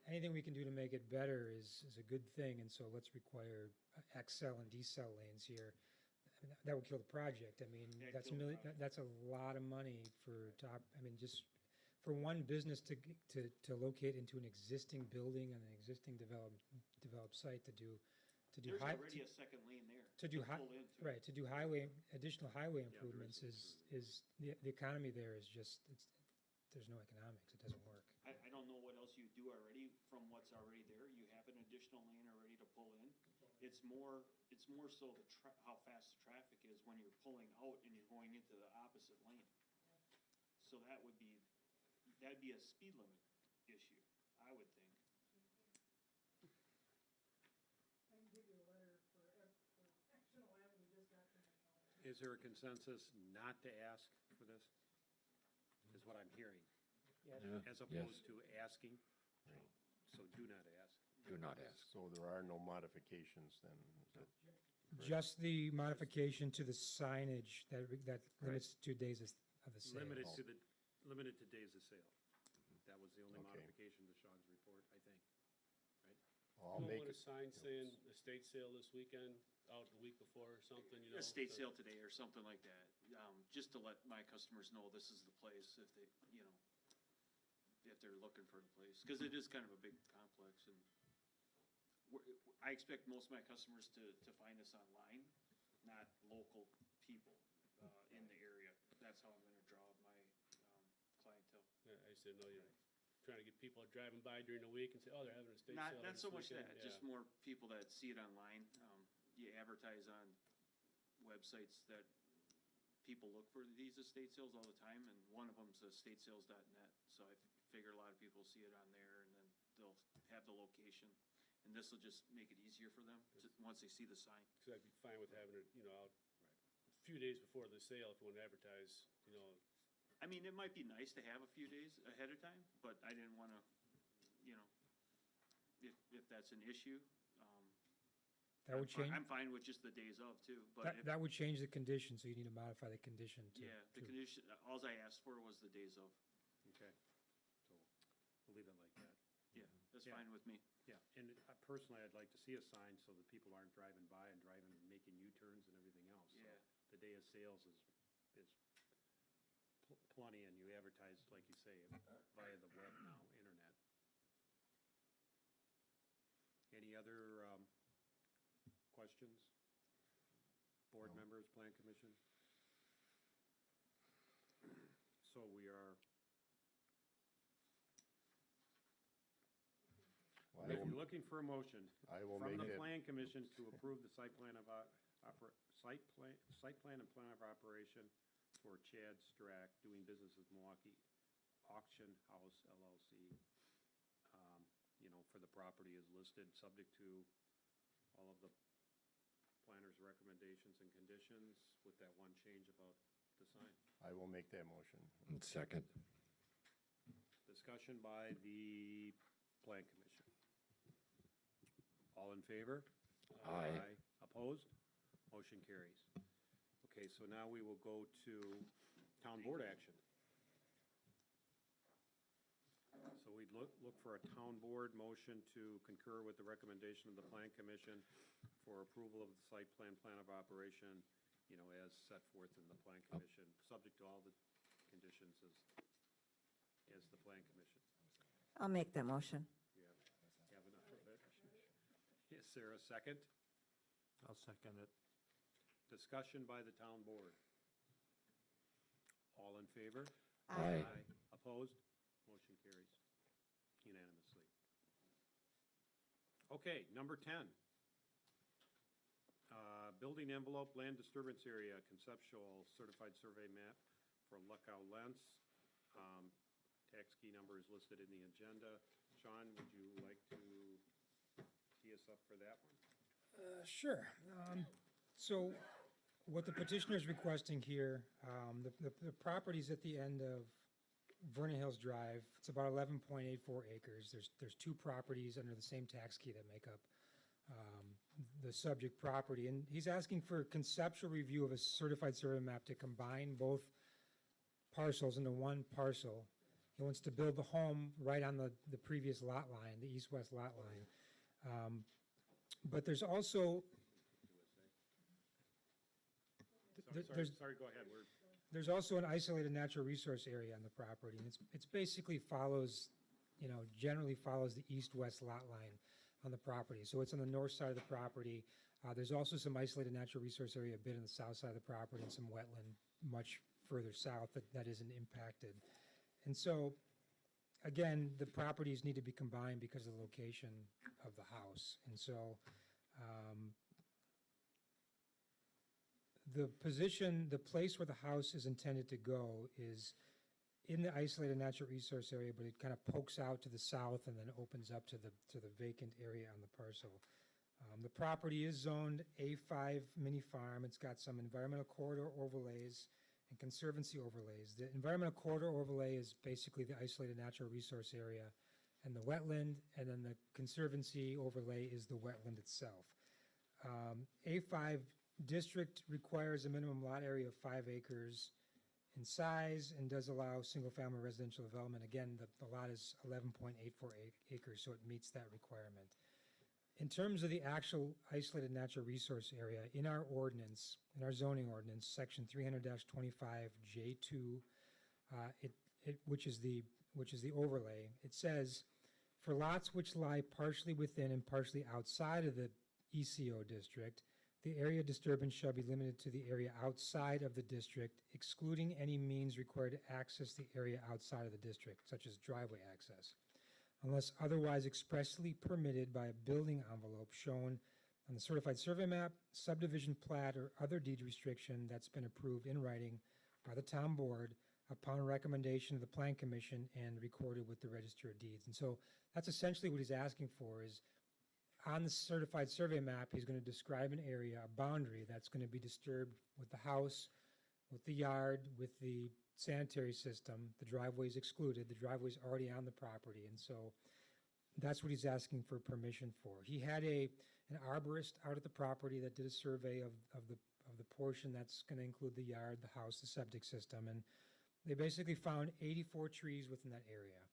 anything we can do to make it better is a good thing, and so let's require XL and decel lanes here. I mean, that would kill the project. I mean, Yeah, that's kill the that's a lot of money I mean, just for one business to locate into an existing building and an existing developed site to do There's high. already a second lane there. To do high, pull into. right, to do additional highway improvements is, the economy there is just, there's no economics, it doesn't work. I don't know what else you do already from what's already there. You have an additional lane already to pull in. It's more so how fast the traffic is when you're pulling out and you're going into the opposite lane. So that'd be a speed limit issue, I would think. I can give you a letter for Actional Avenue, just got from the county. Is there a consensus not to ask for this? Is what I'm hearing, Yeah, as yes. opposed to asking. Right. So do not ask. Do not ask. So there are no modifications then? Is that- Just the modification to the signage that limits 2 days of the sale. Limited to days of sale. That was the only Okay. modification to Sean's report, I think. Right? I'll You make want a it, sign saying estate sale this weekend, out the week before or something, you know? Estate so- sale today or something like that, just to let my customers know this is the place if they, you know, if they're looking for the place, because it is kind of a big complex and I expect most of my customers to find us online, not local people, in the area. That's how I'm gonna draw my, clientele. Yeah, I just didn't know, you're trying to get people driving by during the week and say, oh, they're having a estate sale. Not so this much weekend." that, Yeah. just more people that see it online. You advertise on websites that people look for these estate sales all the time, and one of them's estatesales.net. So I figure a lot of people see it on there, and then they'll have the location. And this will just make it easier for them, once they see the sign. Cause I'd be fine with having it, you know, out a few days before the sale if you want to advertise, you know. I mean, it might be nice to have a few days ahead of time, but I didn't wanna, you know, if that's an issue, That would change, I'm fine with just the days of too, but if, that would change the condition, so you need to modify the condition to. yeah, the to- condition, alls I asked for was the days of. Okay. So we'll leave it like that. Yeah, that's Yeah. fine with me. Yeah, and personally, I'd like to see a sign so that people aren't driving by and making U-turns and everything else. So Yeah. the day of sales is plenty, and you advertise, like you say, via the web now, internet. Any other questions? Board members, Plan Commission? So we are, Well, if you're looking for a motion I will from make the it, Plan Commission to approve the site plan and plan of operation for Chad Strack, doing business with Milwaukee Auction House LLC. You know, for the property is listed, subject to all of the planner's recommendations and conditions, with that one change about the sign. I will make that motion. Second. Discussion by the Plan Commission. All in favor? Aye. Opposed? Motion carries. Okay, so now we will go to town board action. So we'd look for a town board motion to concur with the recommendation of the Plan Commission for approval of the site plan of operation, you know, as set forth in the Plan Commission, subject to all the conditions as the Plan Commission. I'll make that motion. You have enough of it? Is there a second? I'll second it. Discussion by the town board. All in favor? Aye. Opposed? Motion carries unanimously. Okay, number 10. Building envelope, land disturbance area, conceptual certified survey map for Luckow Lents. Tax key number is listed in the agenda. Sean, would you like to tee us up for that one? Sure. So what the petitioner is requesting here, the property's at the end of Vernon Hills Drive. It's about 11.84 acres. There's two properties under the same tax key that make up the subject property. And he's asking for a conceptual review of a certified survey map to combine both parcels into one parcel. He wants to build the home right on the previous lot line, the east-west lot line. But there's also, Sorry, go ahead. there's also an isolated natural resource area on the property, and it's basically follows, generally follows the east-west lot line on the property. So it's on the north side of the property. There's also some isolated natural resource area a bit on the south side of the property and some wetland much further south that isn't impacted. And so, again, the properties need to be combined because of the location of the house. And so, the place where the house is intended to go is in the isolated natural resource area, but it kind of pokes out to the south and then opens up to the vacant area on the parcel. The property is zoned A5 mini farm. It's got some environmental corridor overlays and conservancy overlays. The environmental corridor overlay is basically the isolated natural resource area and the wetland, and then the conservancy overlay is the wetland itself. A5 district requires a minimum lot area of 5 acres in size and does allow single-family residential development. Again, the lot is 11.84 acres, so it meets that requirement. In terms of the actual isolated natural resource area, in our ordinance, in our zoning ordinance, section 300-25J2, which is the overlay, it says, for lots which lie partially within and partially outside of the ECO district, the area disturbance shall be limited to the area outside of the district, excluding any means required to access the area outside of the district, such as driveway access, unless otherwise expressly permitted by a building envelope shown on the certified survey map, subdivision plat, or other deed restriction that's been approved in writing by the town board upon recommendation of the plan commission and recorded with the register of deeds. And so that's essentially what he's asking for is, on the certified survey map, he's going to describe an area, a boundary that's going to be disturbed with the house, with the yard, with the sanitary system. The driveway is excluded. The driveway is already on the property. And so that's what he's asking for permission for. He had an arborist out at the property that did a survey of the portion that's going to include the yard, the house, the septic system. And they basically found 84 trees within that area.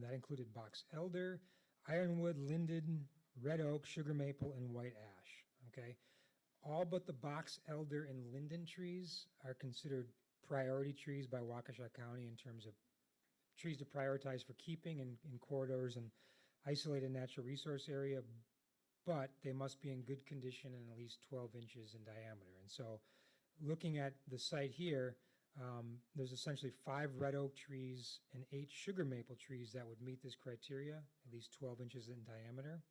That included box elder, ironwood, linden, red oak, sugar maple, and white ash, okay? All but the box elder and linden trees are considered priority trees by Waukesha County in terms of trees to prioritize for keeping in corridors and isolated natural resource area, but they must be in good condition and at least 12 inches in diameter. And so looking at the site here, there's essentially 5 red oak trees and 8 sugar maple trees that would meet this criteria, at least 12 inches in diameter.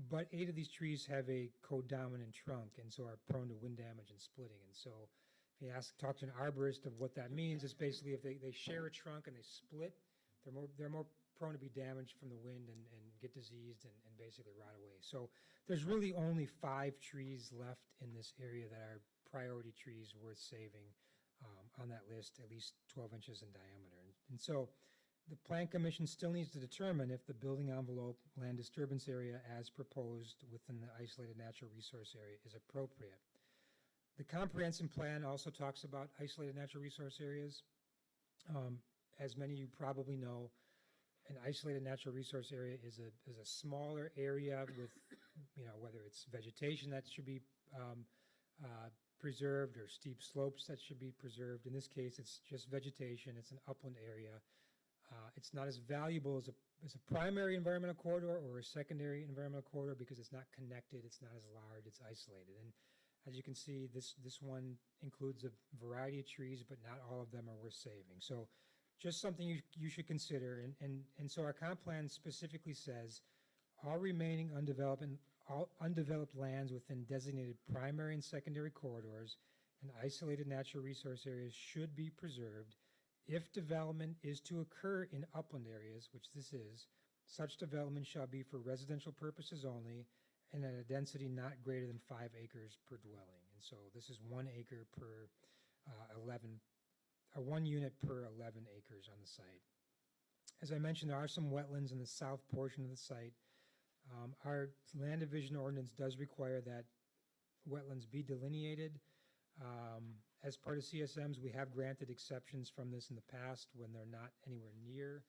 But 8 of these trees have a codominant trunk and so are prone to wind damage and splitting. And so if you talk to an arborist of what that means, it's basically if they share a trunk and they split, they're more prone to be damaged from the wind and get diseased and basically rot away. So there's really only 5 trees left in this area that are priority trees worth saving on that list, at least 12 inches in diameter. And so the Plan Commission still needs to determine if the building envelope land disturbance area as proposed within the isolated natural resource area is appropriate. The comprehensive plan also talks about isolated natural resource areas. As many of you probably know, an isolated natural resource area is a smaller area with, whether it's vegetation that should be preserved or steep slopes that should be preserved. In this case, it's just vegetation. It's an upland area. It's not as valuable as a primary environmental corridor or a secondary environmental corridor because it's not connected. It's not as large. It's isolated. And as you can see, this one includes a variety of trees, but not all of them are worth saving. So just something you should consider. And so our comp plan specifically says all remaining undeveloped lands within designated primary and secondary corridors and isolated natural resource areas should be preserved. If development is to occur in upland areas, which this is, Such development shall be for residential purposes only and at a density not greater than 5 acres per dwelling. And so this is 1 acre per 11, 1 unit per 11 acres on the site. As I mentioned, there are some wetlands in the south portion of the site. Our land division ordinance does require that wetlands be delineated. As part of CSMs, we have granted exceptions from this in the past when they're not anywhere near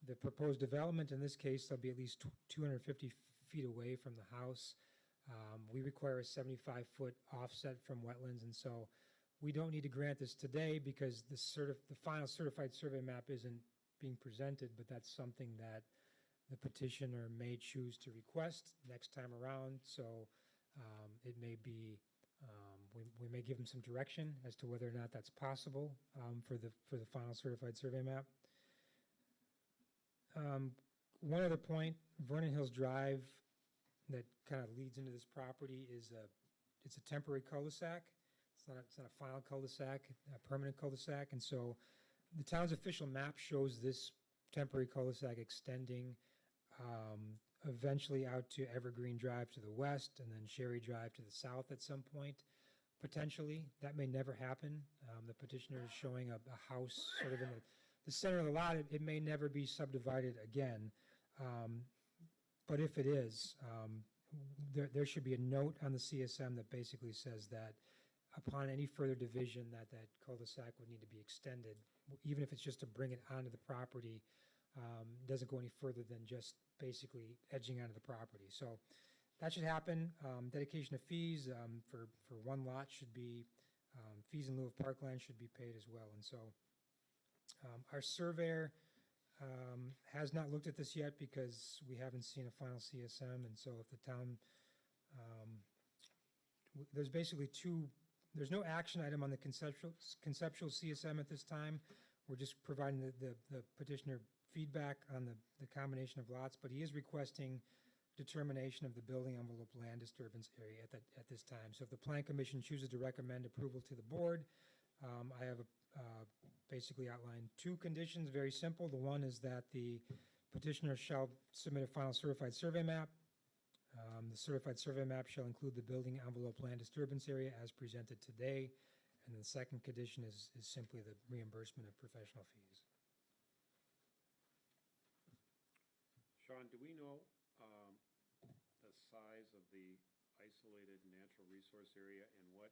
the proposed development. In this case, they'll be at least 250 feet away from the house. We require a 75-foot offset from wetlands, and so we don't need to grant this today because the final certified survey map isn't being presented, but that's something that the petitioner may choose to request next time around. So it may be, we may give them some direction as to whether or not that's possible for the final certified survey map. One other point, Vernon Hills Drive that kind of leads into this property it's a temporary cul-de-sac. It's not a final cul-de-sac, a permanent cul-de-sac. And so the town's official map shows this temporary cul-de-sac extending eventually out to Evergreen Drive to the west and then Sherry Drive to the south at some point, potentially. That may never happen. The petitioner is showing a house sort of in the center of the lot. It may never be subdivided again. But if it is, there should be a note on the CSM that basically says that upon any further division that cul-de-sac would need to be extended, even if it's just to bring it onto the property, doesn't go any further than just basically edging onto the property. So that should happen. Dedication of fees for one lot should be, fees in lieu of parkland should be paid as well. And so our surveyor has not looked at this yet because we haven't seen a final CSM. And so if the town, there's basically there's no action item on the conceptual CSM at this time. We're just providing the petitioner feedback on the combination of lots, but he is requesting determination of the building envelope land disturbance area at this time. So if the Plan Commission chooses to recommend approval to the board, I have basically outlined 2 conditions, very simple. The one is that the petitioner shall submit a final certified survey map. The certified survey map shall include the building envelope land disturbance area as presented today. And the second condition is simply the reimbursement of professional fees. Sean, do we know the size of the isolated natural resource area and what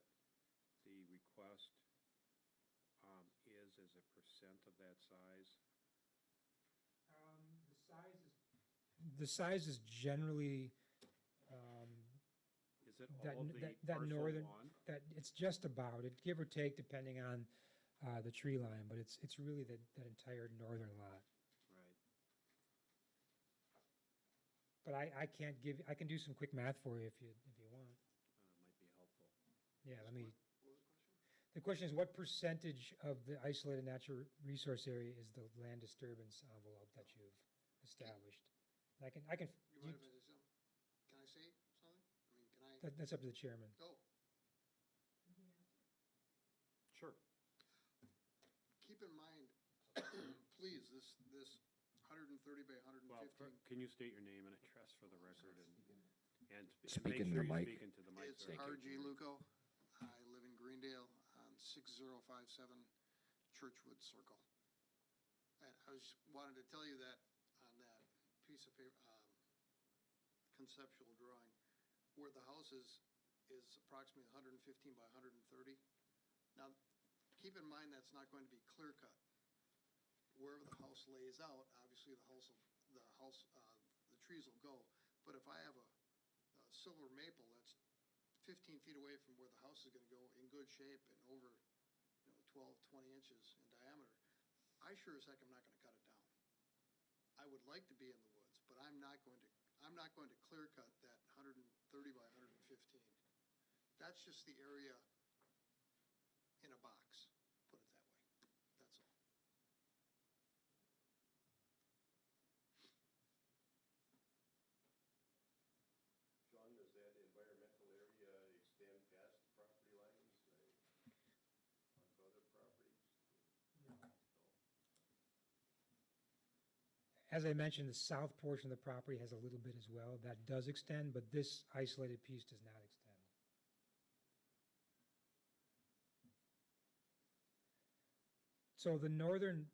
the request is as a percent of that size? The size is generally Is it all of the parcel northern, one? that it's just about it, give or take, depending on the tree line, but it's really that entire northern lot. Right. But I can do some quick math for you if you want. Might be helpful. Yeah, let me. What was the question? The question is, what percentage of the isolated natural resource area is the land disturbance envelope that you've established? And I can. You mind if I say something? Can I say something? I mean, can I? That's up to the chairman. Oh, Sure. keep in mind, please, this 130 by Well, 115 can you state your name and address for the record and Speak make into sure the you mic. speak into the mic, It's sir. R.G. Luco. I live in Greendale on 6057 Churchwood Circle. And I wanted to tell you that on that piece of paper, conceptual drawing, where the house is approximately 115 by 130. Now, keep in mind that's not going to be clear cut. Wherever the house lays out, obviously the trees will go. But if I have a silver maple that's 15 feet away from where the house is going to go in good shape and over, 12, 20 inches in diameter, I sure as heck am not going to cut it down. I would like to be in the woods, but I'm not going to clear cut that 130 by 115. That's just the area in a box, put it that way. That's all. Sean, does that environmental area extend past the property lines onto other properties? No. as I mentioned, the south portion of the property has a little bit as well. That does extend, but this isolated piece does not extend. So the northern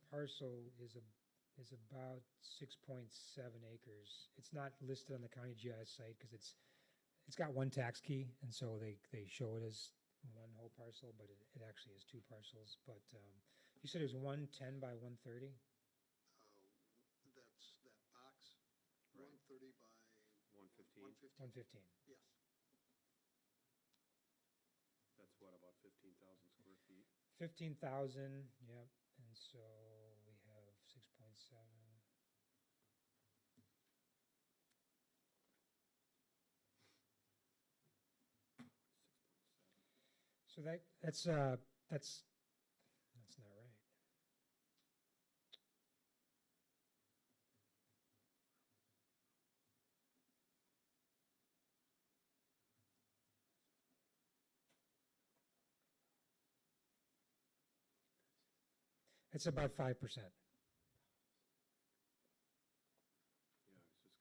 parcel is about 6.7 acres. It's not listed on the county GIS site because it's got one tax key, and so they show it as one whole parcel, but it actually is two parcels. But you said it was 110 by 130? That's that box, Right. 130 by 115? 115. 115. Yes. That's what, about 15,000 square feet? 15,000, yep, and so we have 6.7. So that's not right. It's about 5%. Yeah, I was just gonna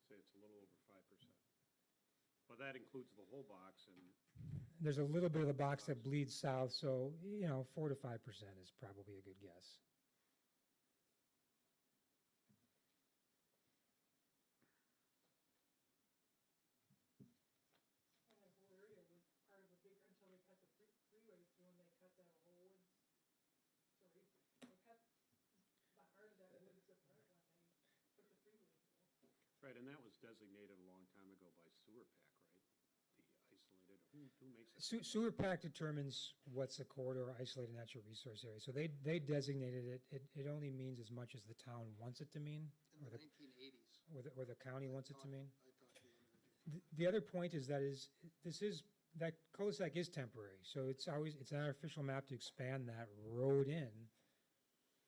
say it's a little over 5%. But that includes the whole box, and There's a little bit of the box that bleeds south, so, 4 to 5% is probably a good guess. And that whole area was part of a bigger, until they cut the freeway through and they cut that whole woods. Sorry, they cut the heart of that woods apart when they put the freeway through. right, and that was designated a long time ago by Sewer Pack, right? The isolated, who makes it? Sewer Pact determines what's a corridor isolated natural resource area. So they designated it. It only means as much as the town wants it to mean, In the 1980s. or the county wants it to mean. I thought the individual. The other point is that cul-de-sac is temporary, so it's an artificial map to expand that road in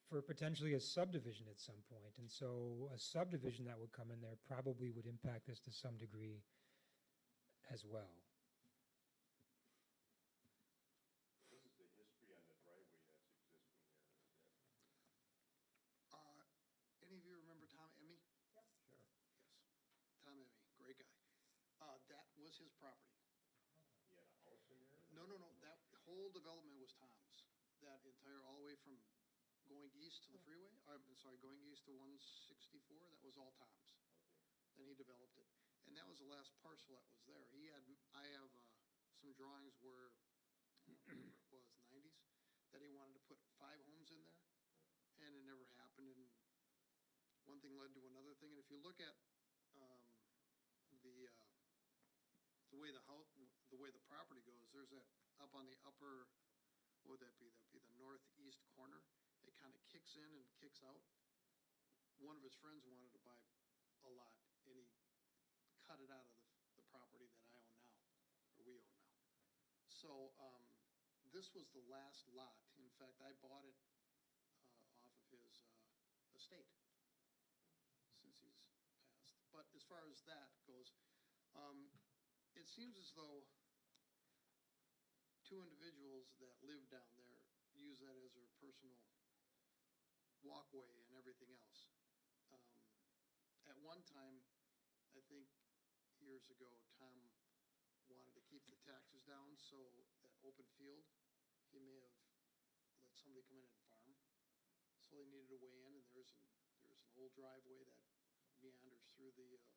for potentially a subdivision at some point. And so a subdivision that would come in there probably would impact this to some degree as well. What is the history on the driveway that's existing there? Is that- Any of you remember Tom Emmy? Yep. Sure. Yes. Tom Emmy, great guy. That was his property. He had a house in there? No, that whole development was Tom's. That entire, all the way from going east to the freeway, I'm sorry, going east to 164, that was all Tom's. Okay. Then he developed it. And that was the last parcel that was there. I have some drawings where, I don't remember it was, 90s, that he wanted to put 5 homes in there, and it never happened, and one thing led to another thing. And if you look at the way the way the property goes, there's that up on the upper, what would that be? That'd be the northeast corner. It kind of kicks in and kicks out. One of his friends wanted to buy a lot, and he cut it out of the property that I own now, or we own now. So this was the last lot. In fact, I bought it off of his estate since he's passed. But as far as that goes, it seems as though 2 individuals that live down there use that as their personal walkway and everything else. At one time, I think years ago, Tom wanted to keep the taxes down, so that open field, he may have let somebody come in and farm. So they needed a way in, and there's an old driveway that meanders through the woods.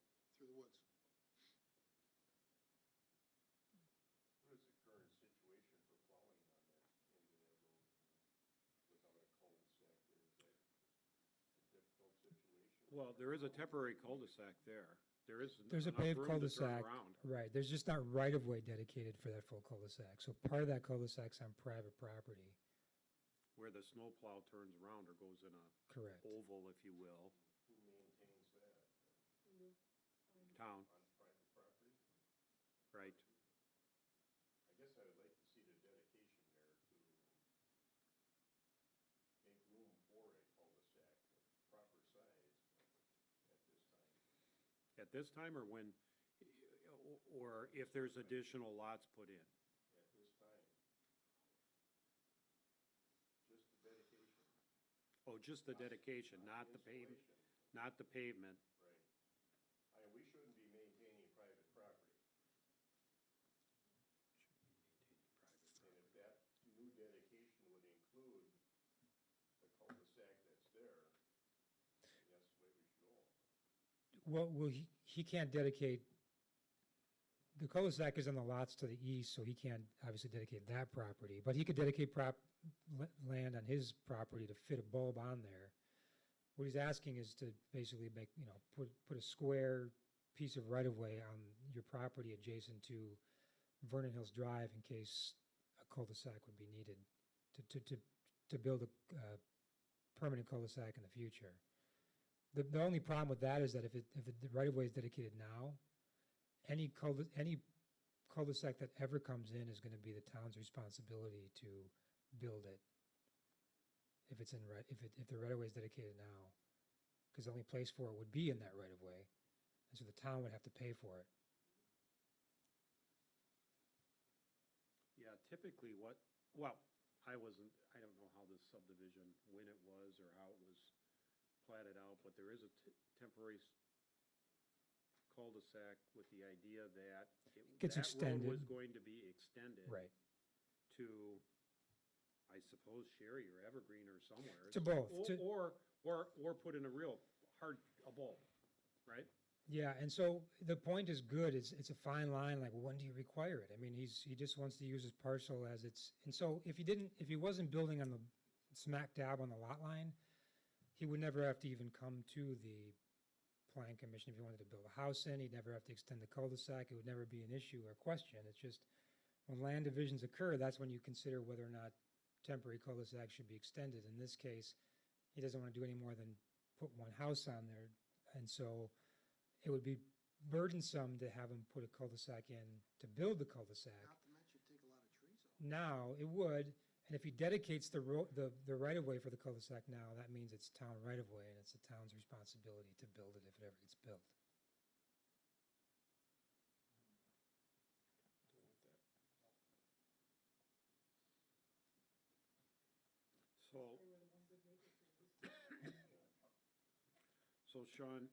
What is the current situation for plowing on that end of that road without a cul-de-sac? Is that a difficult situation? Well, there is a temporary cul-de-sac there. There's a enough paved room to turn cul-de-sac, around. right, there's just not right-of-way dedicated for that full cul-de-sac. So part of that cul-de-sac's on private property, Where the snowplow turns around or goes in a correct. oval, if you will, Who maintains that? town, On private property? right? I guess I would like to see the dedication there to make room for a cul-de-sac of proper size at this time. At this time, or when, or if there's additional lots put in? At this time. Just the dedication. Oh, just the dedication, not the pavement, not the pavement. Right. I mean, we shouldn't be maintaining private property. And if that new dedication would include the cul-de-sac that's there, I think that's the way we should go. Well, he can't dedicate, the cul-de-sac is on the lots to the east, so he can't obviously dedicate that property, but he could dedicate land on his property to fit a bulb on there. What he's asking is to basically make, put a square piece of right-of-way on your property adjacent to Vernon Hills Drive in case a cul-de-sac would be needed to build a permanent cul-de-sac in the future. The only problem with that is that if the right-of-way is dedicated now, any cul-de-sac that ever comes in is going to be the town's responsibility to build it. If the right-of-way is dedicated now, because the only place for it would be in that right-of-way, and so the town would have to pay for it. Yeah, typically I don't know how this subdivision, when it was or how it was platted out, but there is a temporary cul-de-sac with the idea that Gets that extended. road was going to be extended. Right. To, I suppose, Sherry or Evergreen or somewhere. To both, Or put in a bulb, right? Yeah, and so the point is good. It's a fine line. Like, when do you require it? I mean, he just wants to use his parcel as it's. And so if he wasn't building on the smack dab on the lot line, he would never have to even come to the plan commission if he wanted to build a house in. He'd never have to extend the cul-de-sac. It would never be an issue or question. It's just when land divisions occur, that's when you consider whether or not temporary cul-de-sac should be extended. In this case, he doesn't want to do any more than put one house on there, and so it would be burdensome to have him put a cul-de-sac in to build the cul-de-sac. Not to mention take a lot of trees out. Now, it would, and if he dedicates the right-of-way for the cul-de-sac now, that means it's town right-of-way, and it's the town's responsibility to build it if it ever gets built. So Sean,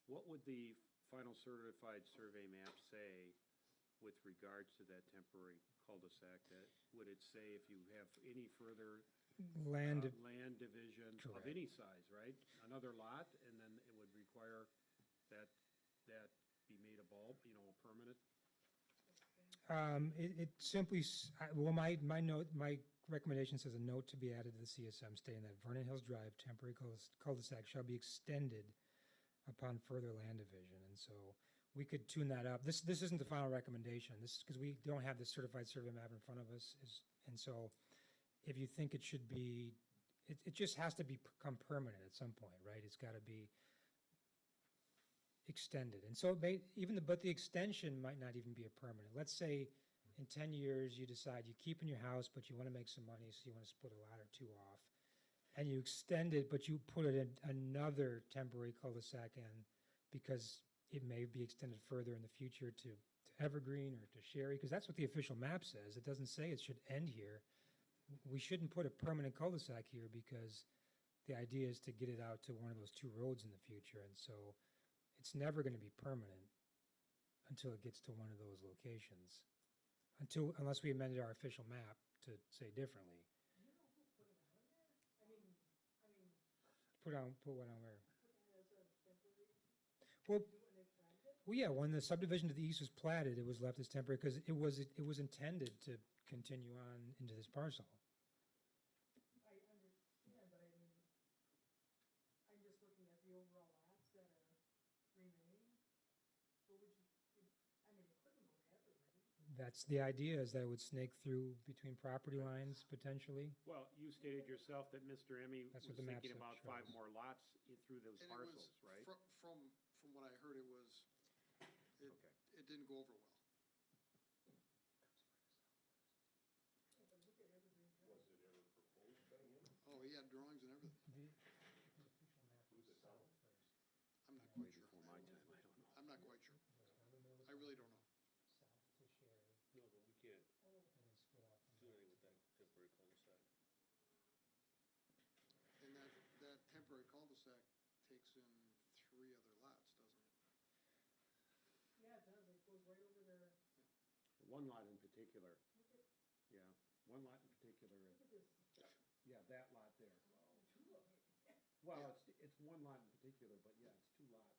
what would the final certified survey map say with regards to that temporary cul-de-sac? Would it say if you have any further Land, land division of Correct. any size, right? Another lot, and then it would require that be made a bulb, a permanent? it simply, my recommendation says a note to be added to the CSM stating that Vernon Hills Drive temporary cul-de-sac shall be extended upon further land division. And so we could tune that up. This isn't the final recommendation. This is because we don't have the certified survey map in front of us. And so if you think it should be, it just has to become permanent at some point, right? It's got to be extended. And so but the extension might not even be a permanent. Let's say in 10 years, you decide you keep in your house, but you want to make some money, so you want to split a lot or two off. And you extend it, but you put it in another temporary cul-de-sac in because it may be extended further in the future to Evergreen or to Sherry, because that's what the official map says. It doesn't say it should end here. We shouldn't put a permanent cul-de-sac here because the idea is to get it out to one of those two roads in the future. And so it's never going to be permanent until it gets to one of those locations, unless we amended our official map to say differently. Do you know who put it on there? I mean, Put what on where? put it as a temporary, Well, when they planned it? Well, yeah, when the subdivision to the east was platted, it was left as temporary because it was intended to continue on into this parcel. I understand, but I mean, I'm just looking at the overall lots that are remaining. What would you, I mean, it couldn't go to Evergreen. That's the idea, is that it would snake through between property lines potentially. Well, you stated yourself that Mr. Emmy was That's what the map thinking about 5 shows. more lots through those And it was, parcels, right? from what I heard, Okay. it didn't go over well. Yeah, but look at Evergreen Drive. Was it ever proposed by him? Oh, he had drawings and everything. Who's the town? I'm not Way quite sure. before my time, I don't know. I'm not quite sure. I really don't know. South to Sherry, No, but we can't and then split off. do anything with that temporary cul-de-sac. cul-de-sac takes in 3 other lots, doesn't it? Yeah, it does. It goes right over there. One lot in particular, Look at, yeah, one lot in particular, look at this. yeah, that lot there. Two of them. Well, it's one lot in particular, but yeah, it's 2 lots.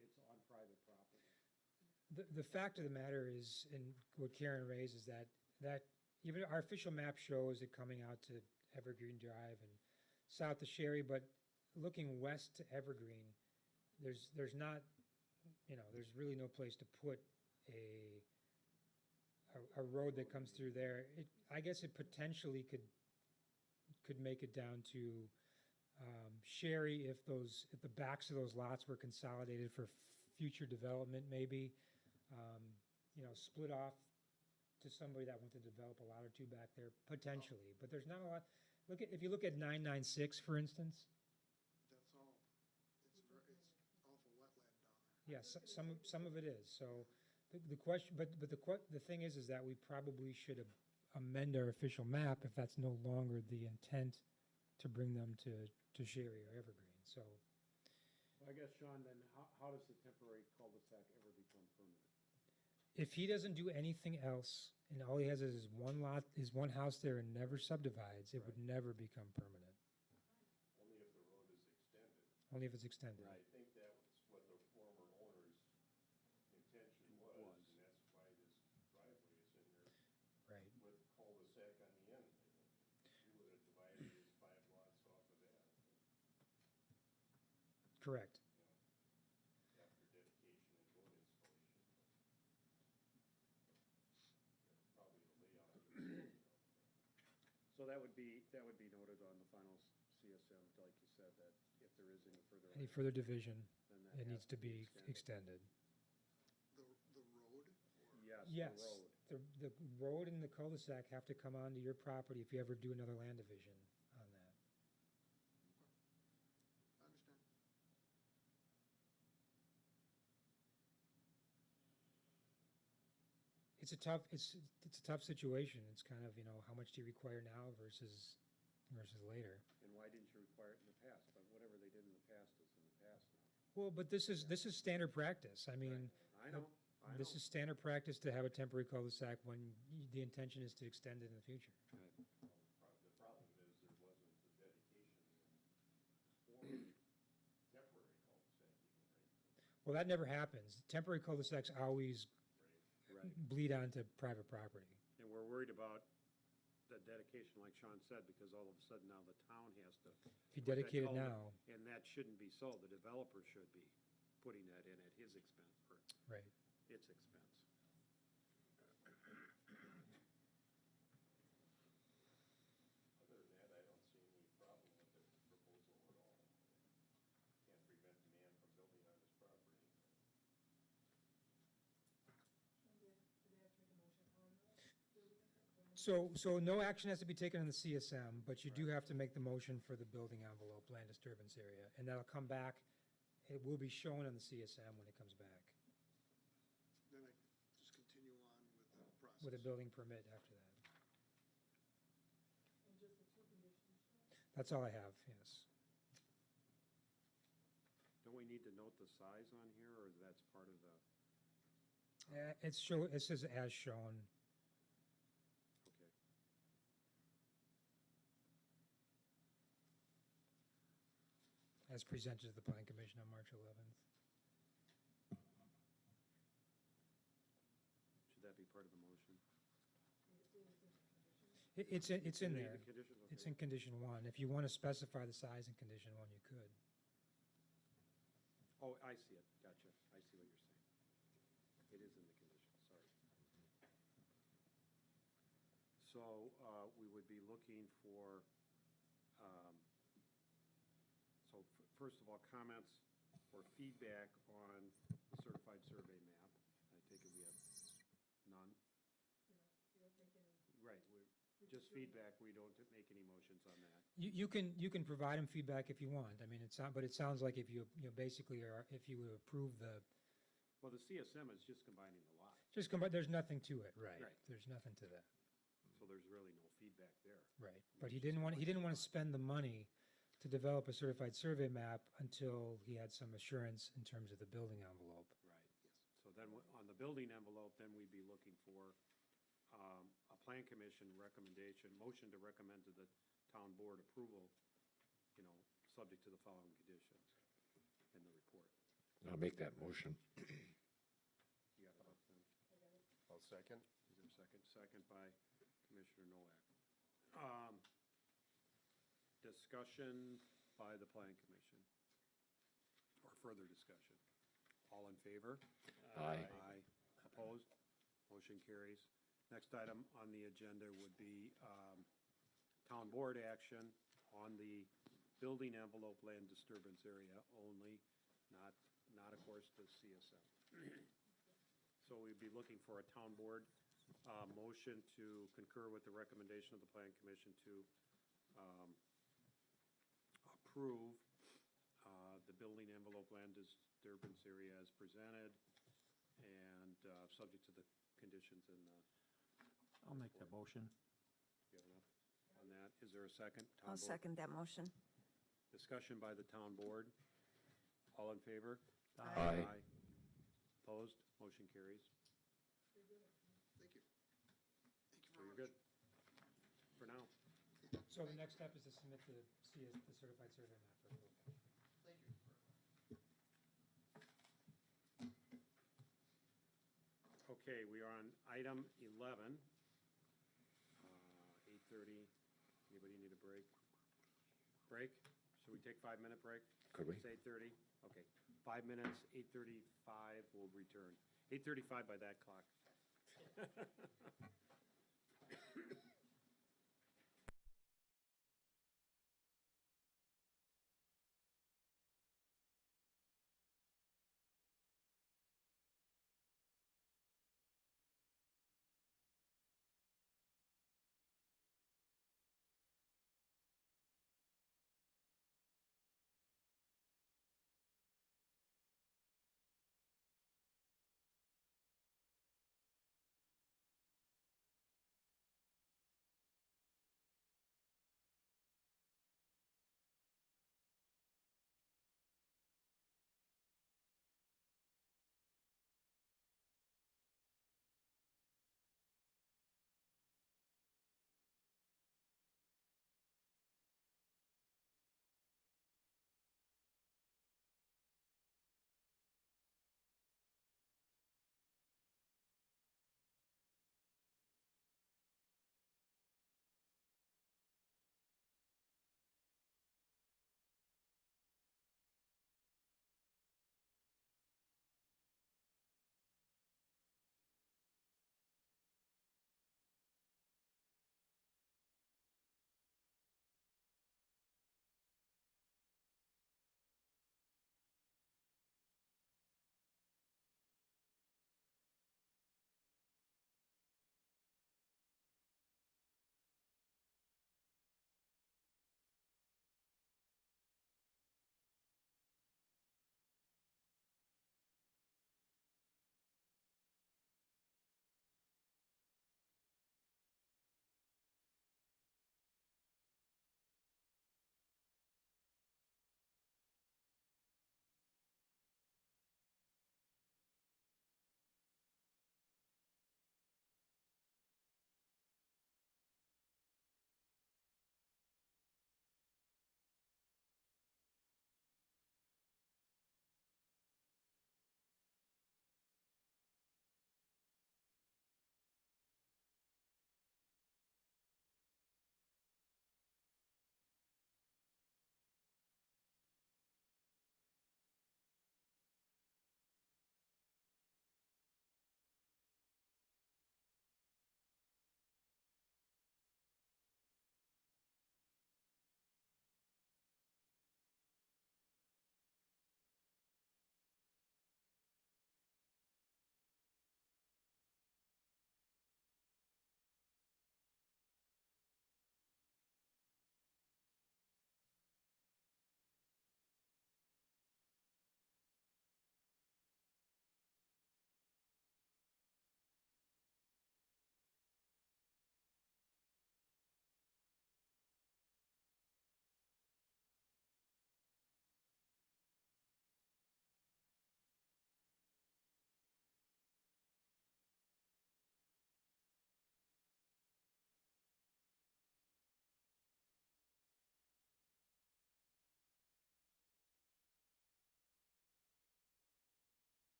It's on private property. The fact of the matter is, and what Karen raised is that even our official map shows it coming out to Evergreen Drive and south to Sherry, but looking west to Evergreen, there's not, there's really no place to put a road that comes through there. I guess it potentially could make it down to Sherry if the backs of those lots were consolidated for future development, maybe. Split off to somebody that wants to develop a lot or 2 back there, potentially. But there's not a lot. If you look at 996, for instance. That's all. It's awful wetland down there. Yes, some of it is. So the question, but the thing is that we probably should amend our official map if that's no longer the intent to bring them to Sherry or Evergreen. So Well, I guess, Sean, then how does the temporary cul-de-sac ever become permanent? if he doesn't do anything else and all he has is one lot, is one house there and never subdivides, it would never become permanent, Only if the road is extended. only if it's extended. I think that was what the former owner's intention was, and that's why this driveway is in there Right. with cul-de-sac on the end. He would have divided his 5 lots off of that, Correct. after dedication and road installation. That's probably the layout. So that would be noted on the final CSM, like you said, that if there is Any further division, then that it has needs to to be be extended. The road, or? Yes, the Yes, road. the road and the cul-de-sac have to come onto your property if you ever do another land division on that. I understand. It's a tough situation. It's kind of, how much do you require now versus later? And why didn't you require it in the past? But whatever they did in the past is in the past now. Well, but this is standard practice. I mean, I know. this is standard practice to have a temporary cul-de-sac when the intention is to extend it in the future. Right. The problem is there wasn't the dedication for temporary cul-de-sac even, right? Well, that never happens. Temporary cul-de-sacs always Right. bleed onto private property. And we're worried about the dedication, like Sean said, because all of a sudden now the town has to. If you put that dedicate it culvert, now. And that shouldn't be so. The developer should be putting that in at his expense, or Right. its expense. Other than that, I don't see any problem with the proposal at all. Can't prevent the man from building on his property. So no action has to be taken on the CSM, but you do have to make the motion for the building envelope, land disturbance area, and that'll come back. It will be shown on the CSM when it comes back, Then I just continue on with the process. with a building permit after that. That's all I have, yes. Don't we need to note the size on here, or that's part of the, It says as shown. okay. As presented to the Plan Commission on March 11th. Should that be part of the motion? It's in In the there. condition, It's okay. in condition 1. If you want to specify the size in condition 1, you could. Oh, I see it, gotcha, I see what you're saying. It is in the condition, sorry. So, we would be looking for, first of all, comments or feedback on the certified survey map. I take it we have none? Right, just feedback, we don't make any motions on that. You can provide them feedback if you want. I mean, but it sounds like if you basically are, if you would approve Well, the CSM is just combining the lot, there's nothing to it, right? Right. There's nothing to that, so there's really no feedback there. right? But he didn't want to spend the money to develop a certified survey map until he had some assurance in terms of the building envelope. Right. So then, on the building envelope, then we'd be looking for a plan commission recommendation, motion to recommend to the town board approval, subject to the following conditions in the report. I'll make that motion. You got it, Tim? I'll second. Is there a second? Second by Commissioner Nowak. Discussion by the plan commission, or further discussion. All in favor? Aye. Aye. Opposed? Motion carries. Next item on the agenda would be town board action on the building envelope land disturbance area only, not of course the CSM. So we'd be looking for a town board motion to concur with the recommendation of the plan commission to approve the building envelope land disturbance area as presented and subject to the conditions in the. I'll make that motion. You have enough on that? Is there a second? Town I'll board? second that motion. Discussion by the town board. All in favor? Aye. Opposed? Motion carries. Thank you. Thank you So very you're much. good for now. So the next step is to submit the certified survey map for approval. Thank you. Okay, we are on item 11. 8:30. Anybody need a break? Break? Should we take 5-minute break? Could we? It's 8:30? Okay. 5 minutes, 8:35, we'll return. 8:35 by that clock.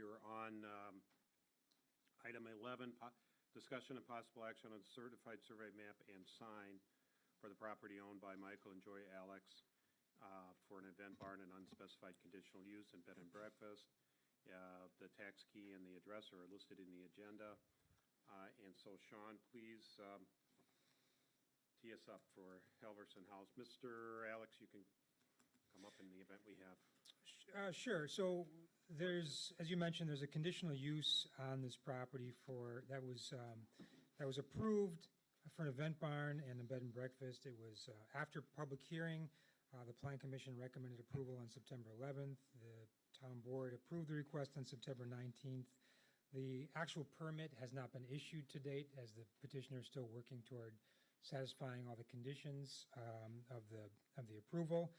we were on item 11, discussion and possible action on certified survey map and sign for the property owned by Michael and Joy Alex for an event barn and unspecified conditional use and bed and breakfast. The tax key and the address are listed in the agenda. And so, Sean, please tee us up for Halverson House. Mr. Alex, you can come up in the event we have. Sure. So there's, as you mentioned, there's a conditional use on this property that was approved for an event barn and a bed and breakfast. It was after public hearing. The Plan Commission recommended approval on September 11th. The town board approved the request on September 19th. The actual permit has not been issued to date, as the petitioner is still working toward satisfying all the conditions of the approval.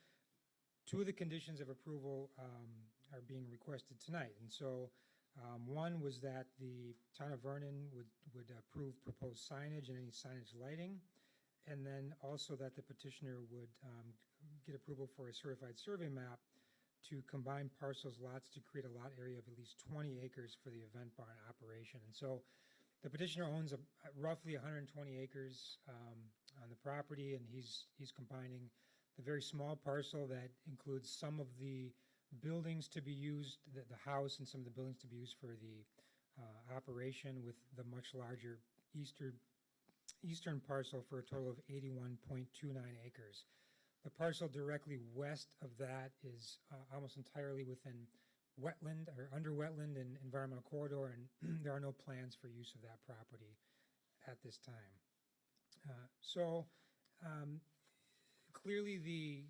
Two of the conditions of approval are being requested tonight. And so one was that the town of Vernon would approve proposed signage and any signage lighting. And then also that the petitioner would get approval for a certified survey map to combine parcels lots to create a lot area of at least 20 acres for the event barn operation. And so the petitioner owns roughly 120 acres on the property, and he's combining the very small parcel that includes some of the buildings to be used, the house and some of the buildings to be used for the operation, with the much larger eastern parcel for a total of 81.29 acres. The parcel directly west of that is almost entirely within wetland or under wetland and environmental corridor, and there are no plans for use of that property at this time. Clearly the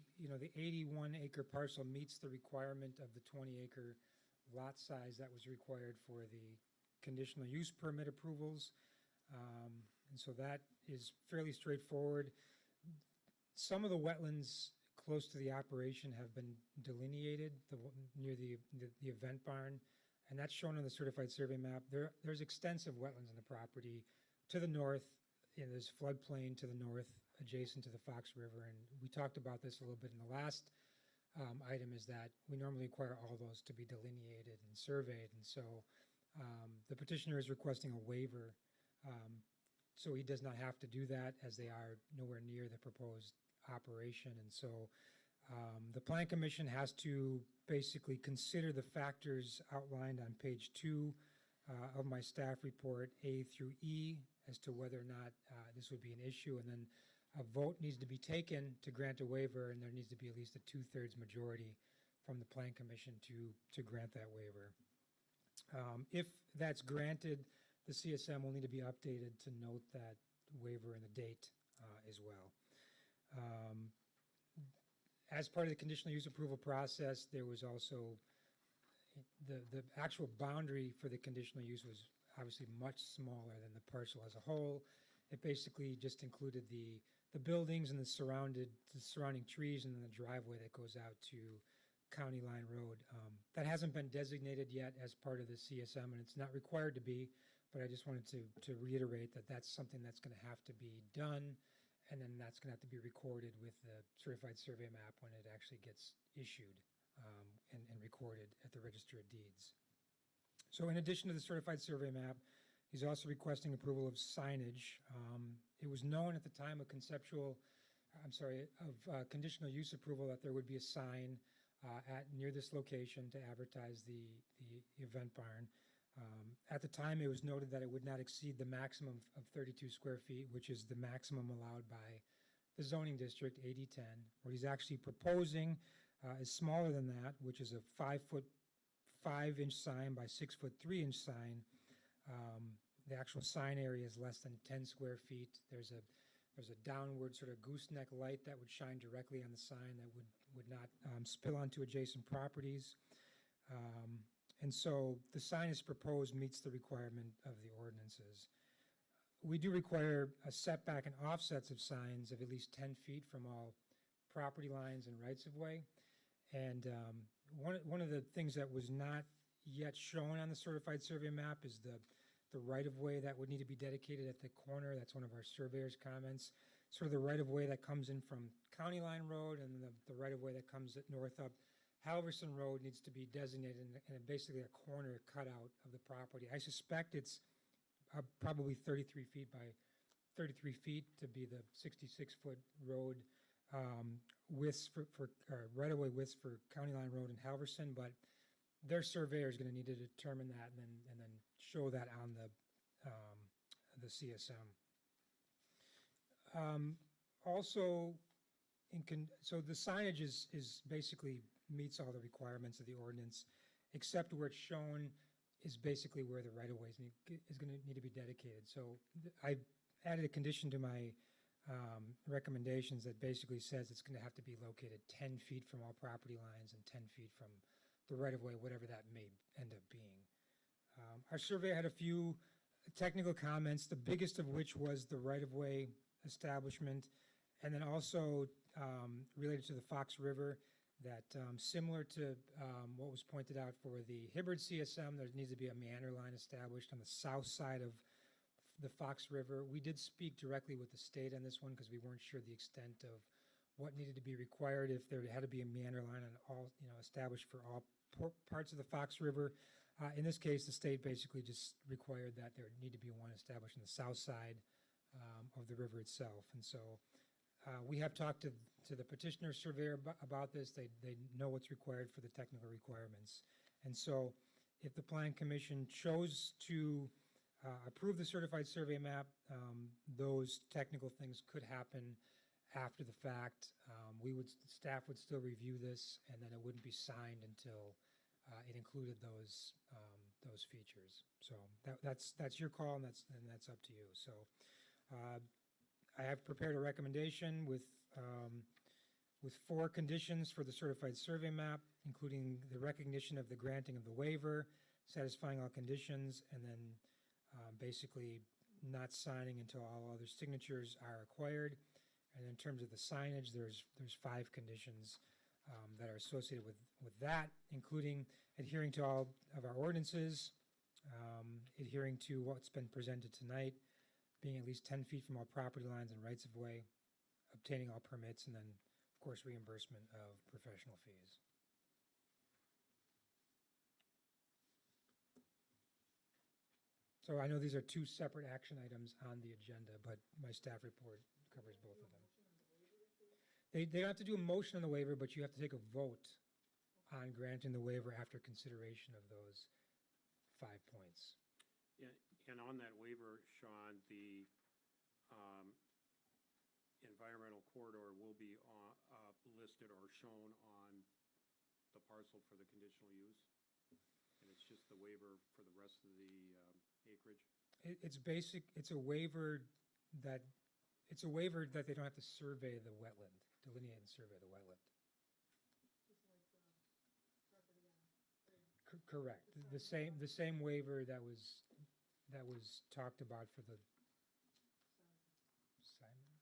81 acre parcel meets the requirement of the 20 acre lot size that was required for the conditional use permit approvals. And so that is fairly straightforward. Some of the wetlands close to the operation have been delineated near the event barn, and that's shown on the certified survey map. There's extensive wetlands on the property to the north. There's floodplain to the north adjacent to the Fox River, and we talked about this a little bit in the last item, is that we normally require all those to be delineated and surveyed. And so the petitioner is requesting a waiver, so he does not have to do that, as they are nowhere near the proposed operation. And so the Plan Commission has to basically consider the factors outlined on page 2 of my staff report, A through E, as to whether or not this would be an issue. And then a vote needs to be taken to grant a waiver, and there needs to be at least a 2/3 majority from the Plan Commission to grant that waiver. If that's granted, the CSM will need to be updated to note that waiver and the date as well. As part of the conditional use approval process, there was also the actual boundary for the conditional use was obviously much smaller than the parcel as a whole. It basically just included the buildings and the surrounding trees, and then the driveway that goes out to County Line Road. That hasn't been designated yet as part of the CSM, and it's not required to be, but I just wanted to reiterate that that's something that's going to have to be done, and then that's going to have to be recorded with the certified survey map when it actually gets issued and recorded at the Register of Deeds. So in addition to the certified survey map, he's also requesting approval of signage. It was known at the time of conditional use approval that there would be a sign near this location to advertise the event barn. At the time, it was noted that it would not exceed the maximum of 32 square feet, which is the maximum allowed by the zoning district, AD 10. What he's actually proposing is smaller than that, which is a 5-inch sign by 6'3" sign. The actual sign area is less than 10 square feet. There's a downward sort of gooseneck light that would shine directly on the sign that would not spill onto adjacent properties. And so the sign as proposed meets the requirement of the ordinances. We do require a setback and offsets of signs of at least 10 feet from all property lines and rights of way. And one of the things that was not yet shown on the certified survey map is the right-of-way that would need to be dedicated at the corner. That's one of our surveyor's comments. Sort of the right-of-way that comes in from County Line Road, and the right-of-way that comes north up Halverson Road needs to be designated in basically a corner cutout of the property. I suspect it's probably 33 feet by 33 feet to be the 66-foot road widths right-of-way widths for County Line Road and Halverson, but their surveyor is going to need to determine that and then show that on the CSM. Also, so the signage is basically meets all the requirements of the ordinance, except where it's shown is basically where the right-of-way is going to need to be dedicated. So I added a condition to my recommendations that basically says it's going to have to be located 10 feet from all property lines and 10 feet from the right-of-way, whatever that may end up being. Our survey had a few technical comments, the biggest of which was the right-of-way establishment, and then also related to the Fox River, that similar to what was pointed out for the Hibbard CSM, there needs to be a meander line established on the south side of the Fox River. We did speak directly with the state on this one because we weren't sure the extent of what needed to be required, if there had to be a meander line on all, established for all parts of the Fox River. In this case, the state basically just required that there need to be one established on the south side of the river itself. And so we have talked to the petitioner surveyor about this. They know what's required for the technical requirements. And so if the Plan Commission chose to approve the certified survey map, those technical things could happen after the fact. Staff would still review this, and then it wouldn't be signed until it included those features. So that's your call, and that's up to you. So I have prepared a recommendation with 4 conditions for the certified survey map, including the recognition of the granting of the waiver, satisfying all conditions, and then basically not signing until all other signatures are acquired. And in terms of the signage, there's 5 conditions that are associated with that, including adhering to all of our ordinances, adhering to what's been presented tonight, being at least 10 feet from all property lines and rights of way, obtaining all permits, and then, of course, reimbursement of professional fees. So I know these are 2 separate action items on the agenda, but my staff report covers both of them. They don't have to do a motion on the waiver, but you have to take a vote on granting the waiver after consideration of those 5 points. Yeah, and on that waiver, Sean, the environmental corridor will be listed or shown on the parcel for the conditional use? And it's just the waiver for the rest of the acreage? It's basic, it's a waiver that they don't have to survey the wetland, delineate and survey the wetland. Correct. The same waiver that was talked about for the Simon.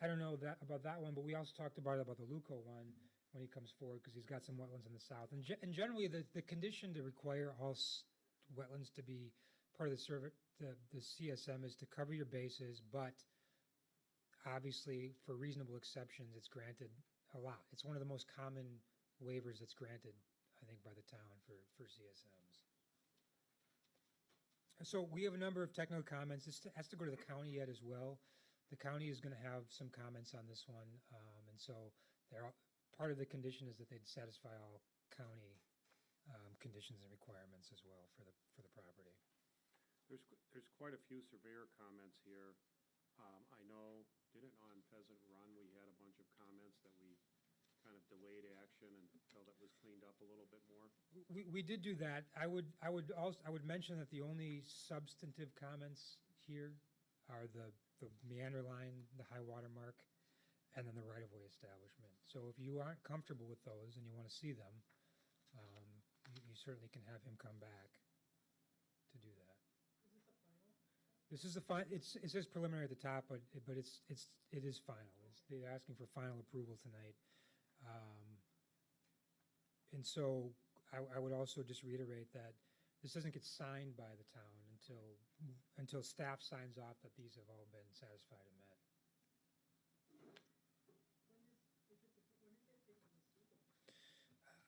I don't know about that one, but we also talked about the Luco one when he comes forward, because he's got some wetlands in the south. And generally, the condition to require all wetlands to be part of the CSM is to cover your bases, but obviously, for reasonable exceptions, it's granted a lot. It's one of the most common waivers that's granted, I think, by the town for CSMs. So we have a number of technical comments. This has to go to the county yet as well. The county is going to have some comments on this one, and so part of the condition is that they'd satisfy all county conditions and requirements as well for the property. There's quite a few surveyor comments here. I know, didn't on Pheasant Run, we had a bunch of comments that we kind of delayed action until that was cleaned up a little bit more? We did do that. I would mention that the only substantive comments here are the meander line, the high water mark, and then the right-of-way establishment. So if you aren't comfortable with those and you want to see them, you certainly can have him come back to do that. This is the final? It says preliminary at the top, but it is final. They're asking for final approval tonight. And so I would also just reiterate that this doesn't get signed by the town until staff signs off that these have all been satisfied and met.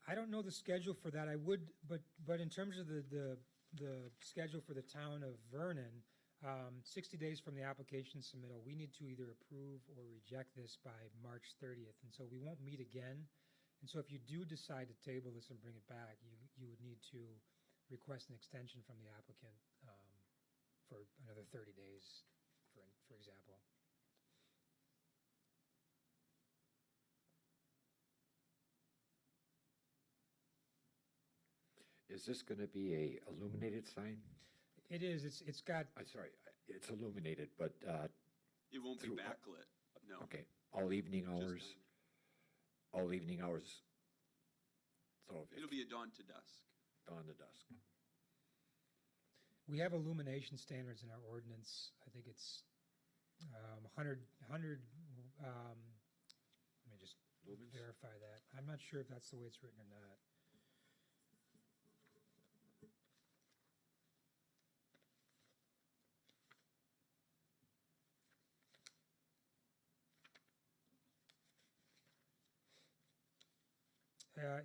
I don't know the schedule for that. I would, but in terms of the schedule for the town of Vernon, 60 days from the application submittal, we need to either approve or reject this by March 30th. And so we won't meet again. And so if you do decide to table this and bring it back, you would need to request an extension from the applicant for another 30 days, for example. Is this going to be a illuminated sign? It is, it's got, I'm sorry, it's illuminated, but, It won't be Through- backlit, no. okay, all evening Just hours, done. all evening hours. So if It'll be a dawn to dusk. dawn to dusk. we have illumination standards in our ordinance. I think it's 100, let me just Lumens? verify that. I'm not sure if that's the way it's written or not.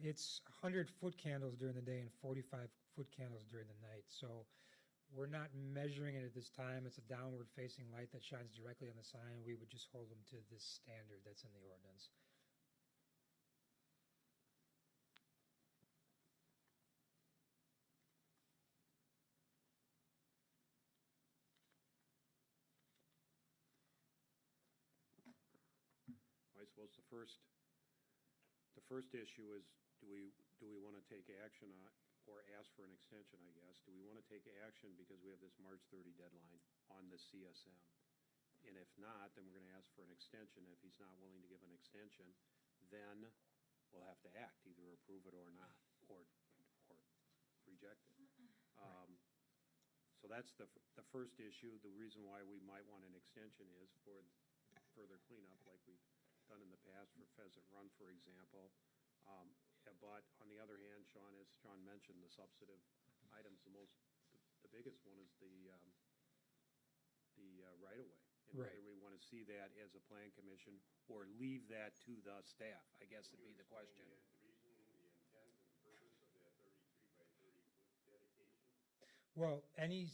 It's 100-foot candles during the day and 45-foot candles during the night. So we're not measuring it at this time. It's a downward-facing light that shines directly on the sign. We would just hold them to this standard that's in the ordinance. I suppose the first issue is, do we want to take action on, or ask for an extension, I guess? Do we want to take action because we have this March 30 deadline on the CSM? And if not, then we're going to ask for an extension. If he's not willing to give an extension, then we'll have to act, either approve it or not, or reject it. So that's the first issue. The reason why we might want an extension is for further cleanup, like we've done in the past for Pheasant Run, for example. But on the other hand, Sean, as Sean mentioned, the substantive items, the biggest one is the right-of-way. And Right. whether we want to see that as a plan commission or leave that to the staff, I guess would be the question. The reason, the intent and purpose of that 33 by 30 foot dedication? Well, any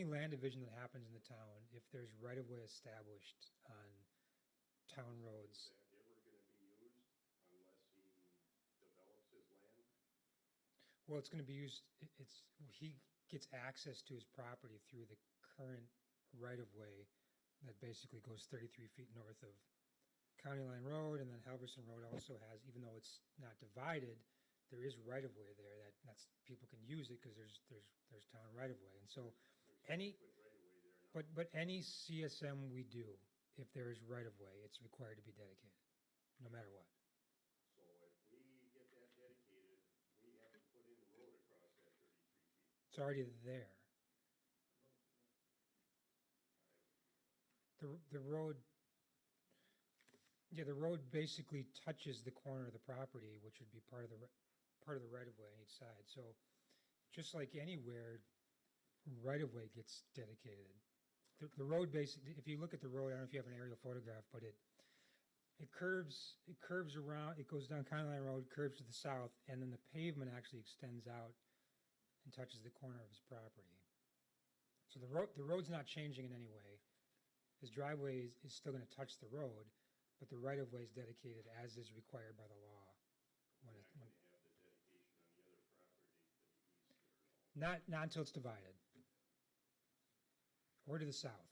land division that happens in the town, if there's right-of-way established on town roads, Is that ever gonna be used unless he develops his land? well, it's gonna be used, he gets access to his property through the current right-of-way that basically goes 33 feet north of County Line Road, and then Halverson Road also has, even though it's not divided, there is right-of-way there that's, people can use it because there's town right-of-way. And so any, Put right away there now. but any CSM we do, if there is right-of-way, it's required to be dedicated, no matter what. So if we get that dedicated, we have to put in the road across that 33 feet. It's already there. The road, yeah, the road basically touches the corner of the property, which would be part of the right-of-way on each side. So just like anywhere, right-of-way gets dedicated. The road basically, if you look at the road, I don't know if you have an aerial photograph, but it curves around, it goes down County Line Road, curves to the south, and then the pavement actually extends out and touches the corner of his property. So the road's not changing in any way. His driveway is still gonna touch the road, but the right-of-way is dedicated as is required by the law. We're not gonna have the dedication on the other property to the east there at all. Not until it's divided. Or to the south.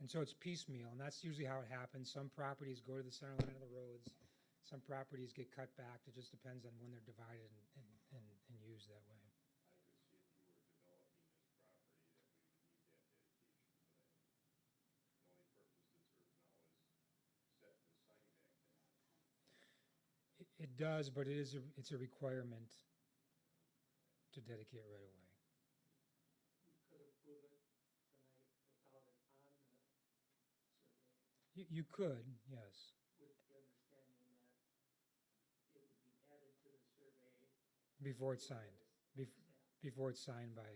And so it's piecemeal, and that's usually how it happens. Some properties go to the center line of the roads. Some properties get cut back. It just depends on when they're divided and used that way. I could see if you were developing this property that we would need that dedication, but the only purpose it serves now is setting the sign back then. It does, but it's a requirement to dedicate right away. You could approve it tonight without it on the survey, You could, yes. with the understanding that it would be added to the survey Before it's signed, before it's signed by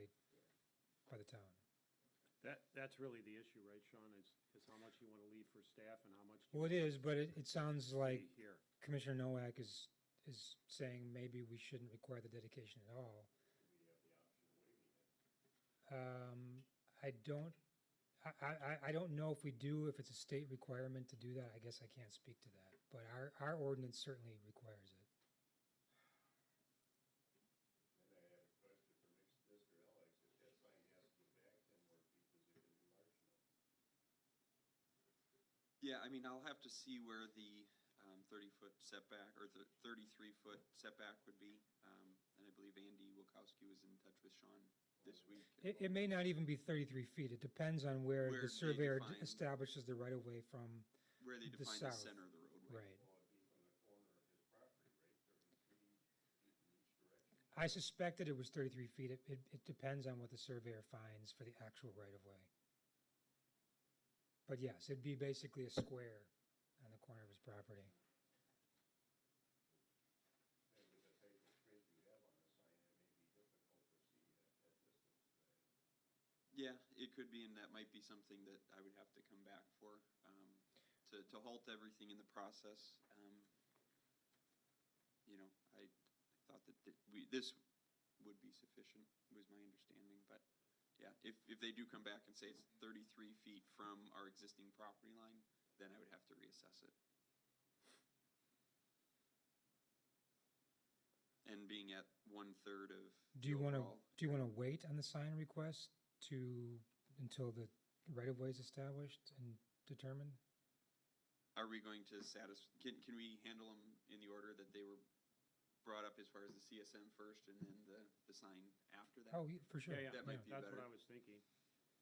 the town. That's really the issue, right, Sean, is how much you want to leave for staff and how much. Well, it is, but it sounds like Here. Commissioner Nowak is saying maybe we shouldn't require the dedication at all. I don't know if we do, if it's a state requirement to do that, I guess I can't speak to that, but our ordinance certainly requires it. And I have a question for Mr. Alex, if that sign has to go back 10 more feet, is it gonna be large enough? Yeah, I mean, I'll have to see where the 30-foot setback, or the 33-foot setback would be. And I believe Andy Wilkowski was in touch with Sean this week. It may not even be 33 feet, it depends on where Where the they surveyor define- establishes the right-of-way from Where they the define the south. center of the roadway. Right. Well, it'd be from the corner of his property, right, 33 feet in each direction. I suspected it was 33 feet. It depends on what the surveyor finds for the actual right-of-way. But yes, it'd be basically a square on the corner of his property. And with the type of print you have on the sign, it may be difficult to see at that distance. Yeah, it could be, and that might be something that I would have to come back for, to halt everything in the process. You know, I thought that this would be sufficient, was my understanding, but yeah, if they do come back and say it's 33 feet from our existing property line, then I would have to reassess it. And being at 1/3 of Do you the want to, overall- do you want to wait on the sign request until the right-of-way is established and determined? Are we going to can we handle them in the order that they were brought up as far as the CSM first and then the sign after that? Oh, for sure. Yeah, That might be that's what better. I was thinking,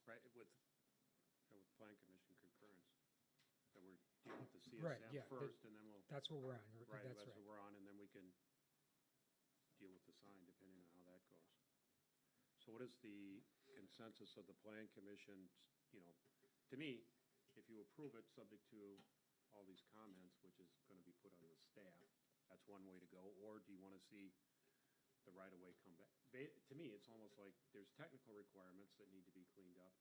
right, with Plan Commission concurrence. That we're dealing with the Right, CSM yeah, first, and then we'll, That's what we're on. right, That's that's right. what we're on, and then we can deal with the sign, depending on how that goes. So what is the consensus of the Plan Commission, you know, to me, if you approve it, subject to all these comments, which is gonna be put on the staff, that's one way to go, or do you wanna see the right-of-way come back? To me, it's almost like there's technical requirements that need to be cleaned up,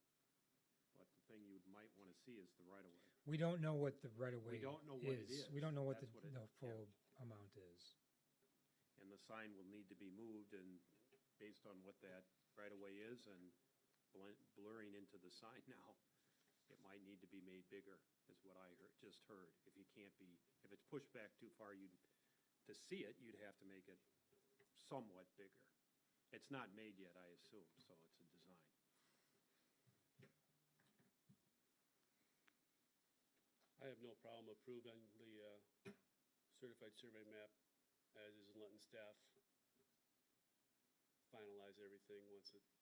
but the thing you might wanna see is the right-of-way. We don't know what the right-of-way We don't know what it is. We don't know what That's what it- the full amount is. And the sign will need to be moved, and based on what that right-of-way is and blurring into the sign now, it might need to be made bigger, is what I just heard. If it's pushed back too far, to see it, you'd have to make it somewhat bigger. It's not made yet, I assume, so it's a design. I have no problem approving the certified survey map as is, and letting staff finalize everything once it's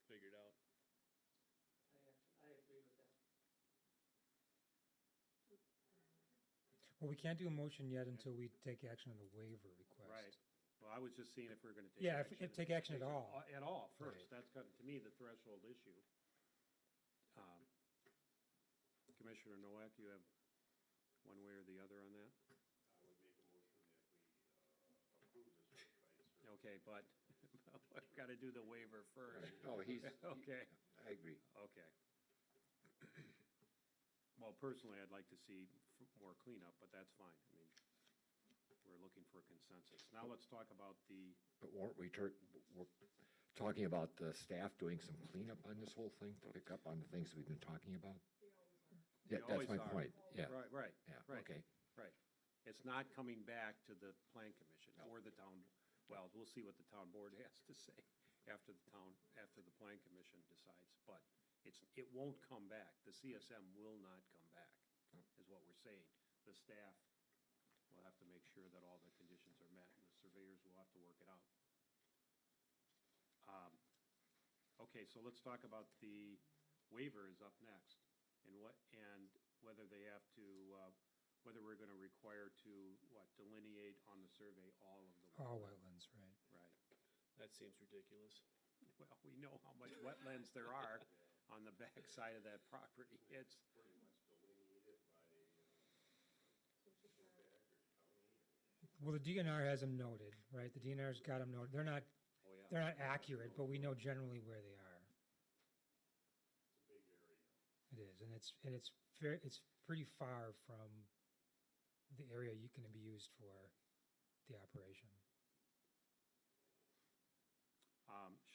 figured out. I agree with that. Well, we can't do a motion yet until we take action on the waiver request. Right. Well, I was just seeing if we're gonna take Yeah, action. if take action at all. At all, first. Right. That's kind of, to me, the threshold issue. Commissioner Nowak, you have one way or the other on that? I would make a motion that we approve this certified survey. Okay, but we've got to do the waiver first. No, Okay, I agree. okay. Well, personally, I'd like to see more cleanup, but that's fine. I mean, we're looking for a consensus. Now let's talk about But weren't we're talking about the staff doing some cleanup on this whole thing to pick up on the things we've been talking about? Yeah, We that's always my are. point, yeah. Right. Yeah, right, okay. Right. It's not coming back to the Plan Commission or the town, well, we'll see what the town board has to say after the Plan Commission decides, but it won't come back. The CSM will not come back, is what we're saying. The staff will have to make sure that all the conditions are met, and the surveyors will have to work it out. Okay, so let's talk about the waiver is up next, and whether they have to, whether we're gonna require to, delineate on the survey all of the. All wetlands, right. Right. That seems ridiculous. Well, we know how much wetlands there are on the back side of that property. It's, Pretty much delineated by setback or county or. Well, the DNR has them noted, right? The DNR's got them noted. Oh, yeah. They're not accurate, but we know generally where they are. It's a big area. It is, and it's pretty far from the area you can be used for the operation.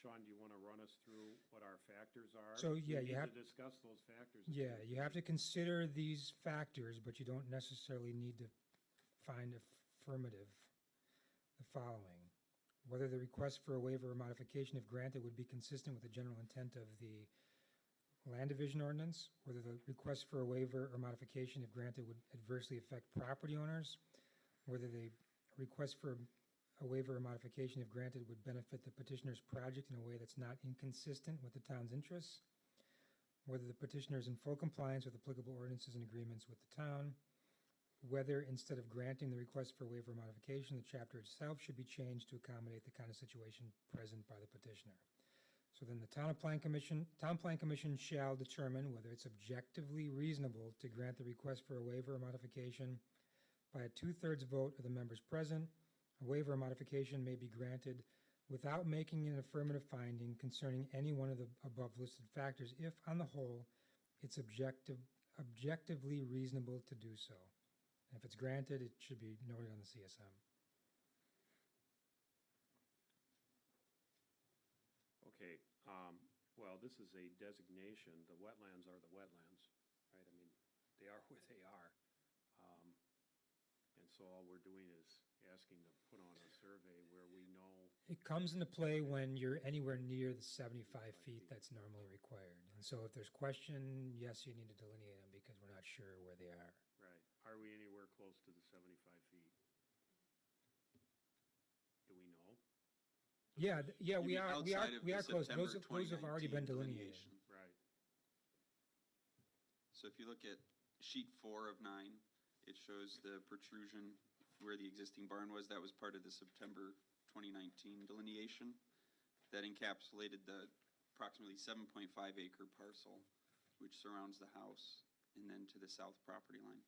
Sean, do you want to run us through what our factors are? So, yeah, We you have- need to discuss those factors. Yeah, you have to consider these factors, but you don't necessarily need to find affirmative the following. Whether the request for a waiver or modification, if granted, would be consistent with the general intent of the land division ordinance, whether the request for a waiver or modification, if granted, would adversely affect property owners, whether the request for a waiver or modification, if granted, would benefit the petitioner's project in a way that's not inconsistent with the town's interests, whether the petitioner is in full compliance with applicable ordinances and agreements with the town, whether instead of granting the request for waiver or modification, the chapter itself should be changed to accommodate the kind of situation present by the petitioner. So then the Town Plan Commission shall determine whether it's objectively reasonable to grant the request for a waiver or modification by a 2/3 vote of the members present. A waiver or modification may be granted without making an affirmative finding concerning any one of the above listed factors if, on the whole, it's objectively reasonable to do so. And if it's granted, it should be noted on the CSM. Okay, well, this is a designation. The wetlands are the wetlands, right? I mean, they are where they are. And so all we're doing is asking to put on a survey where we know, It comes into play when you're anywhere near the 75 feet that's normally required. And so if there's question, yes, you need to delineate them because we're not sure where they are. right, are we anywhere close to the 75 feet? Do we know? Yeah, You we mean are outside of the close. September Those have already been 2019 delineated. delineation. Right, So if you look at sheet 4 of 9, it shows the protrusion where the existing barn was. That was part of the September 2019 delineation that encapsulated the approximately 7.5 acre parcel which surrounds the house and then to the south property line.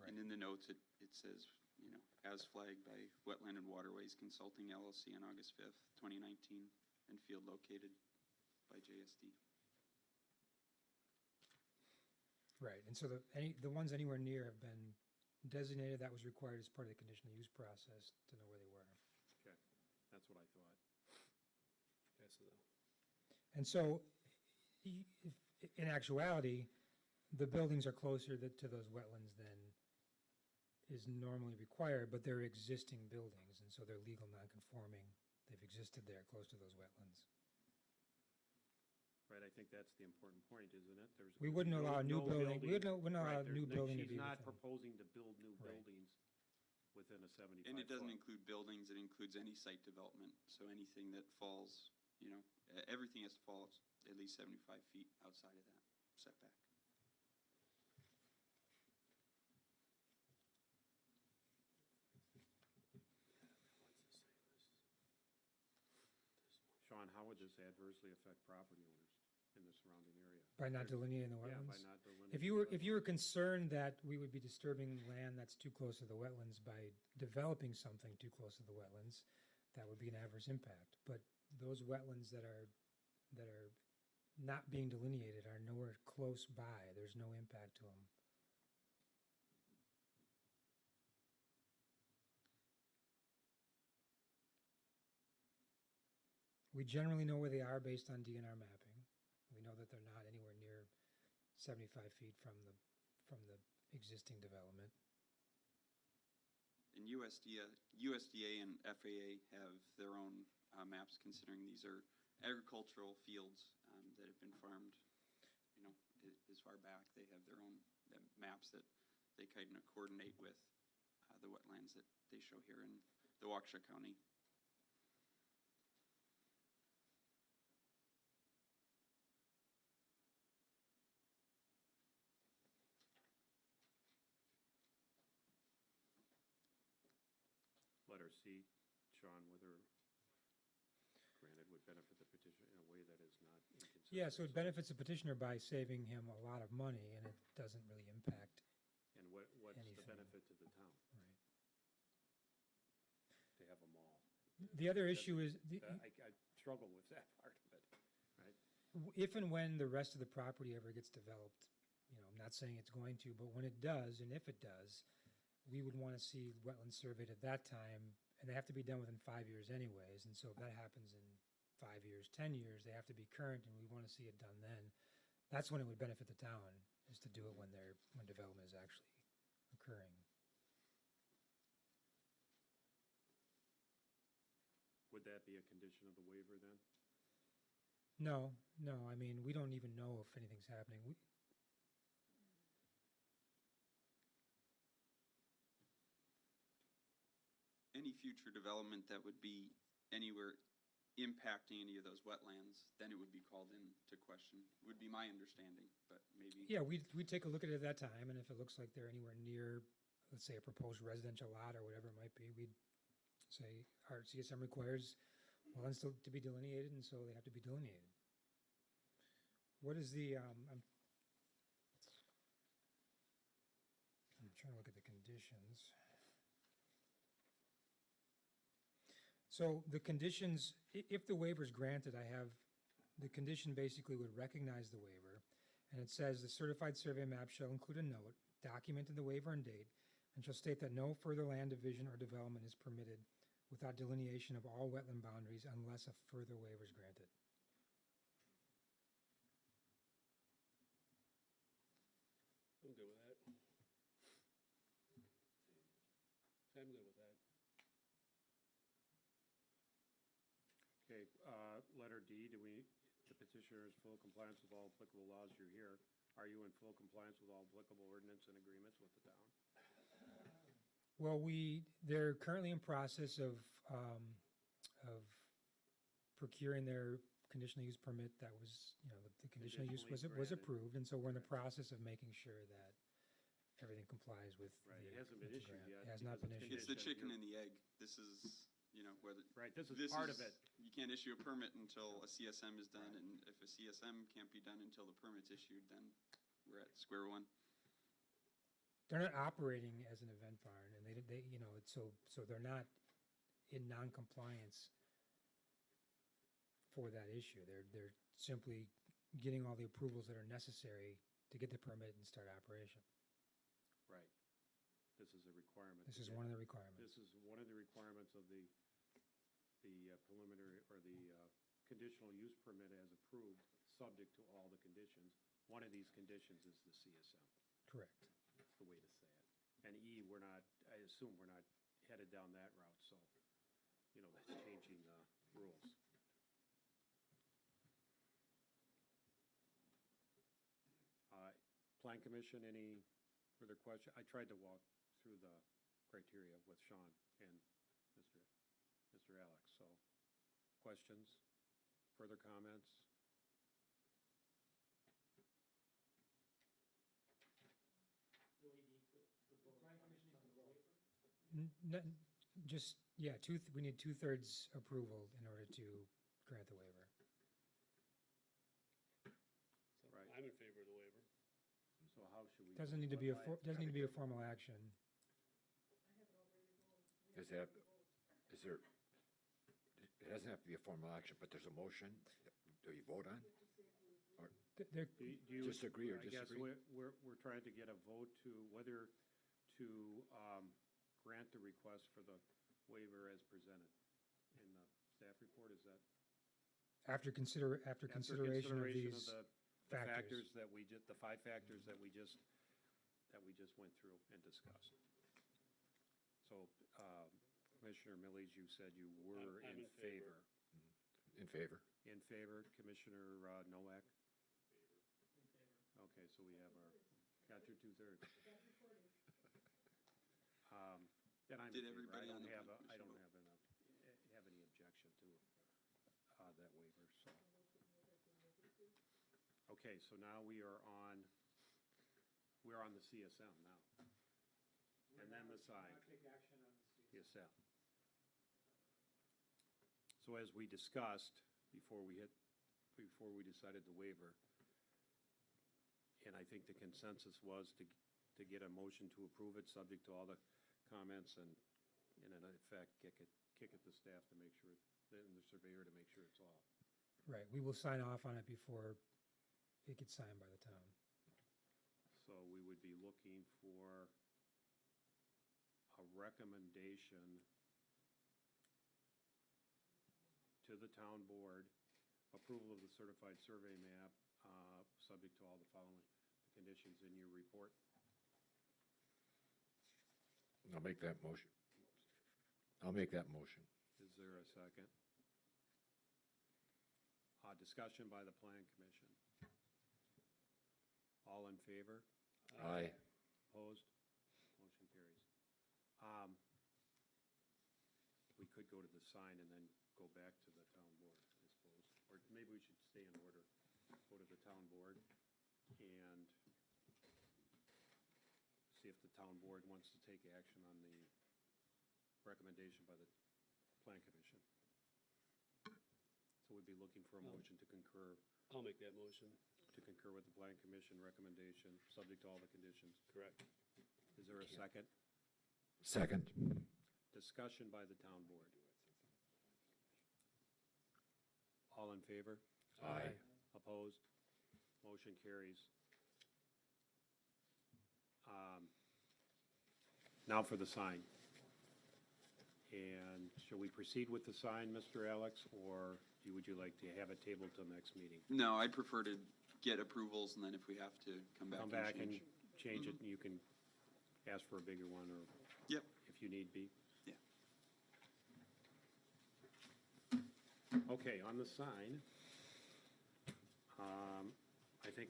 And in the notes, it says, you know, as flagged by Wetland and Waterways Consulting LLC on August 5th, 2019, and field located by JSD. Right, and so the ones anywhere near have been designated. That was required as part of the conditional use process to know where they were. okay, that's what I thought. Okay, so And so, in actuality, the buildings are closer to those wetlands than is normally required, but they're existing buildings, and so they're legal non-conforming. They've existed there, close to those wetlands. Right, I think that's the important point, isn't it? There's We wouldn't allow a new building, we wouldn't allow Right, a there's new no- building to She's be not within. proposing to build new Right. buildings within a 75 And it doesn't foot. include buildings, it includes any site development. So anything that falls, you know, everything has to fall at least 75 feet outside of that setback. Sean, how would this adversely affect property owners in the surrounding area? By not delineating the Yeah, by wetlands? not delineating. If you were concerned that we would be disturbing land that's too close to the wetlands by developing something too close to the wetlands, that would be an adverse impact. But those wetlands that are not being delineated are nowhere close by. There's no impact to them. We generally know where they are based on DNR mapping. We know that they're not anywhere near 75 feet from the existing development. And USDA and FAA have their own maps, considering these are agricultural fields that have been farmed, you know, as far back. They have their own maps that they kind of coordinate with the wetlands that they show here in the Waukesha County. Letter C, Sean, whether granted would benefit the petitioner in a way that is not inconsistent. Yeah, so it benefits the petitioner by saving him a lot of money, and it doesn't really impact, And what's the Anything. benefit to the town right? to have them all? The other issue is, I struggle with that part of it, right? if and when the rest of the property ever gets developed, you know, I'm not saying it's going to, but when it does, and if it does, we would want to see wetlands surveyed at that time, and they have to be done within 5 years anyways, and so if that happens in 5 years, 10 years, they have to be current, and we want to see it done then. That's when it would benefit the town, is to do it when when development is actually occurring. Would that be a condition of the waiver then? No, I mean, we don't even know if anything's happening. Any future development that would be anywhere impacting any of those wetlands, then it would be called into question, would be my understanding, but maybe. Yeah, we'd take a look at it at that time, and if it looks like they're anywhere near, let's say, a proposed residential lot or whatever it might be, we'd say, our CSM requires wetlands to be delineated, and so they have to be delineated. What is the, I'm trying to look at the conditions. So the conditions, if the waiver is granted, I have, the condition basically would recognize the waiver, and it says the certified survey map shall include a note documenting the waiver and date, and shall state that no further land division or development is permitted without delineation of all wetland boundaries unless a further waiver is granted. I'm good with that. I'm good with that. Okay, letter D, the petitioner is full compliance with all applicable laws, you're here. Are you in full compliance with all applicable ordinance and agreements with the town? Well, they're currently in process of procuring their conditional use permit that was, you know, the conditional use was Conditionally granted. approved, and so we're in the process of making sure that everything complies with. Right, the- it hasn't been with the issued grant. yet It has not because been it's issued. It's the condition. chicken and the egg. This is, you know, whether. Right, this is part of it. You can't issue a permit until a CSM is done, and if a CSM can't be done until the permit's issued, then we're at square one. They're not operating as an event barn, and they you know, so they're not in non-compliance for that issue. They're simply getting all the approvals that are necessary to get the permit and start operation. Right. This is a requirement. This to is get- one of the requirements. This is one of the requirements of the preliminary, or the conditional use permit as approved, subject to all the conditions. One of these conditions is the CSM. Correct. That's the way to say it. And E, I assume we're not headed down that route, so, you know, that's changing the rules. Plan Commission, any further question? I tried to walk through the criteria with Sean and Mr. Alex, so, questions, further comments? Just, yeah, we need 2/3 approval in order to grant the waiver. So Right. I'm in favor of the waiver. So how should we? Doesn't need to be doesn't need to be a formal action. Is that, is there, it doesn't have to be a formal action, but there's a motion, do you vote on? Or There, Do you- disagree or I guess disagree? we're trying to get a vote to whether to grant the request for the waiver as presented in the staff report, is that? after consideration of these the factors. factors that the 5 factors that we just went through and discussed. So, Commissioner Millies, you said you were I'm in in favor. favor. In favor? In favor, Commissioner Nowak? Okay, so we have got your 2/3. Then I'm in Did favor. everybody on the plan I don't commission have any objection to that waiver, so. Okay, so now we're on the CSM now. And then the sign. Take action on the CSM. So as we discussed before we hit before we decided the waiver. And I think the consensus was to get a motion to approve it, subject to all the comments, and in effect, kick it to staff to make sure, then the surveyor to make sure it's off. Right, we will sign off on it before it gets signed by the town. So we would be looking for a recommendation to the town board, approval of the certified survey map, subject to all the following conditions in your report. I'll make that motion. I'll make that motion. Is there a second? Discussion by the plan commission. All in favor? Aye. Opposed? Motion carries. We could go to the sign and then go back to the town board, I suppose. Or maybe we should stay in order. Go to the town board and see if the town board wants to take action on the recommendation by the plan commission. So we'd be looking for a motion to concur, I'll make that motion. to concur with the plan commission recommendation, subject to all the conditions. Correct. Is there a second? Second. Discussion by the town board. All in favor? Aye. Opposed? Motion carries. Now for the sign. And shall we proceed with the sign, Mr. Alex, or would you like to have it tabled till next meeting? No, I'd prefer to get approvals, and then if we have to come back Come and back and change. change it, and you can ask for a bigger one, or Yep, if you need be. yeah. Okay, on the sign, I think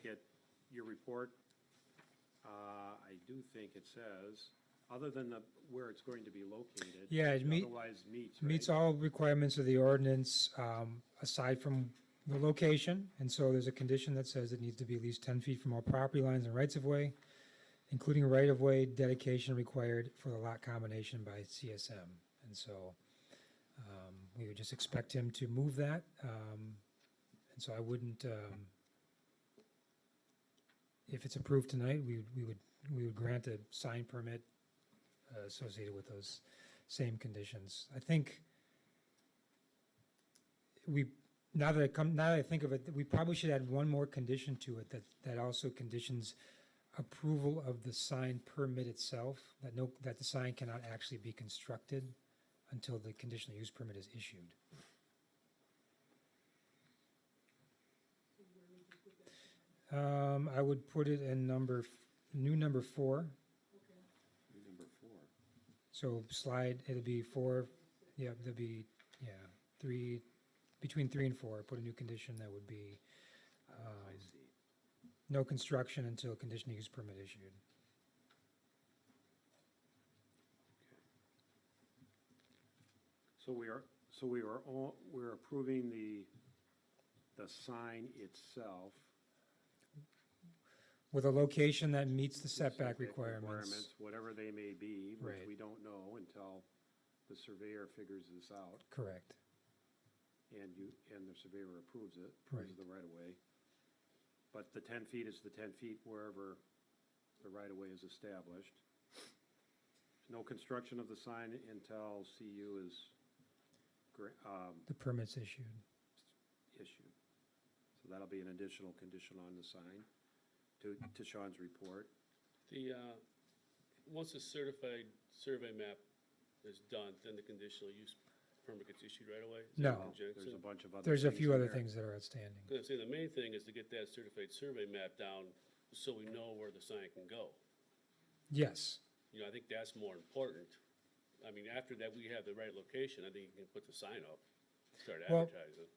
your report, I do think it says, other than where it's going to be located. Yeah, it otherwise meets, right? Meets all requirements of the ordinance, aside from the location. And so there's a condition that says it needs to be at least 10 feet from all property lines and rights-of-way, including right-of-way dedication required for the lot combination by CSM. And so we would just expect him to move that. And so I wouldn't, if it's approved tonight, we would grant a sign permit associated with those same conditions. I think now that I think of it, we probably should add one more condition to it that also conditions approval of the sign permit itself, that the sign cannot actually be constructed until the conditional use permit is issued. I would put it in new number 4. Number 4. So it'll be 4, there'll be, 3, between 3 and 4, put a new condition that would be I see. no construction until conditional use permit issued. So we're approving the sign itself. With a location that meets the setback requirements. Whatever they may be, which Right. we don't know until the surveyor figures this out, Correct. and the surveyor approves it, Right. approves the right-of-way. But the 10 feet is the 10 feet wherever the right-of-way is established. No construction of the sign until CU is The permit's issued. issued. So that'll be an additional condition on the sign to Sean's report. Once the certified survey map is done, then the conditional use permit gets issued right away? Is that No. in Jackson? There's a bunch of other. There's a things few in other there. things that are outstanding. Because I'm saying the main thing is to get that certified survey map down so we know where the sign can go. Yes. I think that's more important. I mean, after that, we have the right location, I think you can put the sign up, start Well- advertising.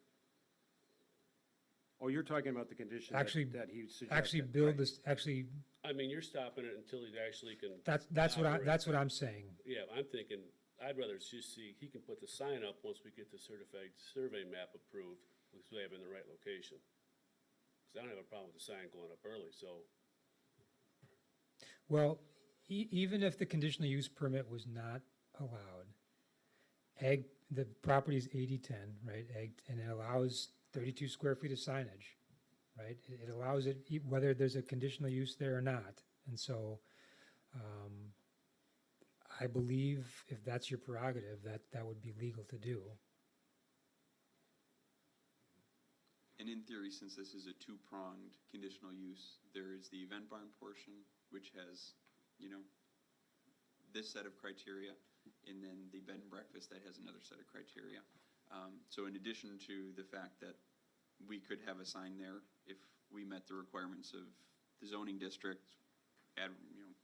Oh, you're talking about the condition Actually- that he suggested. Actually build right. this, actually, I mean, you're stopping it until he actually can. that's what operate. I'm saying. Yeah, I'm thinking, I'd rather just see, he can put the sign up once we get the certified survey map approved, because we have it in the right location. Because I don't have a problem with the sign going up early, so, Well, even if the conditional use permit was not allowed, the property's 80-10, right? And it allows 32 square feet of signage, right? It allows it, whether there's a conditional use there or not. And so I believe if that's your prerogative, that would be legal to do. And in theory, since this is a two-pronged conditional use, there is the event barn portion, which has, you know, this set of criteria, and then the bed and breakfast that has another set of criteria. So in addition to the fact that we could have a sign there if we met the requirements of the zoning district, you know,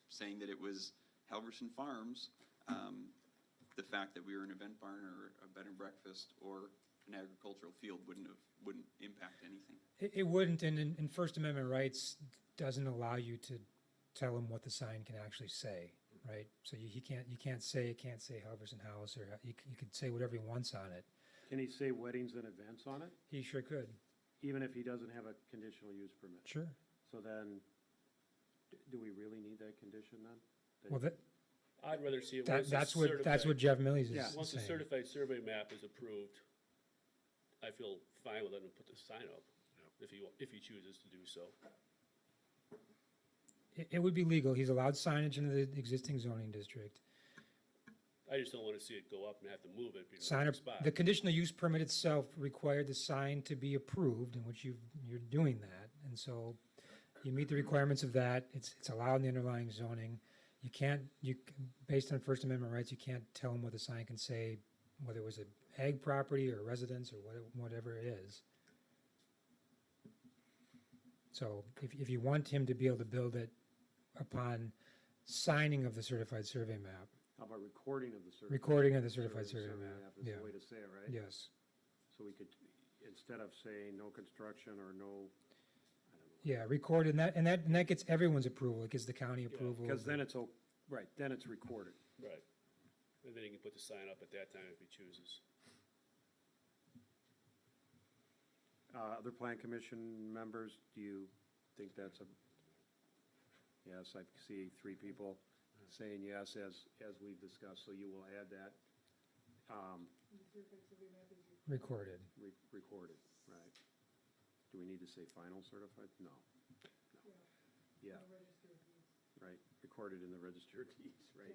saying that it was Halverson Farms, the fact that we were an event barn or a bed and breakfast or an agricultural field wouldn't impact anything. It wouldn't, and in First Amendment rights doesn't allow you to tell him what the sign can actually say, right? So you can't say Halverson House, or you could say whatever he wants on it. Can he say weddings and events on it, He sure could. even if he doesn't have a conditional use permit? Sure. So then, do we really need that condition then? Well, I'd rather see it that's what Jeff Millies Yeah. is Once the saying. certified survey map is approved, I feel fine with letting him put the sign up, if he chooses to do so. It would be legal. He's allowed signage in the existing zoning district. I just don't wanna see it go up and have to move it. because Sign, it's a spot. the conditional use permit itself required the sign to be approved, in which you're doing that. And so you meet the requirements of that. It's allowed in the underlying zoning. Based on First Amendment rights, you can't tell him what the sign can say, whether it was an ag property or a residence or whatever it is. So if you want him to be able to build it upon signing of the certified survey map, How about recording of the certified? recording of the certified survey map, Is yeah, the way to say it, right? yes. So we could, instead of saying no construction or no, I don't know. Yeah, recorded, and that gets everyone's approval. It gets the county approval. Because then it's, right, then it's recorded. Right. And then he can put the sign up at that time if he chooses. Other plan commission members, do you think that's a, yes, I see 3 people saying yes, as we've discussed, so you will add that, Recorded. recorded, right? Do we need to say final certified? No. No. Yeah. Right, recorded in the register of deeds, right?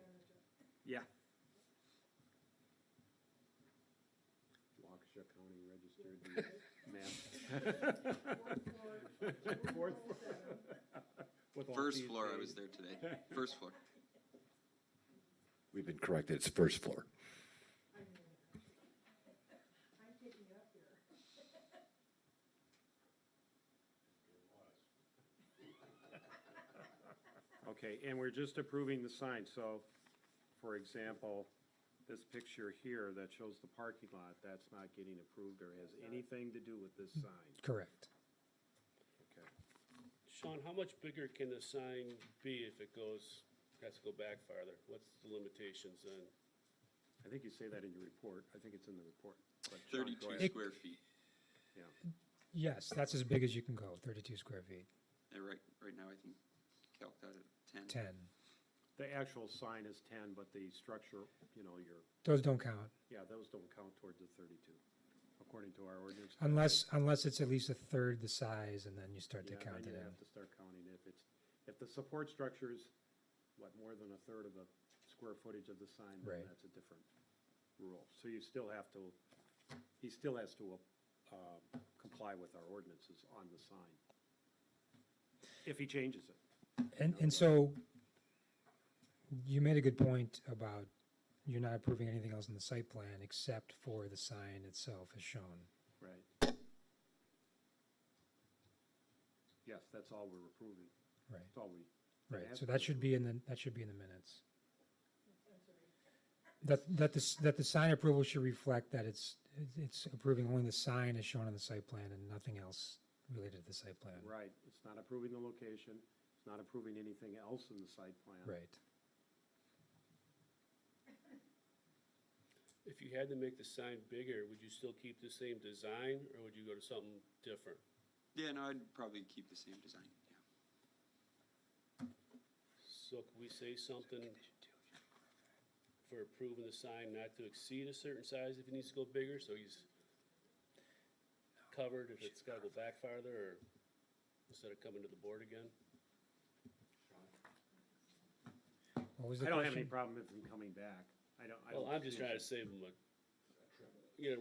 Yeah. Waukesha County Register of Deeds, map. Fourth floor. With all First fees floor, I paid. was there today. First floor. We've been corrected, it's first floor. I'm picking it up here. Okay, and we're just approving the sign, so, for example, this picture here that shows the parking lot, that's not getting approved or has anything to do with this sign. Correct. Okay. Sean, how much bigger can the sign be if it has to go back farther? What's the limitations then? I think you say that in your report, I think it's in the report. But Sean, go 32 ahead. square feet. Yeah, Yes, that's as big as you can go, 32 square feet, Right now, I think calced out at 10. 10. the actual sign is 10, but the structure, Those don't count, those don't count towards the 32, according to our ordinance. unless it's at least a third the size, and then you start to Yeah, count then it you in. have to start counting if the support structure is, more than a third of the square footage of the sign, then Right. that's a different rule. So he still has to comply with our ordinances on the sign, if he changes it. And so, you made a good point about you're not approving anything else in the site plan except for the sign itself as shown. Right. Yes, that's all we're approving. Right. That's all we. Right, has so to that be should be in the minutes. That the sign approval should reflect that it's approving only the sign as shown on the site plan and nothing else related to the site plan. Right, it's not approving the location, it's not approving anything else in the site plan. Right. If you had to make the sign bigger, would you still keep the same design, or would you go to something different? Yeah, no, I'd probably keep the same design, yeah. So could we say something for approving the sign not to exceed a certain size if it needs to go bigger, so he's, covered if it's gotta go back farther, or instead of coming to the board again? What was the I don't have any question? problem with them coming back. I don't. Well, I'm just trying to save them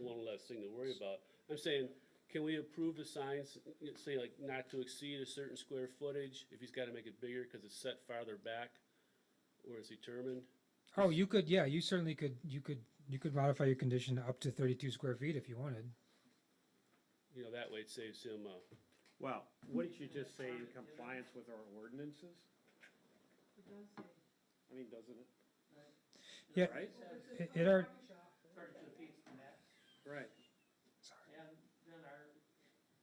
one less thing to worry about. I'm saying, can we approve the signs, say like not to exceed a certain square footage, if he's gotta make it bigger because it's set farther back where it's determined? Oh, you could, yeah, you certainly could, you could modify your condition up to 32 square feet if you wanted. You know, that way it saves him, Well, wouldn't you just say in compliance with our ordinances? It does say, I mean, doesn't it? Yeah, Right? it are, 32 feet's the max. Right. And then our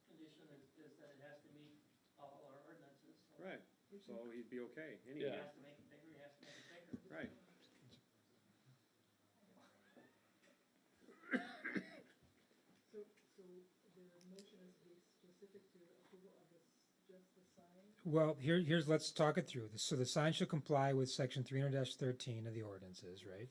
condition is that it has to meet all our ordinances. So Right, so he'd be okay, He anyway. has to make it bigger, he has to make it bigger. Right. So the motion is to be specific to approval of this, just the sign? well, here's, let's talk it through. So the sign shall comply with section 300-13 of the ordinances, right?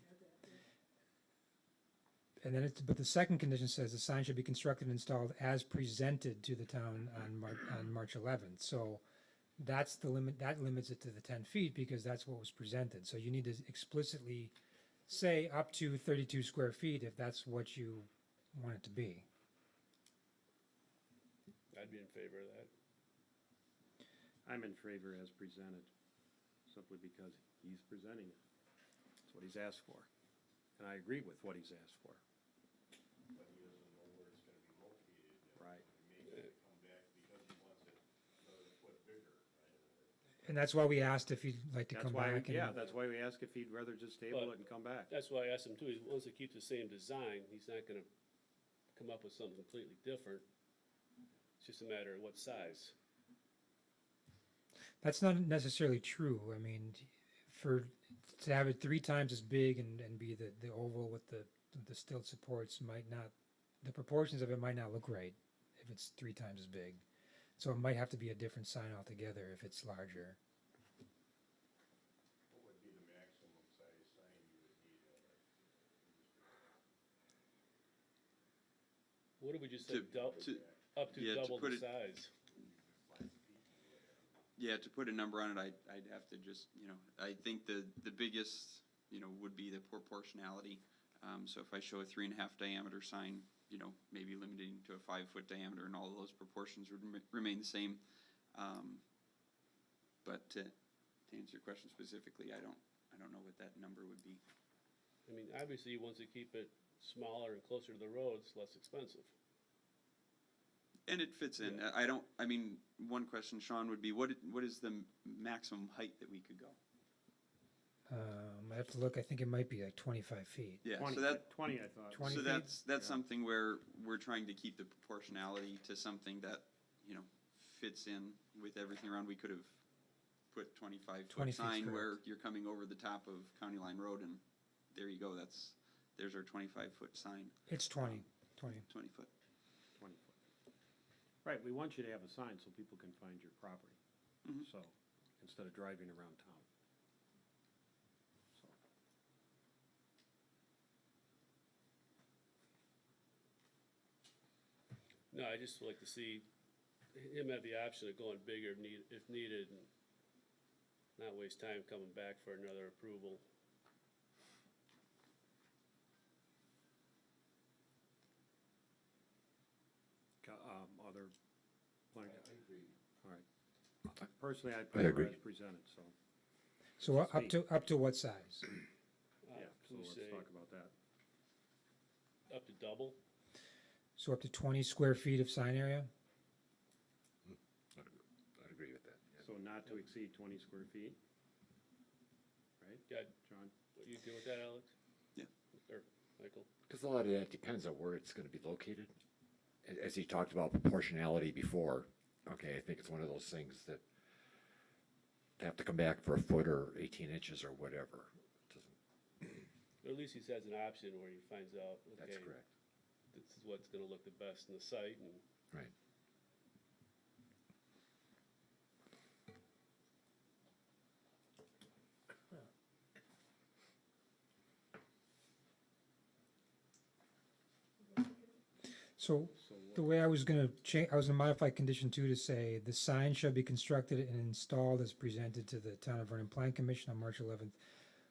And then but the second condition says the sign should be constructed and installed as presented to the town on March 11th. So that's the limit, that limits it to the 10 feet because that's what was presented. So you need to explicitly say up to 32 square feet if that's what you want it to be. I'd be in favor of that. I'm in favor as presented, simply because he's presenting it. That's what he's asked for. And I agree with what he's asked for. But he doesn't know where it's gonna be located. Right. He may come back because he wants it another foot bigger, right? And that's why we asked if you'd like to That's come why, back. and- yeah, that's why we ask if he'd rather just table But- it and come back. That's why I asked him too, he wants to keep the same design, he's not gonna come up with something completely different. It's just a matter of what size. That's not necessarily true. I mean, to have it 3 times as big and be the oval with the stilt supports might not, the proportions of it might not look right if it's 3 times as big. So it might have to be a different sign altogether if it's larger. What would be the maximum size sign you would need? What if we just To- said up yeah, to to double put the it- size? Yeah, to put a number on it, I'd have to just, I think the biggest, would be the proportionality. So if I show a 3.5 diameter sign, maybe limiting to a 5-foot diameter and all of those proportions would remain the same. But to answer your question specifically, I don't know what that number would be. I mean, obviously he wants to keep it smaller and closer to the roads, less expensive. And it fits in. One question, Sean, would be, what is the maximum height that we could go? I have to look, I think it might be like 25 feet. Yeah, 20, so that, 20, I thought. 20 so feet? that's something where we're trying to keep the proportionality to something that, fits in with everything around. We could have put 20 25-foot feet's sign where correct. you're coming over the top of County Line Road, and there you go, there's our 25-foot sign, It's 20. 20-foot. 20 foot. Right, we want you to have a sign so people can find your property. Mhm. So, instead of driving around town. So, No, I just like to see him have the option of going bigger if needed, and not waste time coming back for another approval. other, I agree. all right. Personally, I I prefer agree. as presented, so, So up to what size? yeah, so Can we let's say talk about that. up to double? So up to 20 square feet of sign area? I'd agree with that. yeah. So not to exceed 20 square feet? Right, Yeah, John? you good with that, Alex? Yeah. Or Michael? Because a lot of that depends on where it's gonna be located. As he talked about proportionality before, okay, I think it's one of those things that they have to come back for a foot or 18 inches or whatever. It doesn't- Or at least he has an option where he finds out, That's okay, correct, this is what's gonna look the best in the site, and right. So So The way I was gonna change, I was gonna modify condition 2 to say, the sign shall be constructed and installed as presented to the Town of Vernon Plan Commission on March 11th,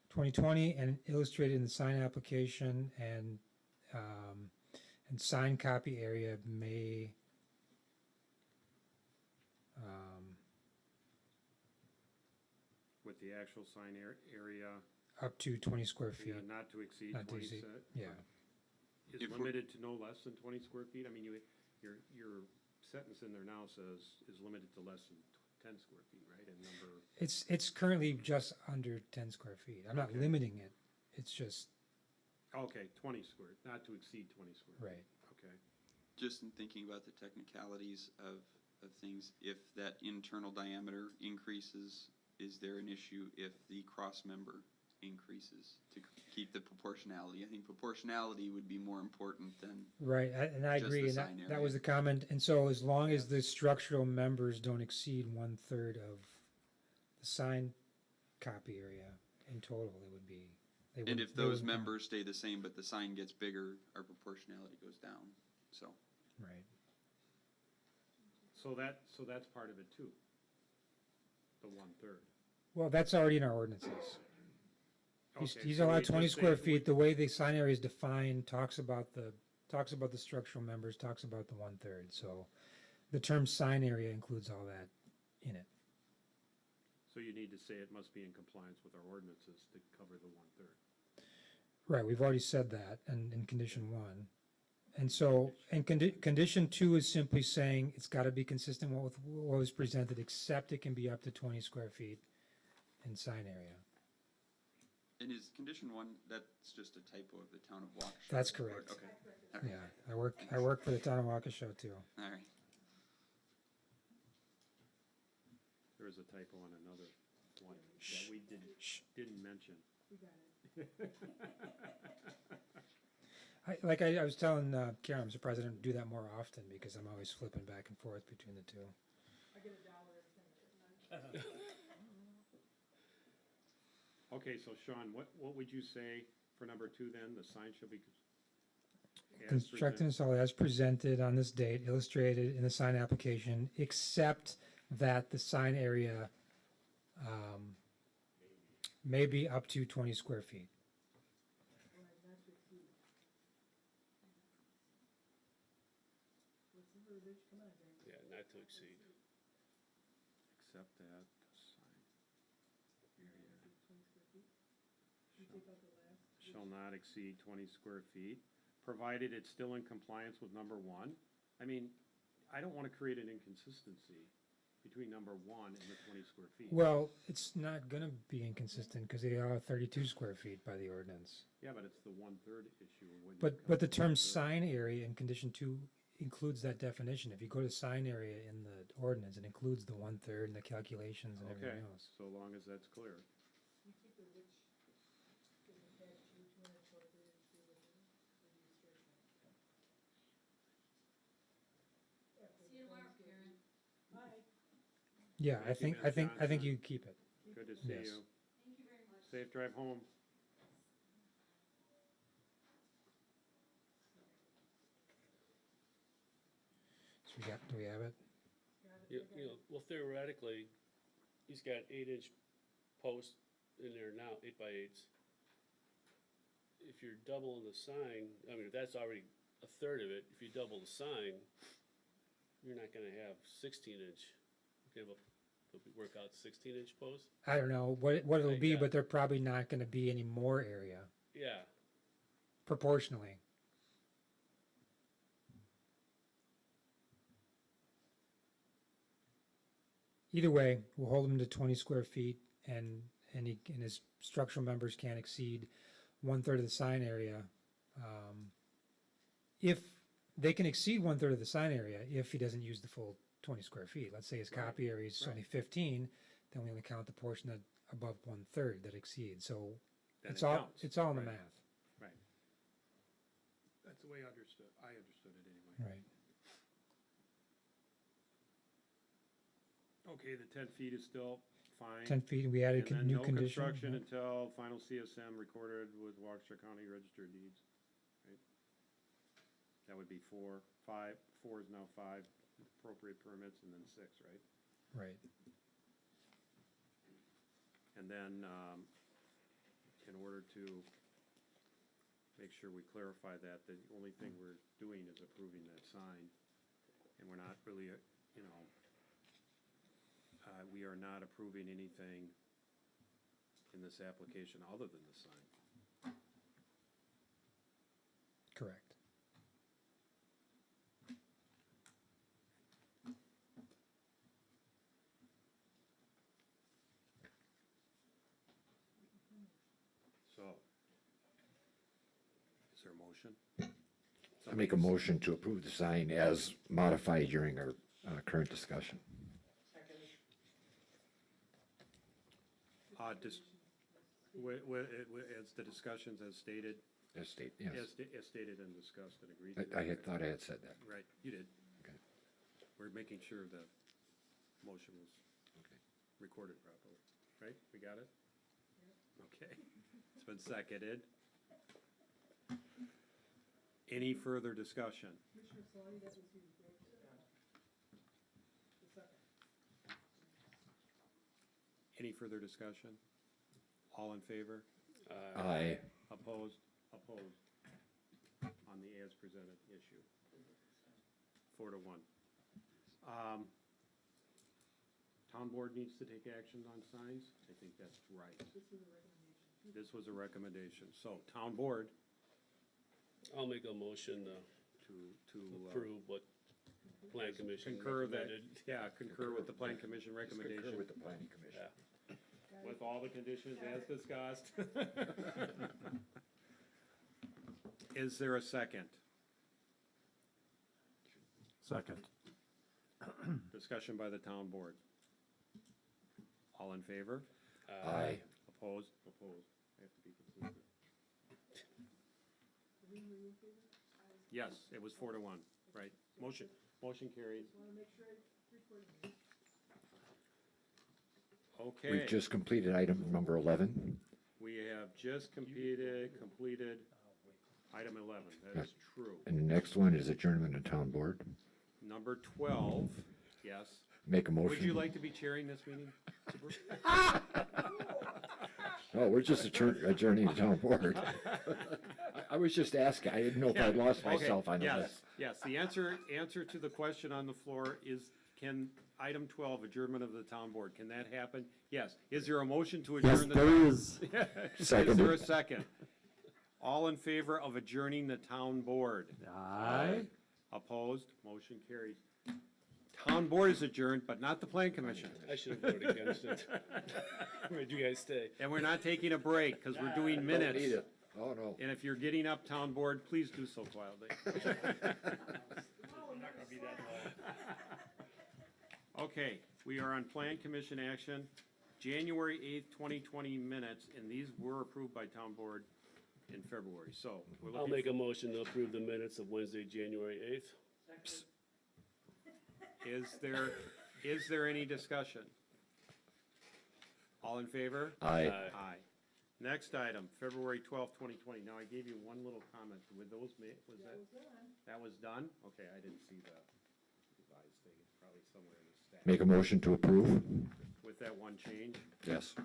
2020, and illustrated in the sign application, and sign copy area may, With the actual sign area, up to 20 square feet. yeah, not to exceed Not to 20 exceed- set. yeah. Is If we're- limited to no less than 20 square feet? I mean, your sentence in there now says is limited to less than 10 square feet, right? And number, It's currently just under 10 square feet. I'm not Okay. limiting it. It's just, okay, 20 square, not to exceed 20 square feet. right. Okay. Just in thinking about the technicalities of things, if that internal diameter increases, is there an issue if the cross member increases to keep the proportionality? I think proportionality would be more important than, Right, and I Just agree, the and sign that was area. the comment, and so as long as the structural members don't exceed 1/3 of the sign copy area in total, it would be. they and wouldn't- if they those wouldn't count. members stay the same, but the sign gets bigger, our proportionality goes down, so. Right, So that's part of it too. The 1/3. well, that's already in our ordinances. He's Okay, he's so we allowed 20 just say- square feet, the way the sign area is defined talks about the structural members, talks about the 1/3, so the term sign area includes all that in it. So you need to say it must be in compliance with our ordinances to cover the 1/3. Right, we've already said that in condition 1. And so, and condition 2 is simply saying it's gotta be consistent with what was presented, except it can be up to 20 square feet in sign area. And is condition 1, that's just a typo of the town of Waukesha? That's report? correct. Okay, all right, Yeah, I work for the town of Waukesha too. all right. There is a typo on another one that we didn't mention. I was telling Karen, I'm surprised I don't do that more often because I'm always flipping back and forth between the two. I get $1 every time. Okay, so Sean, what would you say for number 2 then? The sign shall be as Constructed and presented? installed as presented on this date, illustrated in the sign application, except that the sign area may be up to 20 square feet. Yeah, not to exceed. Except that the sign area shall not exceed 20 square feet, provided it's still in compliance with number 1. I mean, I don't want to create an inconsistency between number 1 and the 20 square feet. Well, it's not gonna be inconsistent because they are 32 square feet by the ordinance. Yeah, but it's the 1/3 issue. when you But come the to term 1/3. sign area in condition 2 includes that definition. If you go to sign area in the ordinance, it includes the 1/3 and the calculations and Okay, everything else. so long as that's clear. You keep the which is attached to 212 days to the registration. See you tomorrow, Karen. Bye. Yeah, Thank you, Ms. I think Johnson. you keep it. Good to see Yes. you. Thank you very much. Safe drive home. So do we have it? You know, well theoretically, he's got 8-inch posts in there now, 8x8s. If you're doubling the sign, I mean, if that's already 1/3 of it, if you double the sign, you're not gonna have 16-inch. It'll work out 16-inch posts? I don't know what it'll be, Yeah. but they're probably not gonna be any more area Yeah, proportionally. Either way, we'll hold him to 20 square feet and his structural members can't exceed 1/3 of the sign area. If they can exceed 1/3 of the sign area, if he doesn't use the full 20 square feet, let's say his copy area is only 15, then we only count the portion that above 1/3 that exceeds, so then it's it all, counts. it's all in the Right. math, Right. That's the way I understood it anyway. right? Okay, the 10 feet is still fine. 10 feet, we added And then new no condition. construction yeah. until final CSM recorded with Waukesha County Register of Deeds, right? That would be 4, 5, 4 is now 5 appropriate permits, and then 6, right? Right. And then, in order to make sure we clarify that, the only thing we're doing is approving that sign, and we're not really, we are not approving anything in this application other than the sign. Correct. So, is there a motion? I make a motion to approve the sign as modified during our current discussion. Just, as the discussions as stated, As state, yes. as stated and discussed and agreed to. I had thought I had said that. Right, you did. Okay. We're making sure the motion was Okay. recorded properly, right? We got it? Okay, it's been seconded. Any further discussion? Commissioner Salani, that was you, correct? The second. Any further discussion? All in favor? Aye. Opposed? Opposed. On the as presented issue. 4 to 1. Town board needs to take action on signs? I think that's right. This was a recommendation. So, town board I'll make a motion to approve what plan commission concur that, recommended. yeah, concur with the plan commission Concur recommendation with the planning commission. Yeah. with all the conditions as discussed. Is there a second? Second. Discussion by the town board. All in favor? Aye. Opposed? Opposed. I have to be consistent. Yes, it was 4 to 1, right? Motion carries. Okay. We've just completed item number 11. We have just completed item 11, that is true. And the next one is adjournment of town board. Number 12, yes. Make a motion. Would you like to be chairing this meeting? No, we're just adjourning the town board. I was just asking, I didn't know if I'd lost Okay, myself on the yes, list. yes, the answer to the question on the floor is, can item 12, adjournment of the town board, can that happen? Yes. Is there a motion to Yes, adjourn the? there is. Is there a Seconded. second? All in favor of adjourning the town board? Aye. Opposed? Motion carries. Town board is adjourned, but not the plan commission. I should have voted against it. Where'd you guys stay? And we're not taking a break, because we're doing Don't minutes. need it. Oh, no. And if you're getting up, town board, please do so quietly. Okay, we are on plan commission action, January 8th, 2020 minutes, and these were approved by town board in February, so we're I'll looking make a motion to approve the minutes of Wednesday, January 8th. Is there any discussion? All in favor? Aye. Aye. Next item, February 12th, 2020. Now, I gave you one little comment. Was that? That was done? Okay, I didn't see the revised thing. It's probably somewhere in the stack. Make a motion to approve? With that one change. Yes.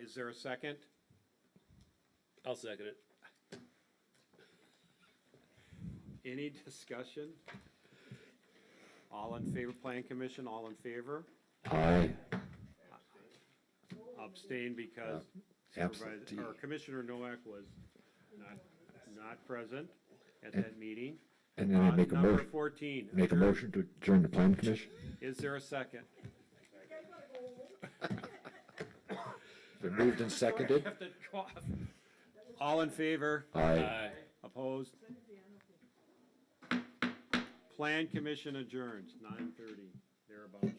Is there a second? I'll second it. Any discussion? All in favor, plan commission, all in favor? Aye. Abstain because Absentee. Commissioner Nowak was not present at that meeting. And then I make a Number motion, 14. make a motion to adjourn the plan commission? Is there a second? Been moved and seconded? Have to cough. All in favor? Aye. Opposed? Plan commission adjourns, 9:30, thereabouts.